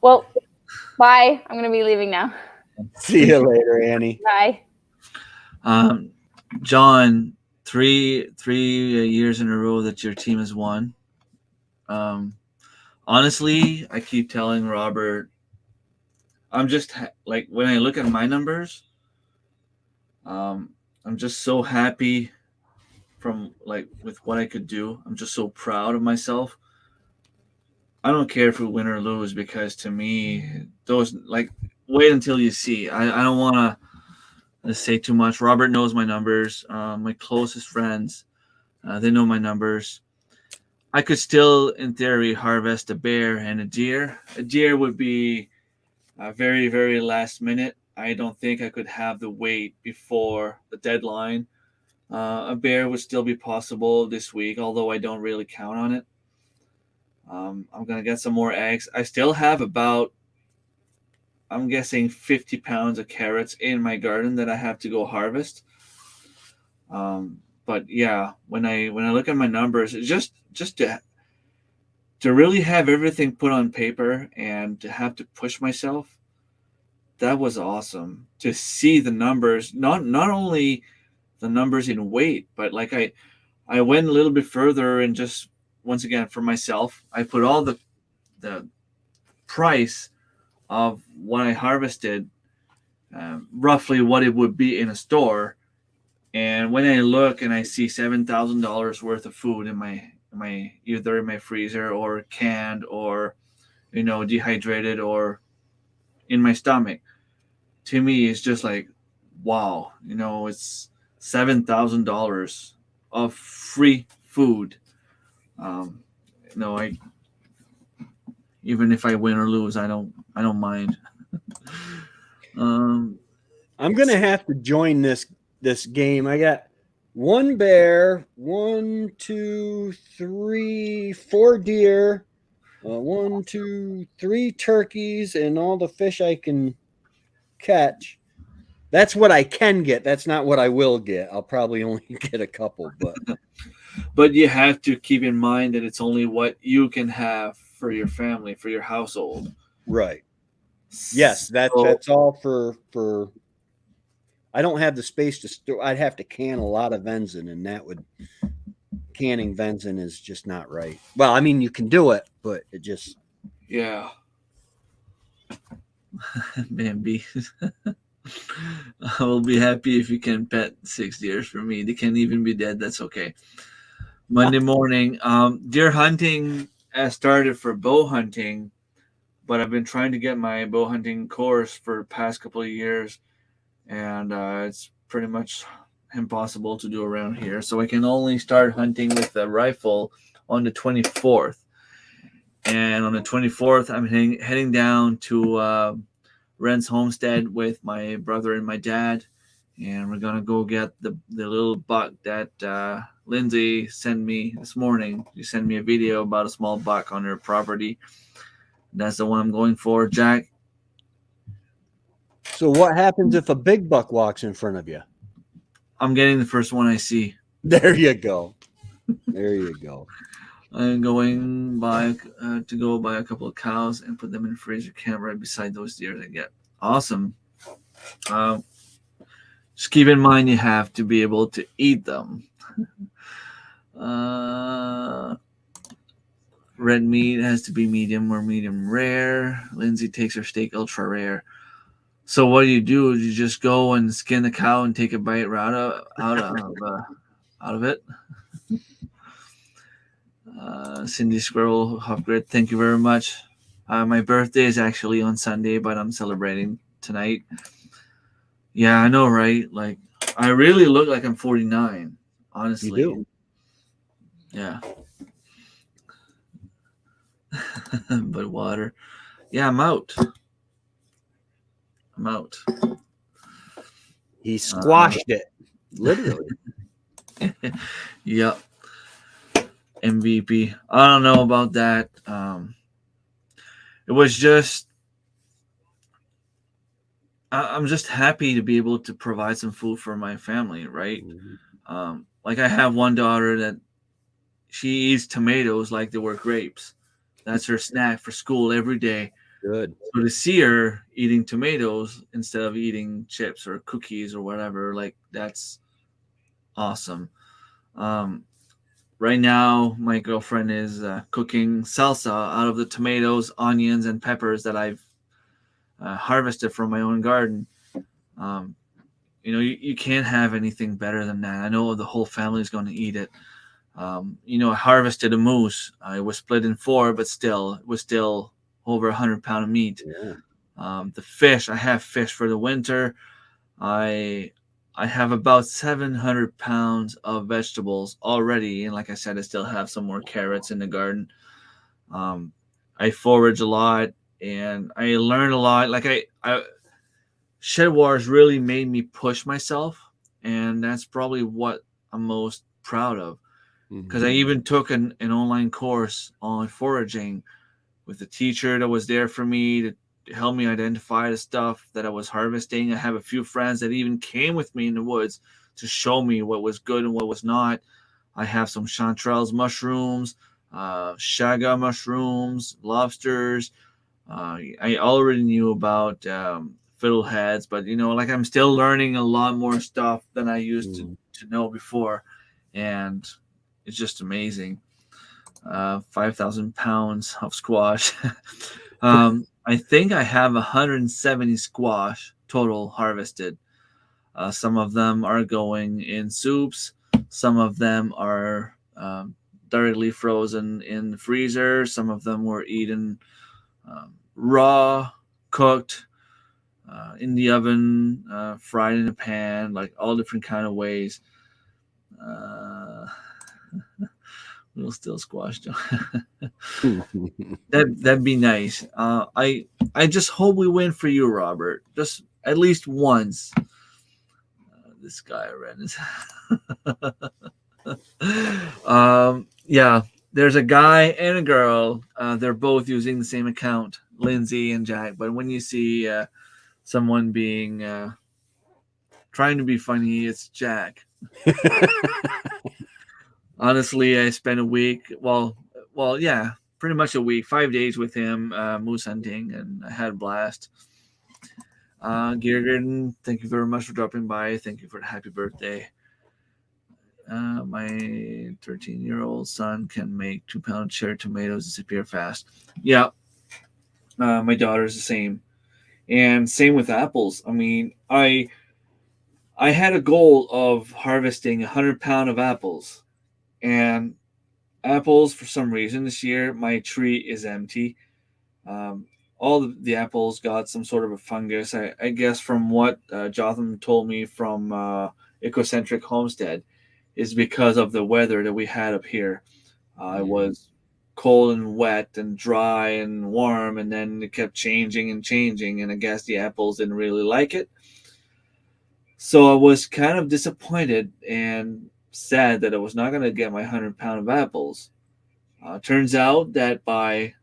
S2: Well, bye. I'm gonna be leaving now.
S5: See you later, Annie.
S2: Bye.
S1: John, three years in a row that your team has won. Honestly, I keep telling Robert, I'm just like, when I look at my numbers, I'm just so happy from like with what I could do. I'm just so proud of myself. I don't care if we win or lose, because to me, those, like, wait until you see. I don't want to say too much. Robert knows my numbers. My closest friends, they know my numbers. I could still, in theory, harvest a bear and a deer. A deer would be very, very last minute. I don't think I could have the weight before the deadline. A bear would still be possible this week, although I don't really count on it. I'm going to get some more eggs. I still have about, I'm guessing, 50 pounds of carrots in my garden that I have to go harvest. But yeah, when I look at my numbers, just to really have everything put on paper and to have to push myself, that was awesome. To see the numbers, not only the numbers in weight, but like I went a little bit further and just once again for myself, I put all the price of what I harvested, roughly what it would be in a store. And when I look and I see $7,000 worth of food in my either in my freezer or canned or dehydrated or in my stomach, to me it's just like, wow, it's $7,000 of free food. Um, I even if I win or lose, I don't mind.
S5: I'm gonna have to join this game. I got one bear, 1, 2, 3, 4 deer, 1, 2, 3 turkeys, and all the fish I can catch. That's what I can get. That's not what I will get. I'll probably only get a couple,
S1: but you have to keep in mind that it's only what you can have for your family, for your household.
S5: Right. Yes, that's all for. I don't have the space to store. I'd have to can a lot of venison, and canning venison is just not right. Well, I mean, you can do it, but it just.
S1: Yeah. Bambi. I will be happy if you can pet 6 deer for me. They can't even be dead. That's okay. Monday morning, deer hunting has started for bow hunting, but I've been trying to get my bow hunting course for the past couple of years, and it's pretty much impossible to do around here. So I can only start hunting with a rifle on the 24th. And on the 24th, I'm heading down to Ren's homestead with my brother and my dad, and we're gonna go get the little buck that Lindsay sent me this morning. She sent me a video about a small buck on her property. That's the one I'm going for, Jack.
S5: So what happens if a big buck walks in front of you?
S1: I'm getting the first one I see.
S5: There you go. There you go.
S1: I'm going to go buy a couple of cows and put them in the freezer camp right beside those deer I get. Awesome. Just keep in mind you have to be able to eat them. Red meat has to be medium or medium rare. Lindsay takes her steak ultra rare. So what do? You just go and skin the cow and take a bite right out of it. Cindy Squirrel Hofgrid, thank you very much. My birthday is actually on Sunday, but I'm celebrating tonight. Yeah, I know, right? Like, I really look like I'm 49, honestly.
S5: You do.
S1: Yeah. But water. Yeah, I'm out.
S5: He squashed it, literally.
S1: Yep. MVP. I don't know about that. It was just, I'm just happy to be able to provide some food for my family, right?
S5: Mm-hmm.
S1: Like I have one daughter that she eats tomatoes like they were grapes. That's her snack for school every day.
S5: Good.
S1: So to see her eating tomatoes instead of eating chips or cookies or whatever, like that's awesome. Right now, my girlfriend is cooking salsa out of the tomatoes, onions, and peppers that I've harvested from my own garden. You can't have anything better than that. I know the whole family is going to eat it. I harvested a moose. It was split in 4, but still, it was still over 100-pound of meat.
S5: Yeah.
S1: The fish, I have fish for the winter. I have about 700 pounds of vegetables already, and like I said, I still have some more carrots in the garden. I forage a lot, and I learn a lot. Like I Shed Wars really made me push myself, and that's probably what I'm most proud of. Because I even took an online course on foraging with a teacher that was there for me to help me identify the stuff that I was harvesting. I have a few friends that even came with me in the woods to show me what was good and what was not. I have some chanterelles mushrooms. shaga mushrooms, lobsters. I already knew about fiddleheads, but like I'm still learning a lot more stuff than I used to know before, and it's just amazing. 5,000 pounds of squash. I think I have 170 squash total harvested. Some of them are going in soups. Some of them are directly frozen in the freezer. Some of them were eaten raw, cooked, in the oven, fried in a pan, like all different kind of ways. We'll still squash. That'd be nice. I just hope we win for you, Robert. Just at least once. This guy Ren is. Yeah, there's a guy and a girl. They're both using the same account, Lindsay and Jack. But when you see someone being trying to be funny, it's Jack. Honestly, I spent a week. Well, yeah, pretty much a week, 5 days with him, moose hunting, and I had a blast. Geargarden, thank you very much for dropping by. Thank you for the happy birthday. My 13-year-old son can make 2-pound cherry tomatoes disappear fast. Yeah, my daughter's the same, and same with apples. I mean, I had a goal of harvesting 100 pound of apples, and apples for some reason this year my tree is empty. All the apples got some sort of a fungus. I guess from what Jotham told me from Ecocentric Homestead, is because of the weather that we had up here. It was cold and wet and dry and warm, and then it kept changing and changing, and I guess the apples didn't really like it. So I was kind of disappointed and sad that I was not going to get my 100 pound of apples. Turns out that by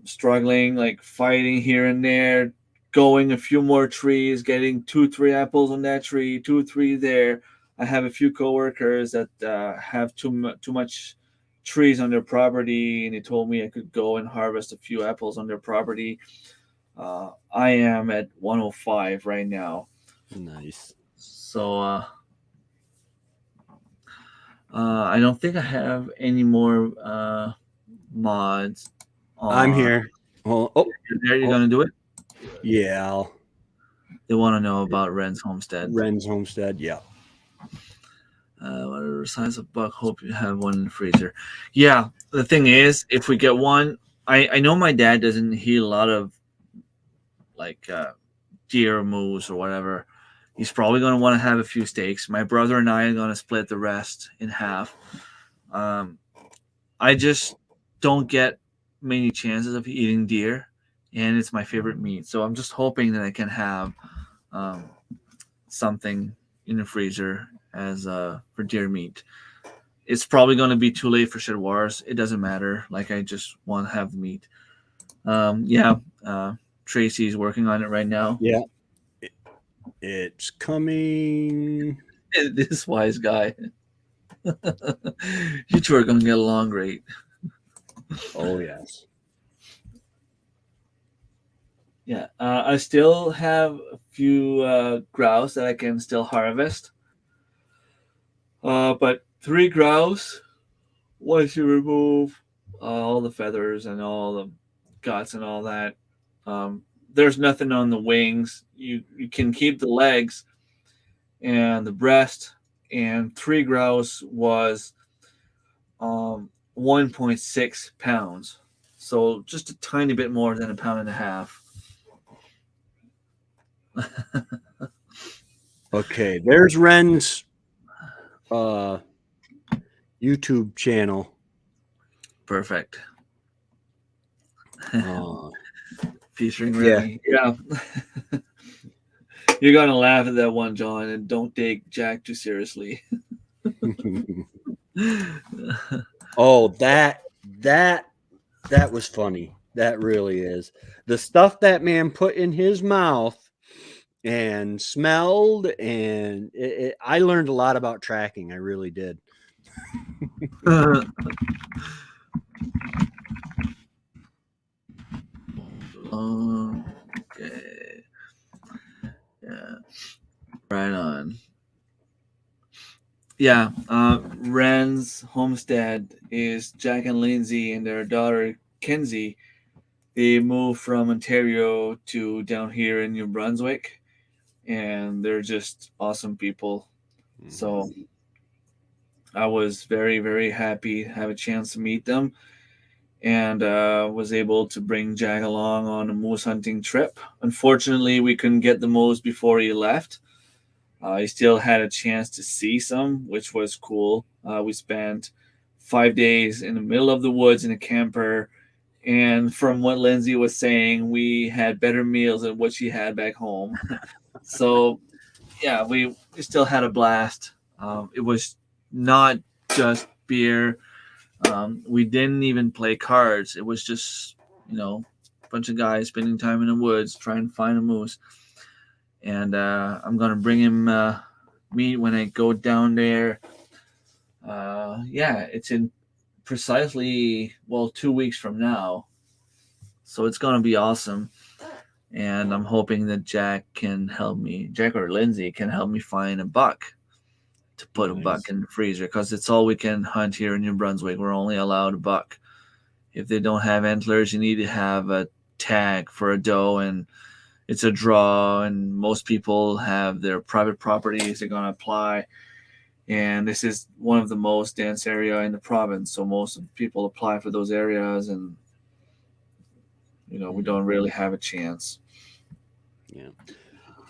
S1: struggling, like fighting here and there, going a few more trees, getting 2-3 apples on that tree, 2-3 there. I have a few coworkers that have too much trees on their property, and they told me I could go and harvest a few apples on their property. I am at 105 right now.
S5: Nice.
S1: So I don't think I have any more mods.
S5: I'm here. Oh,
S1: you're there. You're gonna do it?
S5: Yeah.
S1: They want to know about Ren's homestead.
S5: Ren's homestead, yeah.
S1: Whatever size of buck, hope you have one in the freezer. Yeah, the thing is, if we get one, I know my dad doesn't eat a lot of like deer, moose, or whatever. He's probably going to want to have a few steaks. My brother and I are going to split the rest in half. I just don't get many chances of eating deer, and it's my favorite meat. So I'm just hoping that I can have something in the freezer as for deer meat. It's probably going to be too late for Shed Wars. It doesn't matter. Like, I just want to have the meat. Tracy's working on it right now.
S5: Yeah. It's coming.
S1: This wise guy. You two are going to get along great.
S5: Oh, yes.
S1: Yeah. I still have a few grouse that I can still harvest. But 3 grouse, once you remove all the feathers and all the guts and all that, there's nothing on the wings. You can keep the legs and the breast, and 3 grouse was 1.6 pounds. So just a tiny bit more than 1.5 pounds.
S5: Okay, there's Ren's YouTube channel.
S1: Perfect.
S5: Uh,
S1: Featuring Remy. Yeah. You're going to laugh at that one, John, and don't take Jack too seriously.
S5: Oh, that was funny. That really is. The stuff that man put in his mouth and smelled, and I learned a lot about tracking. I really did.
S1: Okay. Yeah. Right on. Yeah. Ren's homestead is Jack and Lindsay and their daughter Kenzie. They moved from Ontario to down here in New Brunswick, and they're just awesome people. So I was very, very happy to have a chance to meet them, and was able to bring Jack along on a moose hunting trip. Unfortunately, we couldn't get the moose before he left. He still had a chance to see some, which was cool. We spent 5 days in the middle of the woods in a camper, and from what Lindsay was saying, we had better meals than what she had back home. So yeah, we still had a blast. It was not just beer. We didn't even play cards. It was just, a bunch of guys spending time in the woods trying to find a moose. And I'm gonna bring him meat when I go down there. Yeah, it's in precisely 2 weeks from now, so it's gonna be awesome. And I'm hoping that Jack or Lindsay can help me find a buck to put a buck in the freezer, because it's all we can hunt here in New Brunswick. We're only allowed a buck. If they don't have antlers, you need to have a tag for a doe, and it's a draw. And most people have their private properties they're going to apply. And this is one of the most dense area in the province, so most people apply for those areas, and we don't really have a chance.
S5: Yeah.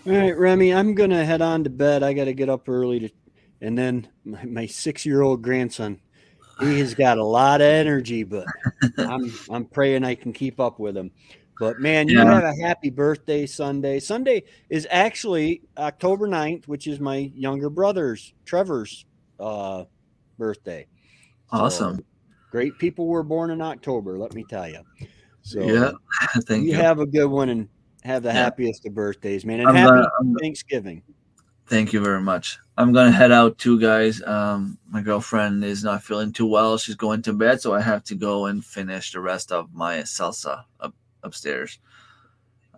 S5: All right, Remy, I'm gonna head on to bed. I got to get up early and then my 6-year-old grandson, he has got a lot of energy, but I'm praying I can keep up with him. But man, you have a happy birthday Sunday. Sunday is actually October 9th, which is my younger brother's, Trevor's, birthday.
S1: Awesome.
S5: So, great people were born in October, let me tell you. So
S1: yeah, thank you.
S5: have a good one and have the happiest of birthdays, man. And Thanksgiving.
S1: Thank you very much. I'm gonna head out too, guys. My girlfriend is not feeling too well. She's going to bed, so I have to go and finish the rest of my salsa upstairs.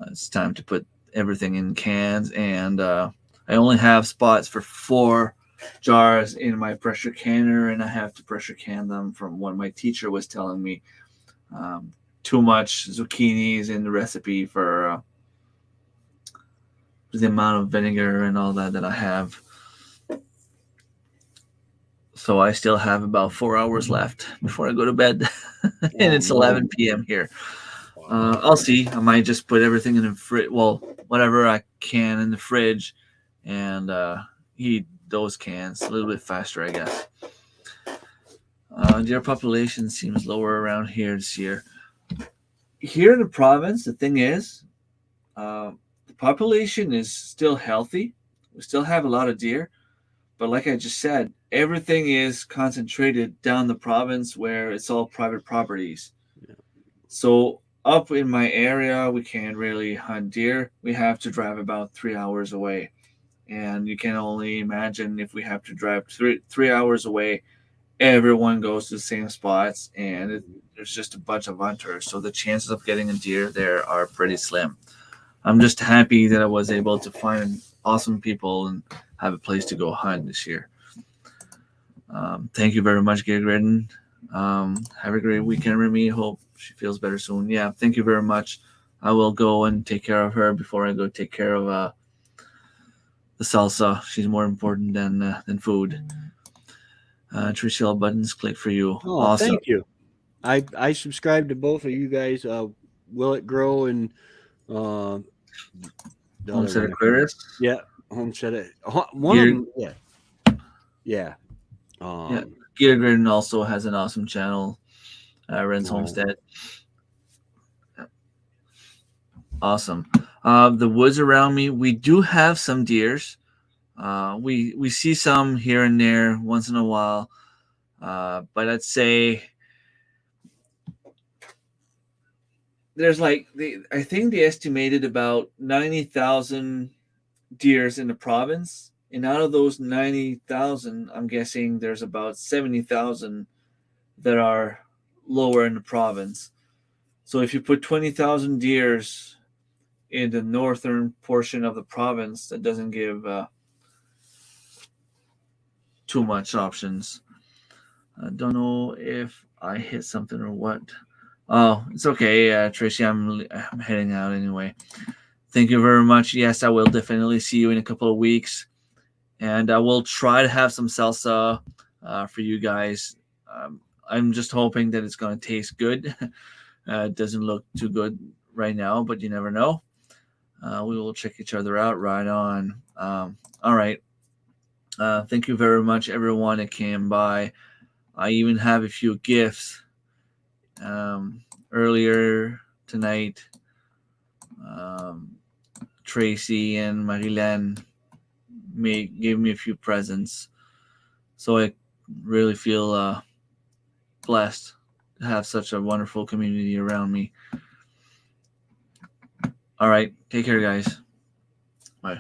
S1: It's time to put everything in cans, and I only have spots for 4 jars in my pressure canner, and I have to pressure can them from what my teacher was telling me. Too much zucchinis in the recipe for the amount of vinegar and all that I have. So I still have about 4 hours left before I go to bed, and it's 11 p.m. here. I'll see. I might just put everything in the fridge. Well, whatever I can in the fridge, and eat those cans a little bit faster, I guess. Deer population seems lower around here this year. Here in the province, the thing is, the population is still healthy. We still have a lot of deer, but like I just said, everything is concentrated down the province where it's all private properties. Yeah. So up in my area, we can't really hunt deer. We have to drive about 3 hours away. And you can only imagine if we have to drive three hours away, everyone goes to the same spots, and there's just a bunch of hunters. So the chances of getting a deer there are pretty slim. I'm just happy that I was able to find awesome people and have a place to go hunt this year. Thank you very much, Gail Gridden. Have a great weekend, Remy. Hope she feels better soon. Yeah, thank you very much. I will go and take care of her before I go take care of the salsa. She's more important than food. Tricia, buttons click for you.
S5: Oh,
S1: awesome.
S5: Thank you. I subscribe to both of you guys. Will It Grow and
S1: Homestead Aquarius.
S5: Yeah, Homestead. One of them. Yeah. Yeah.
S1: Gear Gridden also has an awesome channel. Ren's Homestead. Awesome. The woods around me, we do have some deers. We see some here and there once in a while. But I'd say there's I think they estimated about 90,000 deers in the province, And out of those 90,000, I'm guessing there's about 70,000 that are lower in the province. So if you put 20,000 deers in the northern portion of the province, that doesn't give too much options. I don't know if I hit something or what. Oh, it's okay, Tracy. I'm heading out anyway. Thank you very much. Yes, I will definitely see you in a couple of weeks, and I will try to have some salsa for you guys. I'm just hoping that it's going to taste good. It doesn't look too good right now, but you never know. We will check each other out. Right on. All right. Thank you very much, everyone that came by. I even have a few gifts earlier tonight. Tracy and Marilyn gave me a few presents, so I really feel blessed to have such a wonderful community around me. All right, take care, guys. Bye.